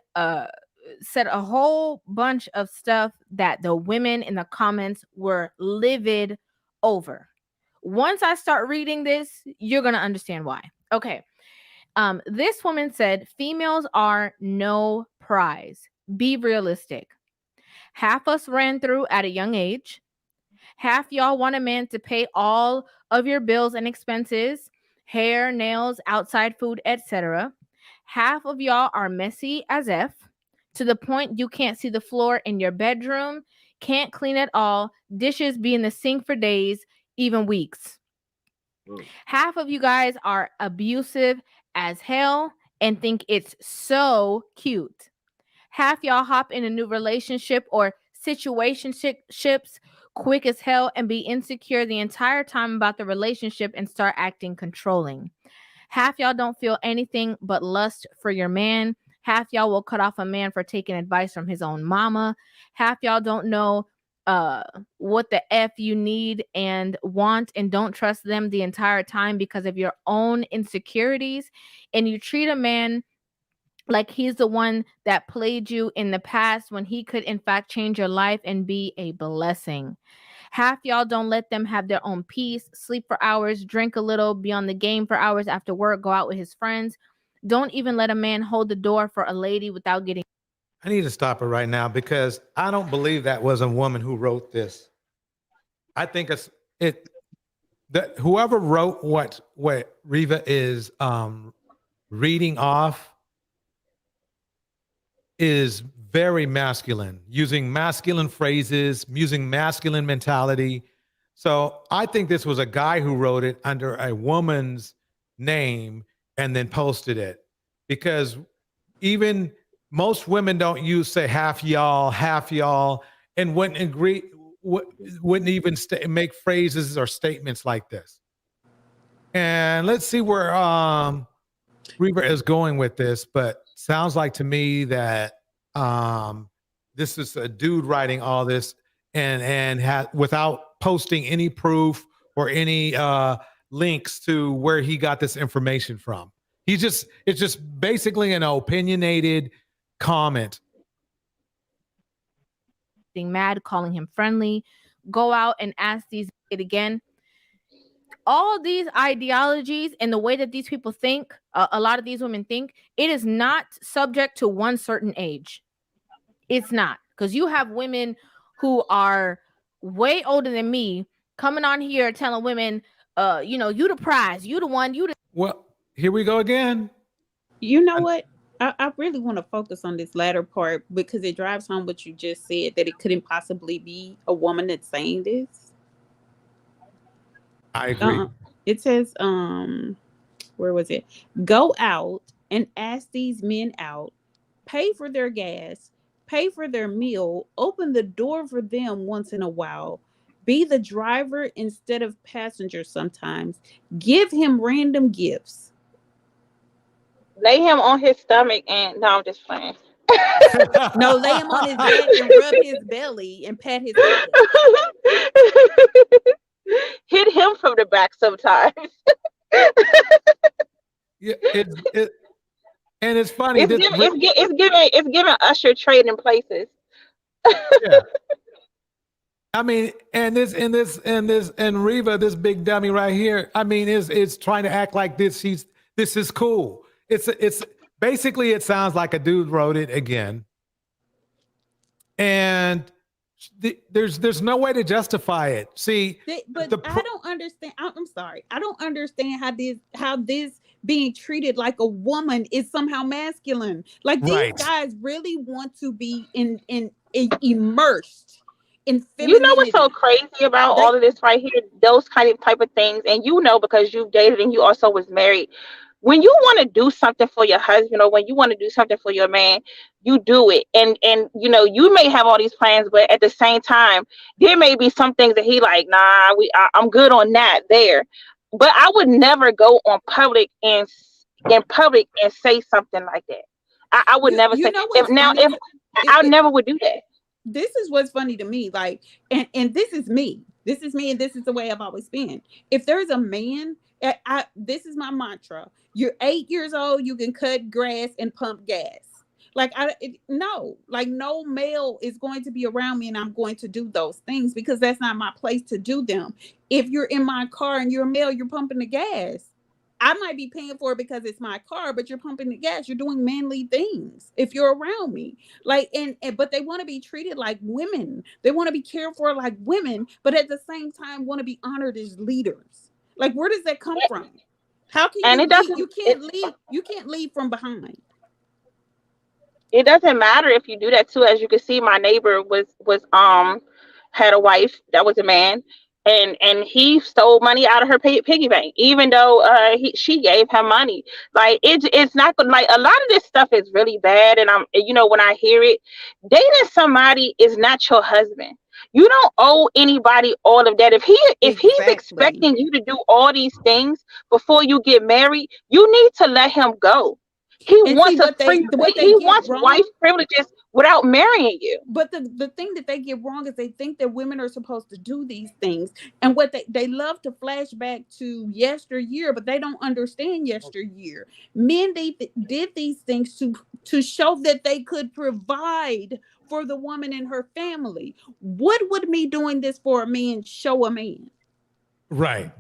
said a whole bunch of stuff that the women in the comments were livid over. Once I start reading this, you're going to understand why. Okay. This woman said, females are no prize. Be realistic. Half us ran through at a young age. Half y'all want a man to pay all of your bills and expenses, hair, nails, outside food, etc. Half of y'all are messy as F, to the point you can't see the floor in your bedroom, can't clean at all, dishes be in the sink for days, even weeks. Half of you guys are abusive as hell and think it's so cute. Half y'all hop in a new relationship or situationships quick as hell and be insecure the entire time about the relationship and start acting controlling. Half y'all don't feel anything but lust for your man. Half y'all will cut off a man for taking advice from his own mama. Half y'all don't know what the F you need and want and don't trust them the entire time because of your own insecurities. And you treat a man like he's the one that played you in the past when he could in fact change your life and be a blessing. Half y'all don't let them have their own peace, sleep for hours, drink a little, be on the game for hours after work, go out with his friends. Don't even let a man hold the door for a lady without getting. I need to stop it right now because I don't believe that was a woman who wrote this. I think that whoever wrote what Reva is reading off is very masculine, using masculine phrases, using masculine mentality. So I think this was a guy who wrote it under a woman's name and then posted it, because even most women don't use say half y'all, and wouldn't agree, wouldn't even make phrases or statements like this. And let's see where Reva is going with this, but sounds like to me that this is a dude writing all this and without posting any proof or any links to where he got this information from. It's just basically an opinionated comment. Being mad, calling him friendly, go out and ask these it again. All these ideologies and the way that these people think, a lot of these women think, it is not subject to one certain age. It's not, because you have women who are way older than me coming on here telling women, you the prize, you the one, you the. Well, here we go again. You know what? I really want to focus on this latter part because it drives home what you just said, that it couldn't possibly be a woman that's saying this. I agree. It says, where was it? Go out and ask these men out, pay for their gas, pay for their meal, open the door for them once in a while, be the driver instead of passenger sometimes, give him random gifts. Lay him on his stomach and no, I'm just playing. No, lay him on his back and rub his belly and pat his head. Hit him from the back sometimes. Yeah, and it's funny. It's giving Usher trading places. Yeah. I mean, and Reva, this big dummy right here, I mean, is trying to act like this is cool. It's basically, it sounds like a dude wrote it again. And there's no way to justify it. See, but I don't understand. I'm sorry. I don't understand how this being treated like a woman is somehow masculine. Like these guys really want to be immersed in femininity. You know what's so crazy about all of this right here? Those type of things, and because you've dated and you also was married. When you want to do something for your husband or when you want to do something for your man, you do it. And you may have all these plans, but at the same time, there may be some things that he like, nah, I'm good on that there. But I would never go on public and say something like that. I would never say I never would do that. This is what's funny to me. Like, and this is me. This is me, and this is the way I've always been. If there's a man, this is my mantra. You're 8 years old, you can cut grass and pump gas. Like, no male is going to be around me and I'm going to do those things because that's not my place to do them. If you're in my car and you're a male, you're pumping the gas. I might be paying for it because it's my car, but you're pumping the gas. You're doing manly things if you're around me. Like, but they want to be treated like women. They want to be cared for like women, but at the same time want to be honored as leaders. Like, where does that come from? How can you can't lead from behind. It doesn't matter if you do that too. As you can see, my neighbor was had a wife that was a man, and he stole money out of her piggy bank, even though she gave him money. Like it's not good. Like a lot of this stuff is really bad, and when I hear it, dating somebody is not your husband. You don't owe anybody all of that. If he's expecting you to do all these things before you get married, you need to let him go. He wants wife privileges without marrying you. But the thing that they get wrong is they think that women are supposed to do these things, and what they love to flash back to yesteryear, but they don't understand yesteryear. Men did these things to show that they could provide for the woman and her family. What would me doing this for a man show a man? Right.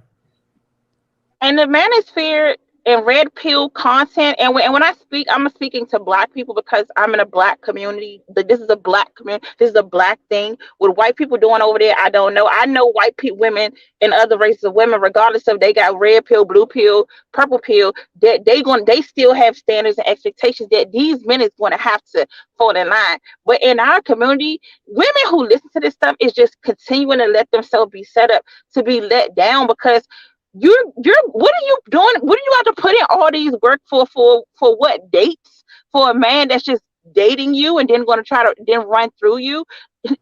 And the MammieSphere, and red pill content. And when I speak, I'm speaking to Black people because I'm in a Black community. This is a Black community. This is a Black thing. What white people doing over there, I don't know. I know white women and other races of women, regardless of they got red pill, blue pill, purple pill, that they still have standards and expectations that these men is going to have to fall in line. But in our community, women who listen to this stuff is just continuing to let themselves be set up to be let down, because you're what are you doing? What do you have to put in all these work for what dates? For a man that's just dating you and then going to try to then run through you?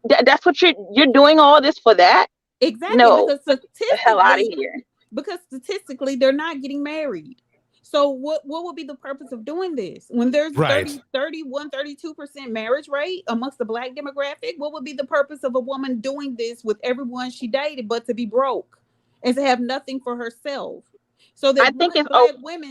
That's what you're doing all this for that? Exactly. No, Because get the hell out of here. Because statistically, they're not getting married. So what would be the purpose of doing this? When there's Right. 32% marriage rate amongst the Black demographic, what would be the purpose of a woman doing this with everyone she dated but to be broke and to have nothing for herself? So I think it's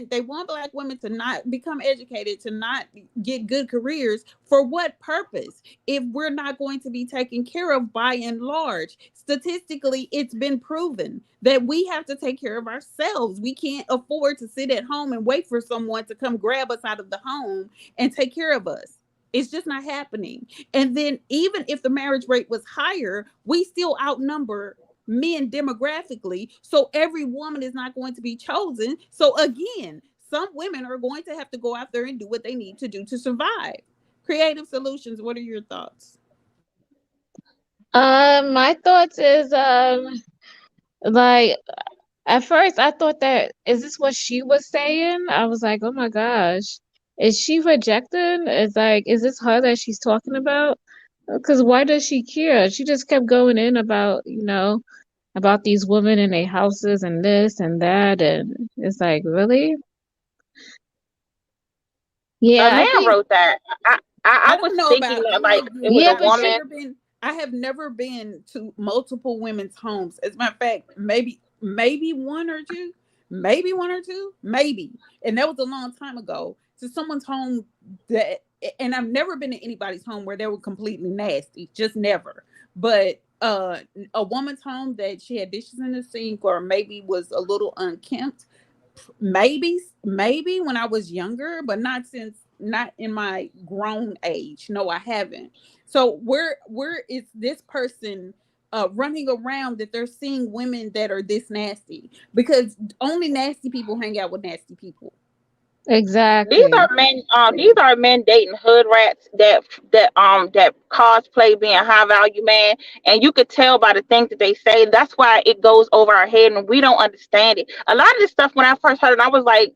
they want Black women to not become educated, to not get good careers. For what purpose? If we're not going to be taken care of by and large, statistically, it's been proven that we have to take care of ourselves. We can't afford to sit at home and wait for someone to come grab us out of the home and take care of us. It's just not happening. And then even if the marriage rate was higher, we still outnumber men demographically, so every woman is not going to be chosen. So again, some women are going to have to go out there and do what they need to do to survive. Creative Solutions, what are your thoughts? My thoughts is like at first I thought that is this what she was saying? I was like, oh my gosh, is she rejecting? Is this her that she's talking about? Because why does she care? She just kept going in about, about these women in their houses and this and that, and it's like, really? Yeah, A man wrote that. I was thinking that like it was a woman. I have never been to multiple women's homes. As a matter of fact, maybe one or two, maybe. And that was a long time ago. To someone's home and I've never been to anybody's home where they were completely nasty, just never. But a woman's home that she had dishes in the sink or maybe was a little unkempt, maybe when I was younger, but not in my grown age. No, I haven't. So where is this person running around that they're seeing women that are this nasty? Because only nasty people hang out with nasty people. Exactly. These are men dating hood rats that cosplay being high value man, and you could tell by the things that they say. That's why it goes over our head and we don't understand it. A lot of this stuff, when I first heard it, I was like,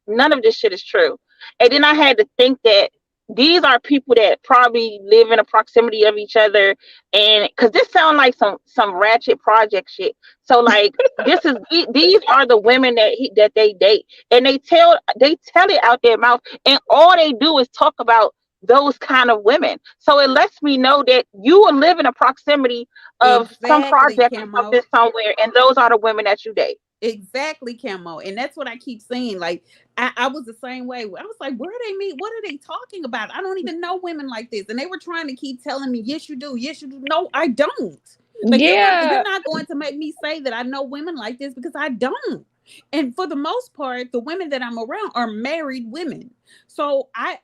none of this shit is true. And then I had to think that these are people that probably live in a proximity of each other, and because this sounds like some ratchet project shit. So like these are the women that they date, and they tell it out their mouth, and all they do is talk about those kind of women. So it lets me know that you will live in a proximity of some project or something somewhere, and those are the women that you date. Exactly, Camo. And that's what I keep saying. Like, I was the same way. I was like, where do they meet? What are they talking about? I don't even know women like this. And they were trying to keep telling me, yes, you do. Yes, you do. No, I don't. Like, you're not going to make me say that I know women like this, because I don't. And for the most part, the women that I'm around are married women. So I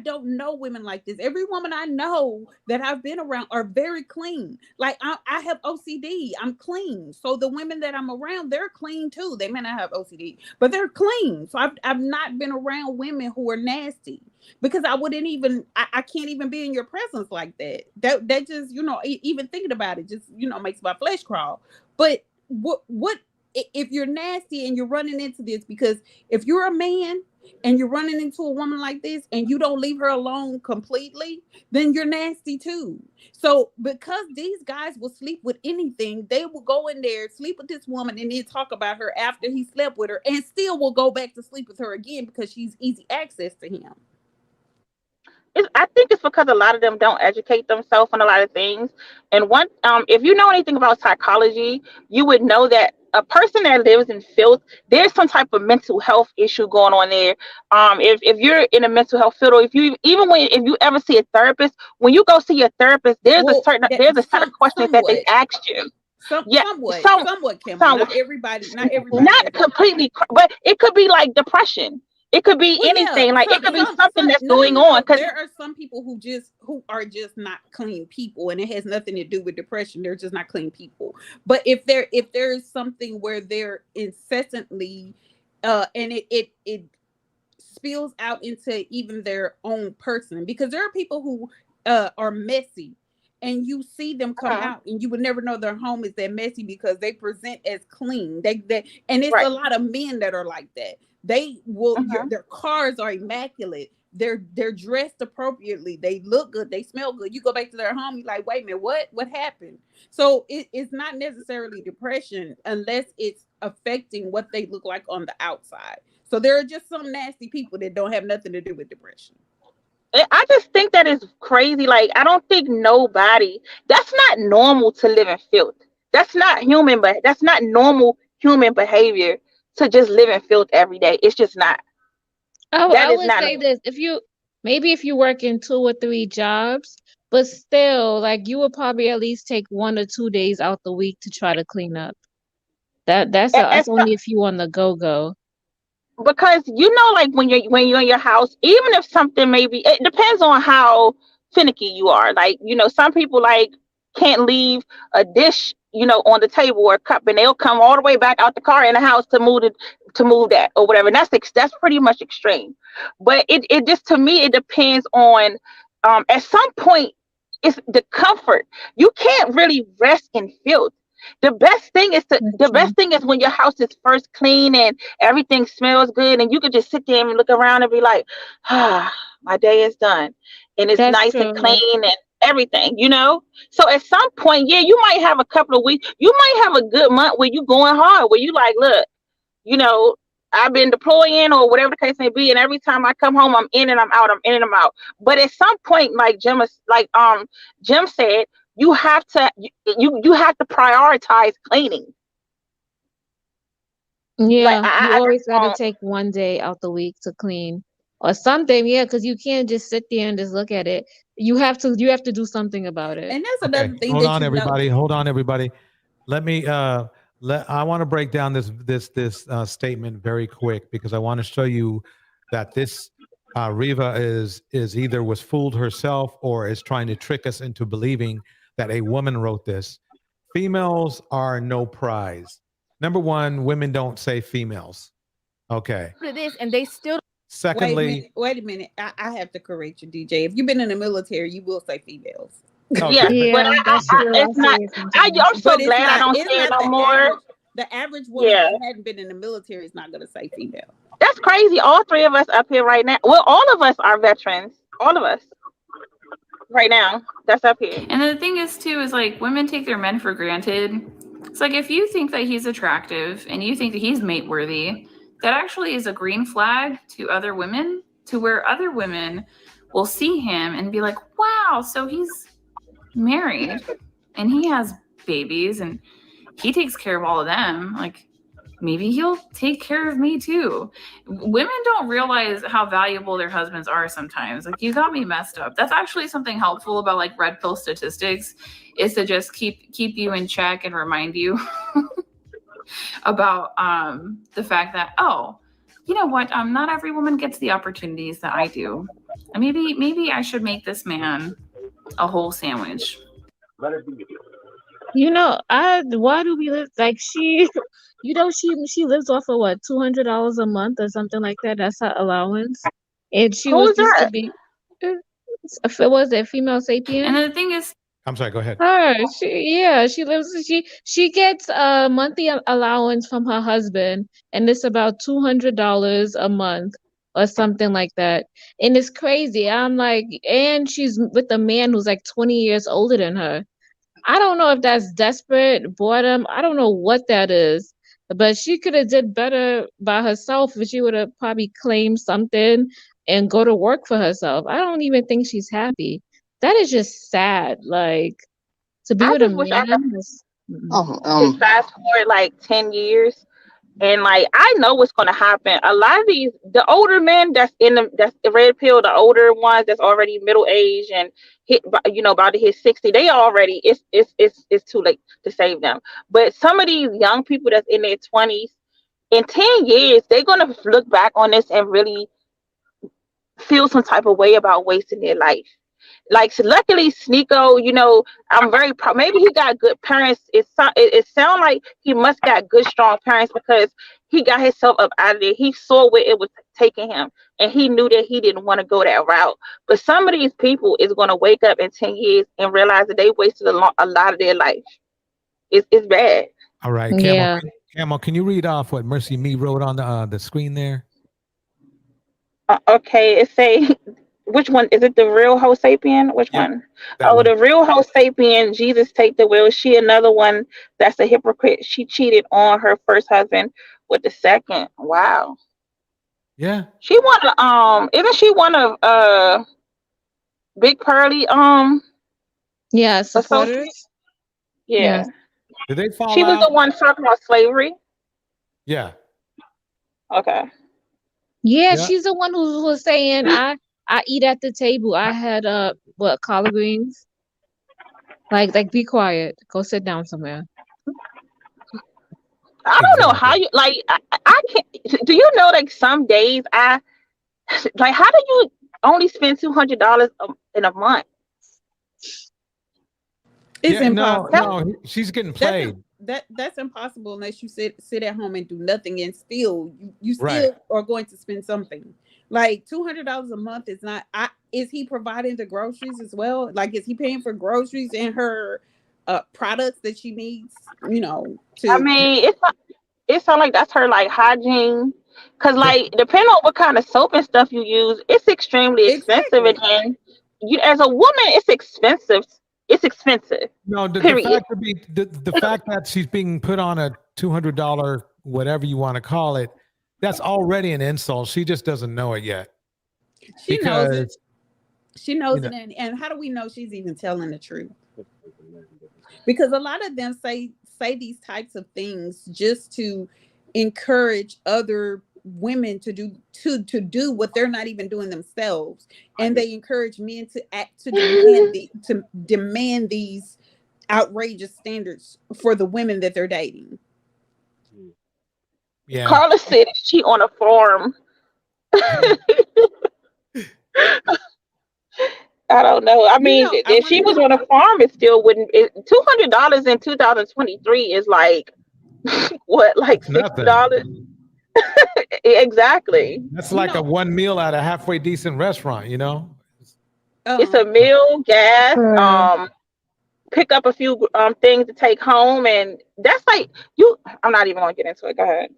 don't know women like this. Every woman I know that I've been around are very clean. Like I have OCD. I'm clean. So the women that I'm around, they're clean too. They may not have OCD, but they're clean. So I've not been around women who are nasty, because I wouldn't even, I can't even be in your presence like that. That just, even thinking about it just, makes my flesh crawl. But what if you're nasty and you're running into this? Because if you're a man and you're running into a woman like this and you don't leave her alone completely, then you're nasty too. So because these guys will sleep with anything, they will go in there, sleep with this woman, and then talk about her after he slept with her, and still will go back to sleep with her again because she's easy access to him. I think it's because a lot of them don't educate themselves on a lot of things. And if you know anything about psychology, you would know that a person that lives in filth, there's some type of mental health issue going on there. If you're in a mental health field, or if you ever see a therapist, when you go see your therapist, there's a certain question that they asked you. Somewhat, Kim. Not everybody. Not completely, but it could be like depression. It could be anything. Like it could be something that's going on. Because there are some people who are just not clean people, and it has nothing to do with depression. They're just not clean people. But if there is something where they're incessantly, and it spills out into even their own person, because there are people who are messy, and you see them come out, and you would never know their home is that messy because they present as clean. And it's a lot of men that are like that. They will. Their cars are immaculate. They're dressed appropriately. They look good. They smell good. You go back to their home, you're like, wait a minute, what happened? So it's not necessarily depression unless it's affecting what they look like on the outside. So there are just some nasty people that don't have nothing to do with depression. I just think that is crazy. Like, I don't think that's not normal to live in filth. That's not human, but that's not normal human behavior to just live in filth every day. It's just not. I would say this: if you work in 2 or 3 jobs, but still, like, you would probably at least take 1 or 2 days out the week to try to clean up. That's only if you on the go. Because like when you're in your house, even if something it depends on how finicky you are. Like, some people like can't leave a dish on the table or a cup, and they'll come all the way back out the car in the house to move that or whatever. And that's pretty much extreme. But it just, to me, it depends on at some point it's the comfort. You can't really rest in filth. The best thing is when your house is first clean and everything smells good, and you could just sit there and look around and be like, my day is done, and it's nice and clean and everything, So at some point, you might have a couple of weeks, you might have a good month where you going hard, where you like, look, I've been deploying or whatever the case may be, and every time I come home, I'm in and I'm out. But at some point, like Jim said, you have to prioritize cleaning. Yeah, you always got to take 1 day out the week to clean or something. Yeah, because you can't just sit there and just look at it. You have to do something about it. And that's another thing. Hold on, everybody. Let me I want to break down this statement very quick, because I want to show you that this Riva is either was fooled herself or is trying to trick us into believing that a woman wrote this. Females are no prize. Number one, women don't say females. Okay. This, and they still. Secondly, wait a minute. I have to correct you, DJ. If you've been in the military, you will say females. Okay. But I'm so glad I don't say it no more. The average woman that hadn't been in the military is not going to say female. That's crazy. All 3 of us up here right now. Well, all of us are veterans. All of us. Right now, that's up here. And the thing is too, is like women take their men for granted. It's like, if you think that he's attractive and you think that he's mate worthy, that actually is a green flag to other women, to where other women will see him and be like, wow, so he's married and he has babies and he takes care of all of them. Like, maybe he'll take care of me too. Women don't realize how valuable their husbands are sometimes. Like, you got me messed up. That's actually something helpful about like red pill statistics, is to just keep you in check and remind you about the fact that, oh, you know what? Not every woman gets the opportunities that I do. And maybe I should make this man a whole sandwich. Why do we live like she? She lives off of what, $200 a month or something like that. That's her allowance, and she was used to be. Was it female sapien? And the thing is, I'm sorry. Go ahead. She gets a monthly allowance from her husband, and it's about $200 a month or something like that. And it's crazy. I'm like, and she's with a man who's like 20 years older than her. I don't know if that's desperate boredom. I don't know what that is, but she could have did better by herself if she would have probably claimed something and go to work for herself. I don't even think she's happy. That is just sad. Like, to be with a man. Fast forward like 10 years, And like I know what's gonna happen. A lot of the older men that's the red pill, the older ones that's already middle age and about to hit 60, they already it's too late to save them. But some of these young people that's in their 20s, in 10 years, they're gonna look back on this and really feel some type of way about wasting their life. Like, so luckily Sneeko, I'm very proud. Maybe he got good parents. It sounds like he must got good strong parents, because he got himself up out of there. He saw where it was taking him, and he knew that he didn't want to go that route. But some of these people is going to wake up in 10 years and realize that they wasted a lot of their life. It's bad. All right, Camel, can you read off what Mercy Me wrote on the screen there? Okay, it say, which one is it? The real Homo sapien? Which one? Oh, the real Homo sapien. Jesus take the wheel. She another one that's a hypocrite. She cheated on her first husband with the second. Wow. Yeah. She one of isn't she one of Big Pearly Yeah, associates? supporters. Yeah. Yes. Did they fall She was out? the one talking about slavery. Yeah. Okay. Yeah, Yeah. she's the one who was saying, I eat at the table. I had collard greens. Like be quiet. Go sit down somewhere. I don't know how you like. I can't. Do you know like some days I like? How do you only spend $200 in a month? It's impossible. No, she's getting played. That's impossible unless you sit at home and do nothing, and still you still Right. are going to spend something. Like $200 a month is not. Is he providing the groceries as well? Like, is he paying for groceries and her products that she needs? I mean, it sounds like that's her like hygiene, because like depending on what kind of soap and stuff you use, it's extremely expensive. Exactly. And you, as a woman, it's expensive. It's expensive. No, the Period. fact that she's being put on a $200, whatever you want to call it, that's already an insult. She just doesn't know it yet. She knows it. She knows it. And how do we know she's even telling the truth? Because a lot of them say these types of things just to encourage other women to do what they're not even doing themselves, and they encourage men to demand these outrageous standards for the women that they're dating. Yeah. Carla said she on a farm. I don't know. I mean, if she was on a farm, it still wouldn't. $200 in 2023 is like what, like $60? Exactly. That's like a one meal at a halfway decent restaurant, It's a meal, gas, pick up a few things to take home, and that's like you. I'm not even gonna get into it. Go ahead.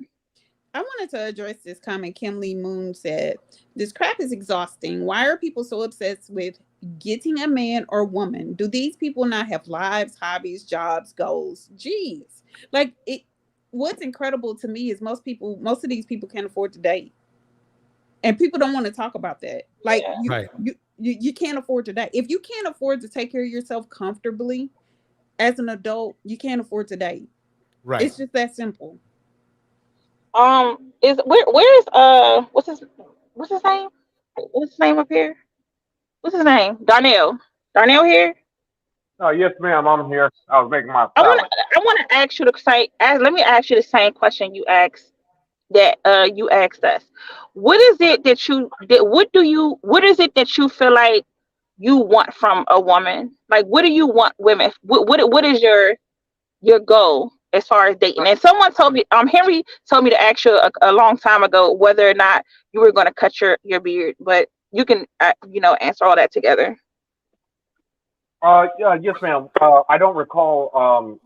I wanted to address this comment. Kim Lee Moon said, "This crap is exhausting. Why are people so obsessed with getting a man or woman? Do these people not have lives, hobbies, jobs, goals? Geez, like it." What's incredible to me is most of these people can't afford to date, and people don't want to talk about that. Like you can't afford to date. If you can't afford to take care of yourself comfortably as an adult, you can't afford to date. Right. It's just that simple. Is where's what's his name? What's his name up here? What's his name? Darnell here? Oh, yes, ma'am. I'm here. I was making my salad. I want to ask you let me ask you the same question you asked us. What is it that what is it that you feel like you want from a woman? Like, what do you want women? What is your goal as far as dating? And someone told me, Henry told me to ask you a long time ago whether or not you were going to cut your beard, but you can answer all that together. Yeah, yes, ma'am. I don't recall.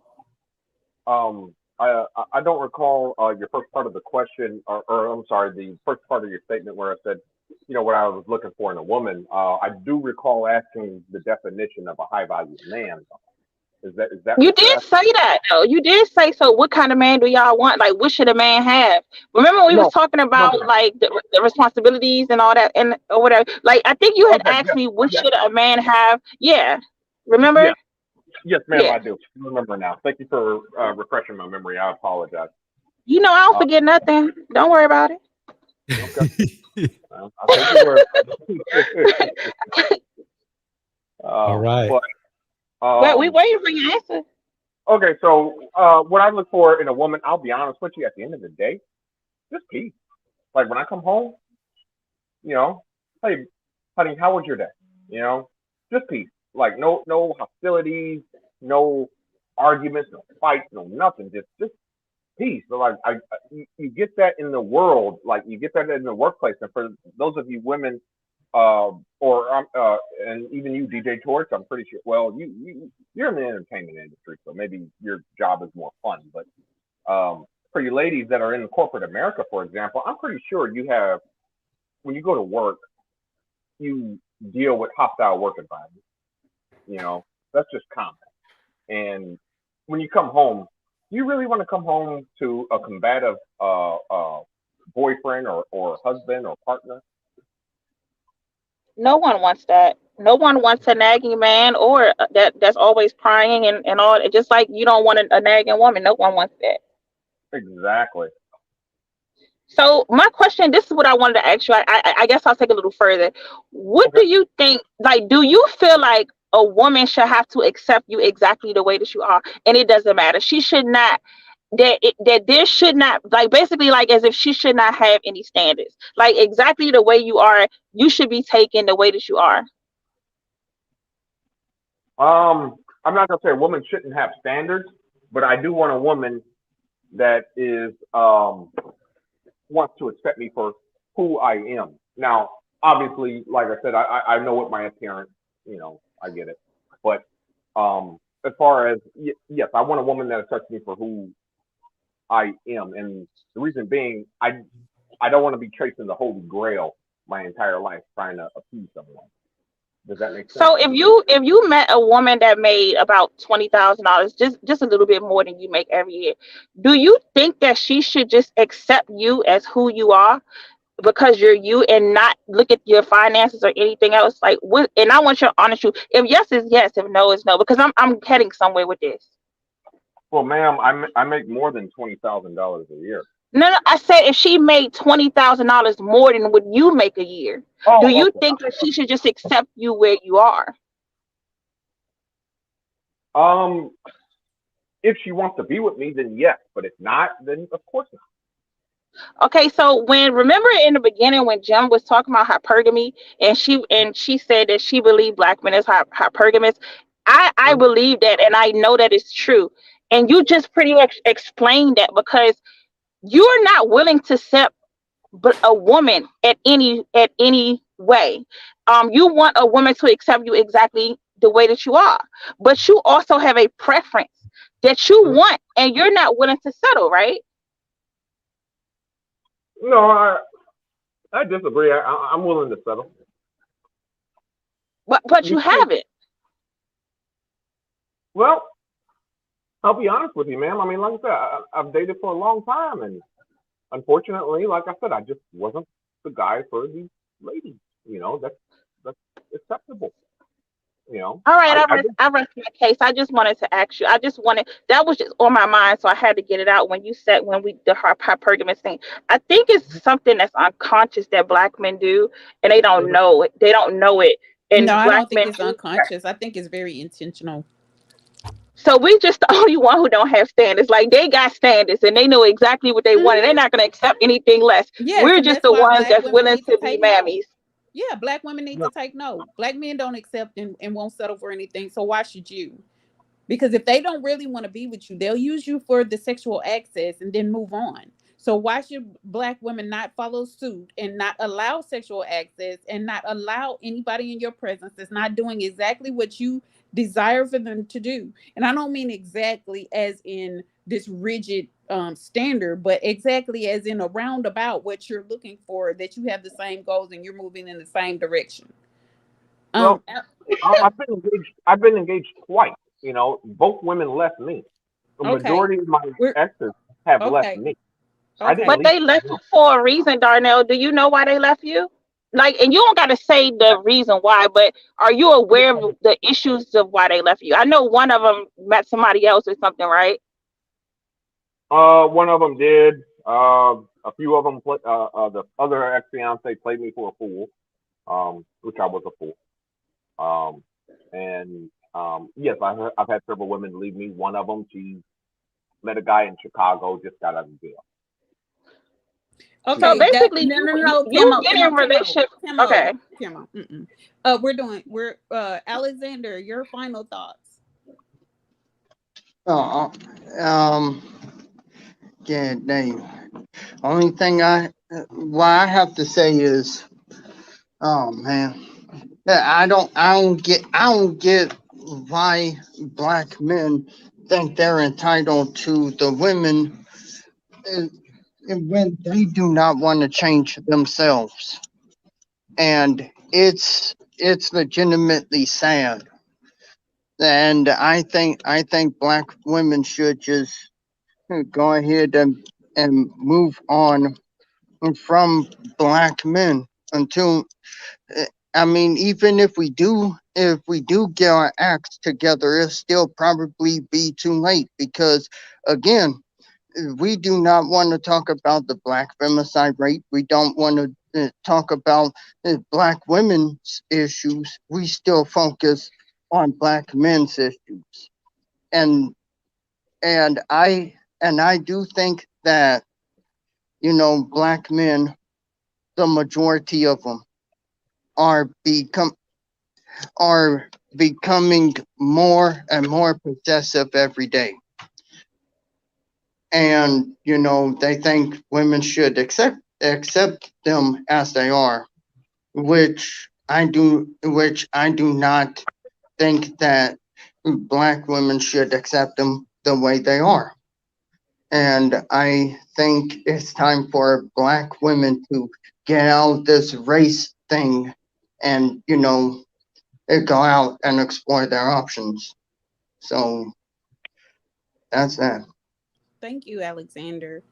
I don't recall your first part of the question, or I'm sorry, the first part of your statement where I said, what I was looking for in a woman. I do recall asking the definition of a high value man. Is that you did say that though? You did say so. What kind of man do y'all want? Like, what should a man have? Remember we was talking about like the responsibilities and all that and or whatever. Like, I think you had asked me what should a man have. Yeah. Remember? Yeah. Yes, ma'am, I do. I remember now. Thank you for refreshing my memory. I apologize. You know, I don't forget nothing. Don't worry about it. Okay. I'll take your word. All right. But, Well, we waiting for your answer. okay, so what I look for in a woman, I'll be honest with you, at the end of the day, just peace. Like when I come home, you know, hey, honey, how was your day? You know, just peace. Like no hostilities, no arguments, no fights, no nothing. Just peace. So like you get that in the world, like you get that in the workplace. And for those of you women, and even you, DJ Torch, I'm pretty sure. Well, you're in the entertainment industry, so maybe your job is more fun. But for you ladies that are in corporate America, for example, I'm pretty sure you have, when you go to work, you deal with hostile work environments. You know, that's just common. And when you come home, do you really want to come home to a combative boyfriend or husband or partner? No one wants that. No one wants a nagging man or that's always crying and all. Just like you don't want a nagging woman. No one wants that. Exactly. So my question, this is what I wanted to ask you. I guess I'll take it a little further. What do you think? Like, do you feel like a woman should have to accept you exactly the way that you are, and it doesn't matter? She should not. That there should not, like, basically like as if she should not have any standards. Like exactly the way you are, you should be taken the way that you are. I'm not gonna say a woman shouldn't have standards, but I do want a woman that is wants to accept me for who I am. Now, obviously, like I said, I know what my appearance, you know, I get it. But as far as yes, I want a woman that accepts me for who I am, and the reason being, I don't want to be chasing the Holy Grail my entire life trying to appease someone. Does that make sense? So if you met a woman that made about $20,000, just a little bit more than you make every year, do you think that she should just accept you as who you are because you're you and not look at your finances or anything else? Like what? And I want your honest truth. If yes is yes, if no is no, because I'm heading somewhere with this. Well, ma'am, I make more than $20,000 a year. No, I said if she made $20,000 more than what you make a year, do you think that she should just accept you where you are? If she wants to be with me, then yes. But if not, then of course not. Okay, so remember in the beginning when Jim was talking about hypergamy, and she said that she believed black men is hypergamous. I believe that, and I know that it's true. And you just pretty much explained that because you're not willing to accept a woman at any way. You want a woman to accept you exactly the way that you are, but you also have a preference that you want, and you're not willing to settle, right? No, I disagree. I'm willing to settle. But you haven't. Well, I'll be honest with you, ma'am. I mean, like I said, I've dated for a long time, and unfortunately, like I said, I just wasn't the guy for these ladies. You know, that's acceptable. You know. All right, I rest my case. I just wanted to ask you. That was just on my mind, so I had to get it out when you said the hypergamous thing. I think it's something that's unconscious that black men do, and they don't know it. They don't know it. And No, I black don't think men it's unconscious. I think it's very intentional. So we just the only one who don't have standards. Like they got standards and they know exactly what they want, and they're not going to accept anything less. Yes, We're and just that's the why ones black that's women willing need to to be take no. mammies. Yeah, black women need to take no. Black men don't accept and won't settle for anything. So why should you? Because if they don't really want to be with you, they'll use you for the sexual access and then move on. So why should black women not follow suit and not allow sexual access and not allow anybody in your presence that's not doing exactly what you desire for them to do? And I don't mean exactly as in this rigid standard, but exactly as in a roundabout what you're looking for, that you have the same goals and you're moving in the same direction. Well, I've been engaged twice. You know, both women left me. The majority of my exes have left me. But they left you for a reason, Darnell. Do you know why they left you? Like, and you don't got to say the reason why, but are you aware of the issues of why they left you? I know one of them met somebody else or something, right? One of them did. A few of them, the other ex-fiance played me for a fool, which I was a fool. And yes, I've had several women leave me. One of them, she met a guy in Chicago, just got out of jail. Okay, So basically, no, you get in relationship. Okay. We're Alexander, your final thoughts. Oh, yeah, dang. Only thing what I have to say is, oh man, I don't get why black men think they're entitled to the women when they do not want to change themselves, and it's legitimately sad. And I think black women should just go ahead and move on from black men until I mean, even if we do get our acts together, it'll still probably be too late because again, we do not want to talk about the black femicide rate. We don't want to talk about black women's issues. We still focus on black men's issues. And I do think that, you know, black men, the majority of them are becoming more and more possessive every day. And, you know, they think women should accept them as they are, which I do not think that black women should accept them the way they are. And I think it's time for black women to get out this race thing and, you know, go out and explore their options. So that's that. Thank you, Alexander.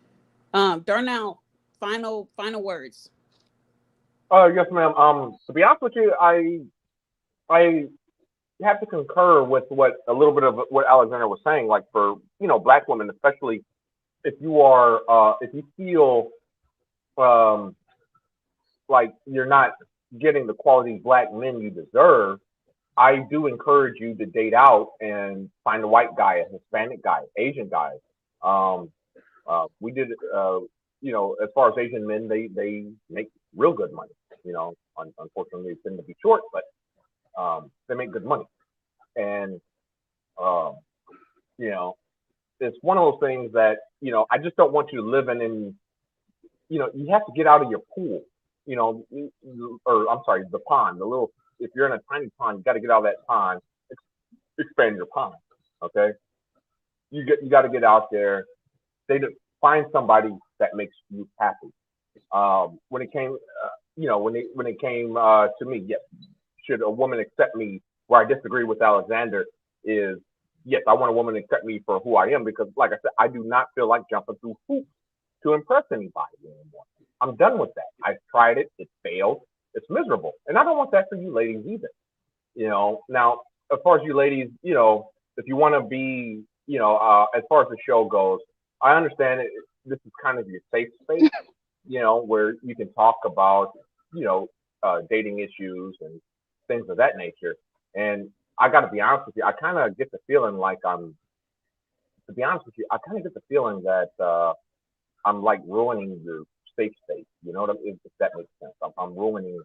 Darnell, final words. Yes, ma'am. To be honest with you, I have to concur with a little bit of what Alexander was saying. Like for black women, especially if you feel like you're not getting the quality black men you deserve, I do encourage you to date out and find a white guy, a Hispanic guy, Asian guy. We did, as far as Asian men, they make real good money. Unfortunately, they tend to be short, but they make good money. And it's one of those things that I just don't want you living in. You have to get out of your pool. Or I'm sorry, the pond. If you're in a tiny pond, you got to get out of that pond, expand your pond. Okay, you got to get out there. Find somebody that makes you happy. When it came, when it came to me, yes, should a woman accept me? Where I disagree with Alexander is, yes, I want a woman to accept me for who I am because, like I said, I do not feel like jumping through hoops to impress anybody anymore. I'm done with that. I've tried it. It failed. It's miserable. And I don't want that for you ladies either. Now, as far as you ladies, if you want to be, as far as the show goes, I understand this is kind of your safe space, where you can talk about, dating issues and things of that nature. And I got to be honest with you, I kind of get the feeling like I kind of get the feeling that I'm like ruining your safe space. You know what I mean? If that makes sense. I'm ruining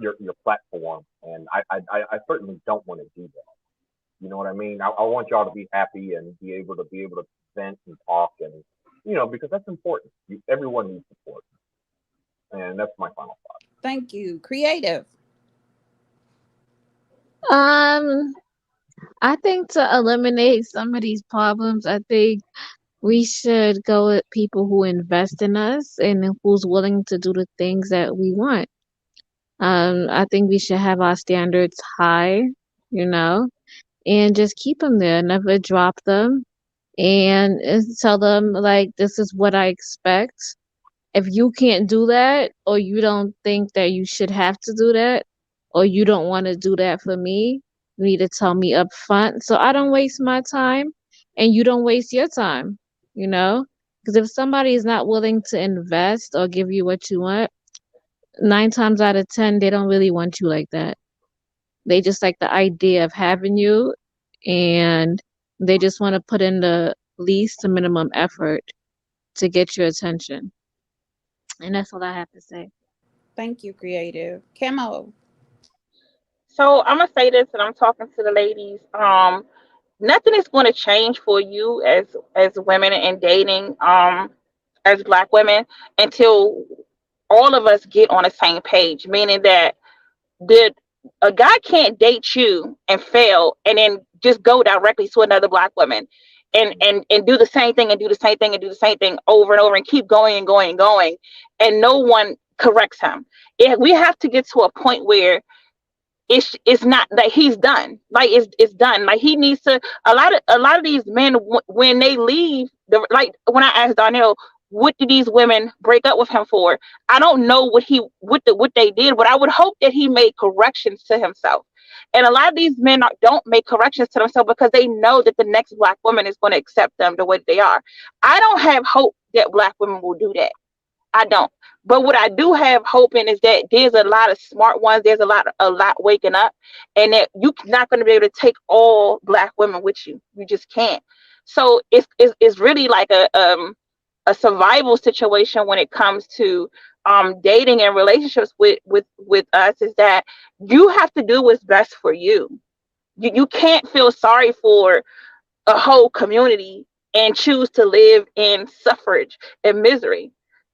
your platform, and I certainly don't want to do that. You know what I mean? I want y'all to be happy and be able to vent and talk, and because that's important. Everyone needs support, and that's my final thought. Thank you. Creative. I think to eliminate some of these problems, I think we should go with people who invest in us and who's willing to do the things that we want. I think we should have our standards high, and just keep them there, never drop them, and tell them like, this is what I expect. If you can't do that, or you don't think that you should have to do that, or you don't want to do that for me, you need to tell me up front so I don't waste my time and you don't waste your time. you know? Because if somebody is not willing to invest or give you what you want, 9 times out of 10, they don't really want you like that. They just like the idea of having you, and they just want to put in the least to minimum effort to get your attention. And that's all I have to say. Thank you, creative. Camo. So I'm gonna say this, and I'm talking to the ladies. Nothing is going to change for you as women and dating as Black women until all of us get on the same page. Meaning that a guy can't date you and fail and then just go directly to another Black woman and do the same thing and do the same thing and do the same thing over and over and keep going and going and going, and no one corrects him. We have to get to a point where it's not that he's done. Like it's done. Like he needs to. A lot of these men, when they leave, like when I asked Darnell, what did these women break up with him for? I don't know what they did, but I would hope that he made corrections to himself. And a lot of these men don't make corrections to themselves because they know that the next Black woman is going to accept them the way they are. I don't have hope that Black women will do that. I don't. But what I do have hope in is that there's a lot of smart ones. There's a lot waking up, and that you're not going to be able to take all Black women with you. You just can't. So it's really like a survival situation when it comes to dating and relationships with us. Is that you have to do what's best for you. You can't feel sorry for a whole community and choose to live in suffrage and misery.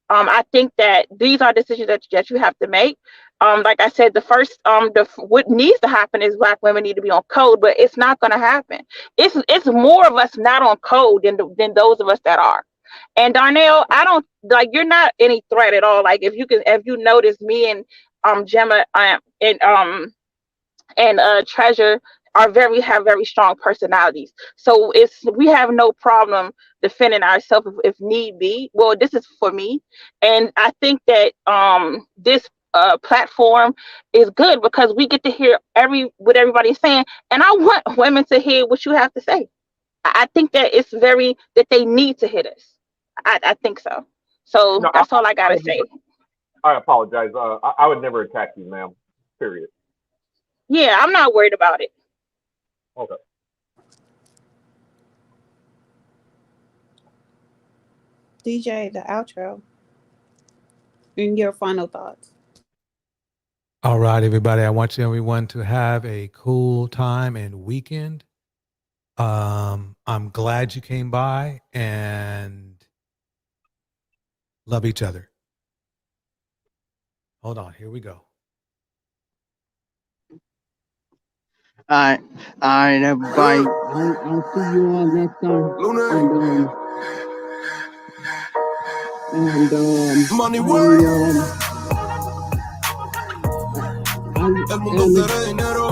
I think that these are decisions that you have to make. Like I said, what needs to happen is Black women need to be on code, but it's not going to happen. It's more of us not on code than those of us that are. And Darnell, I don't like, you're not any threat at all. Like if you notice, me and Gemma and Treasure have very strong personalities. So we have no problem defending ourselves if need be. Well, this is for me. And I think that this platform is good because we get to hear what everybody's saying. And I want women to hear what you have to say. I think that that they need to hear this. I think so. So no, that's all I got to say. I apologize. I would never attack you, ma'am. Period. Yeah, I'm not worried about it. Okay. DJ, the outro. And your final thoughts. All right, everybody. I want everyone to have a cool time and weekend. I'm glad you came by, and love each other. Hold on. Here we go. All right, everybody. I'll see you all next time. Money work. El mundo quiere dinero.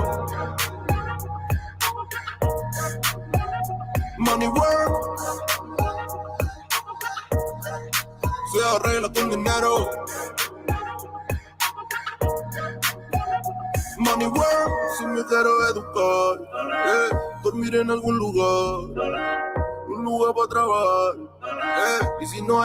Money work. Se arregla con dinero. Money work. Si me quiero educar, dormir en algún lugar, un lugar para trabajar, y si no hay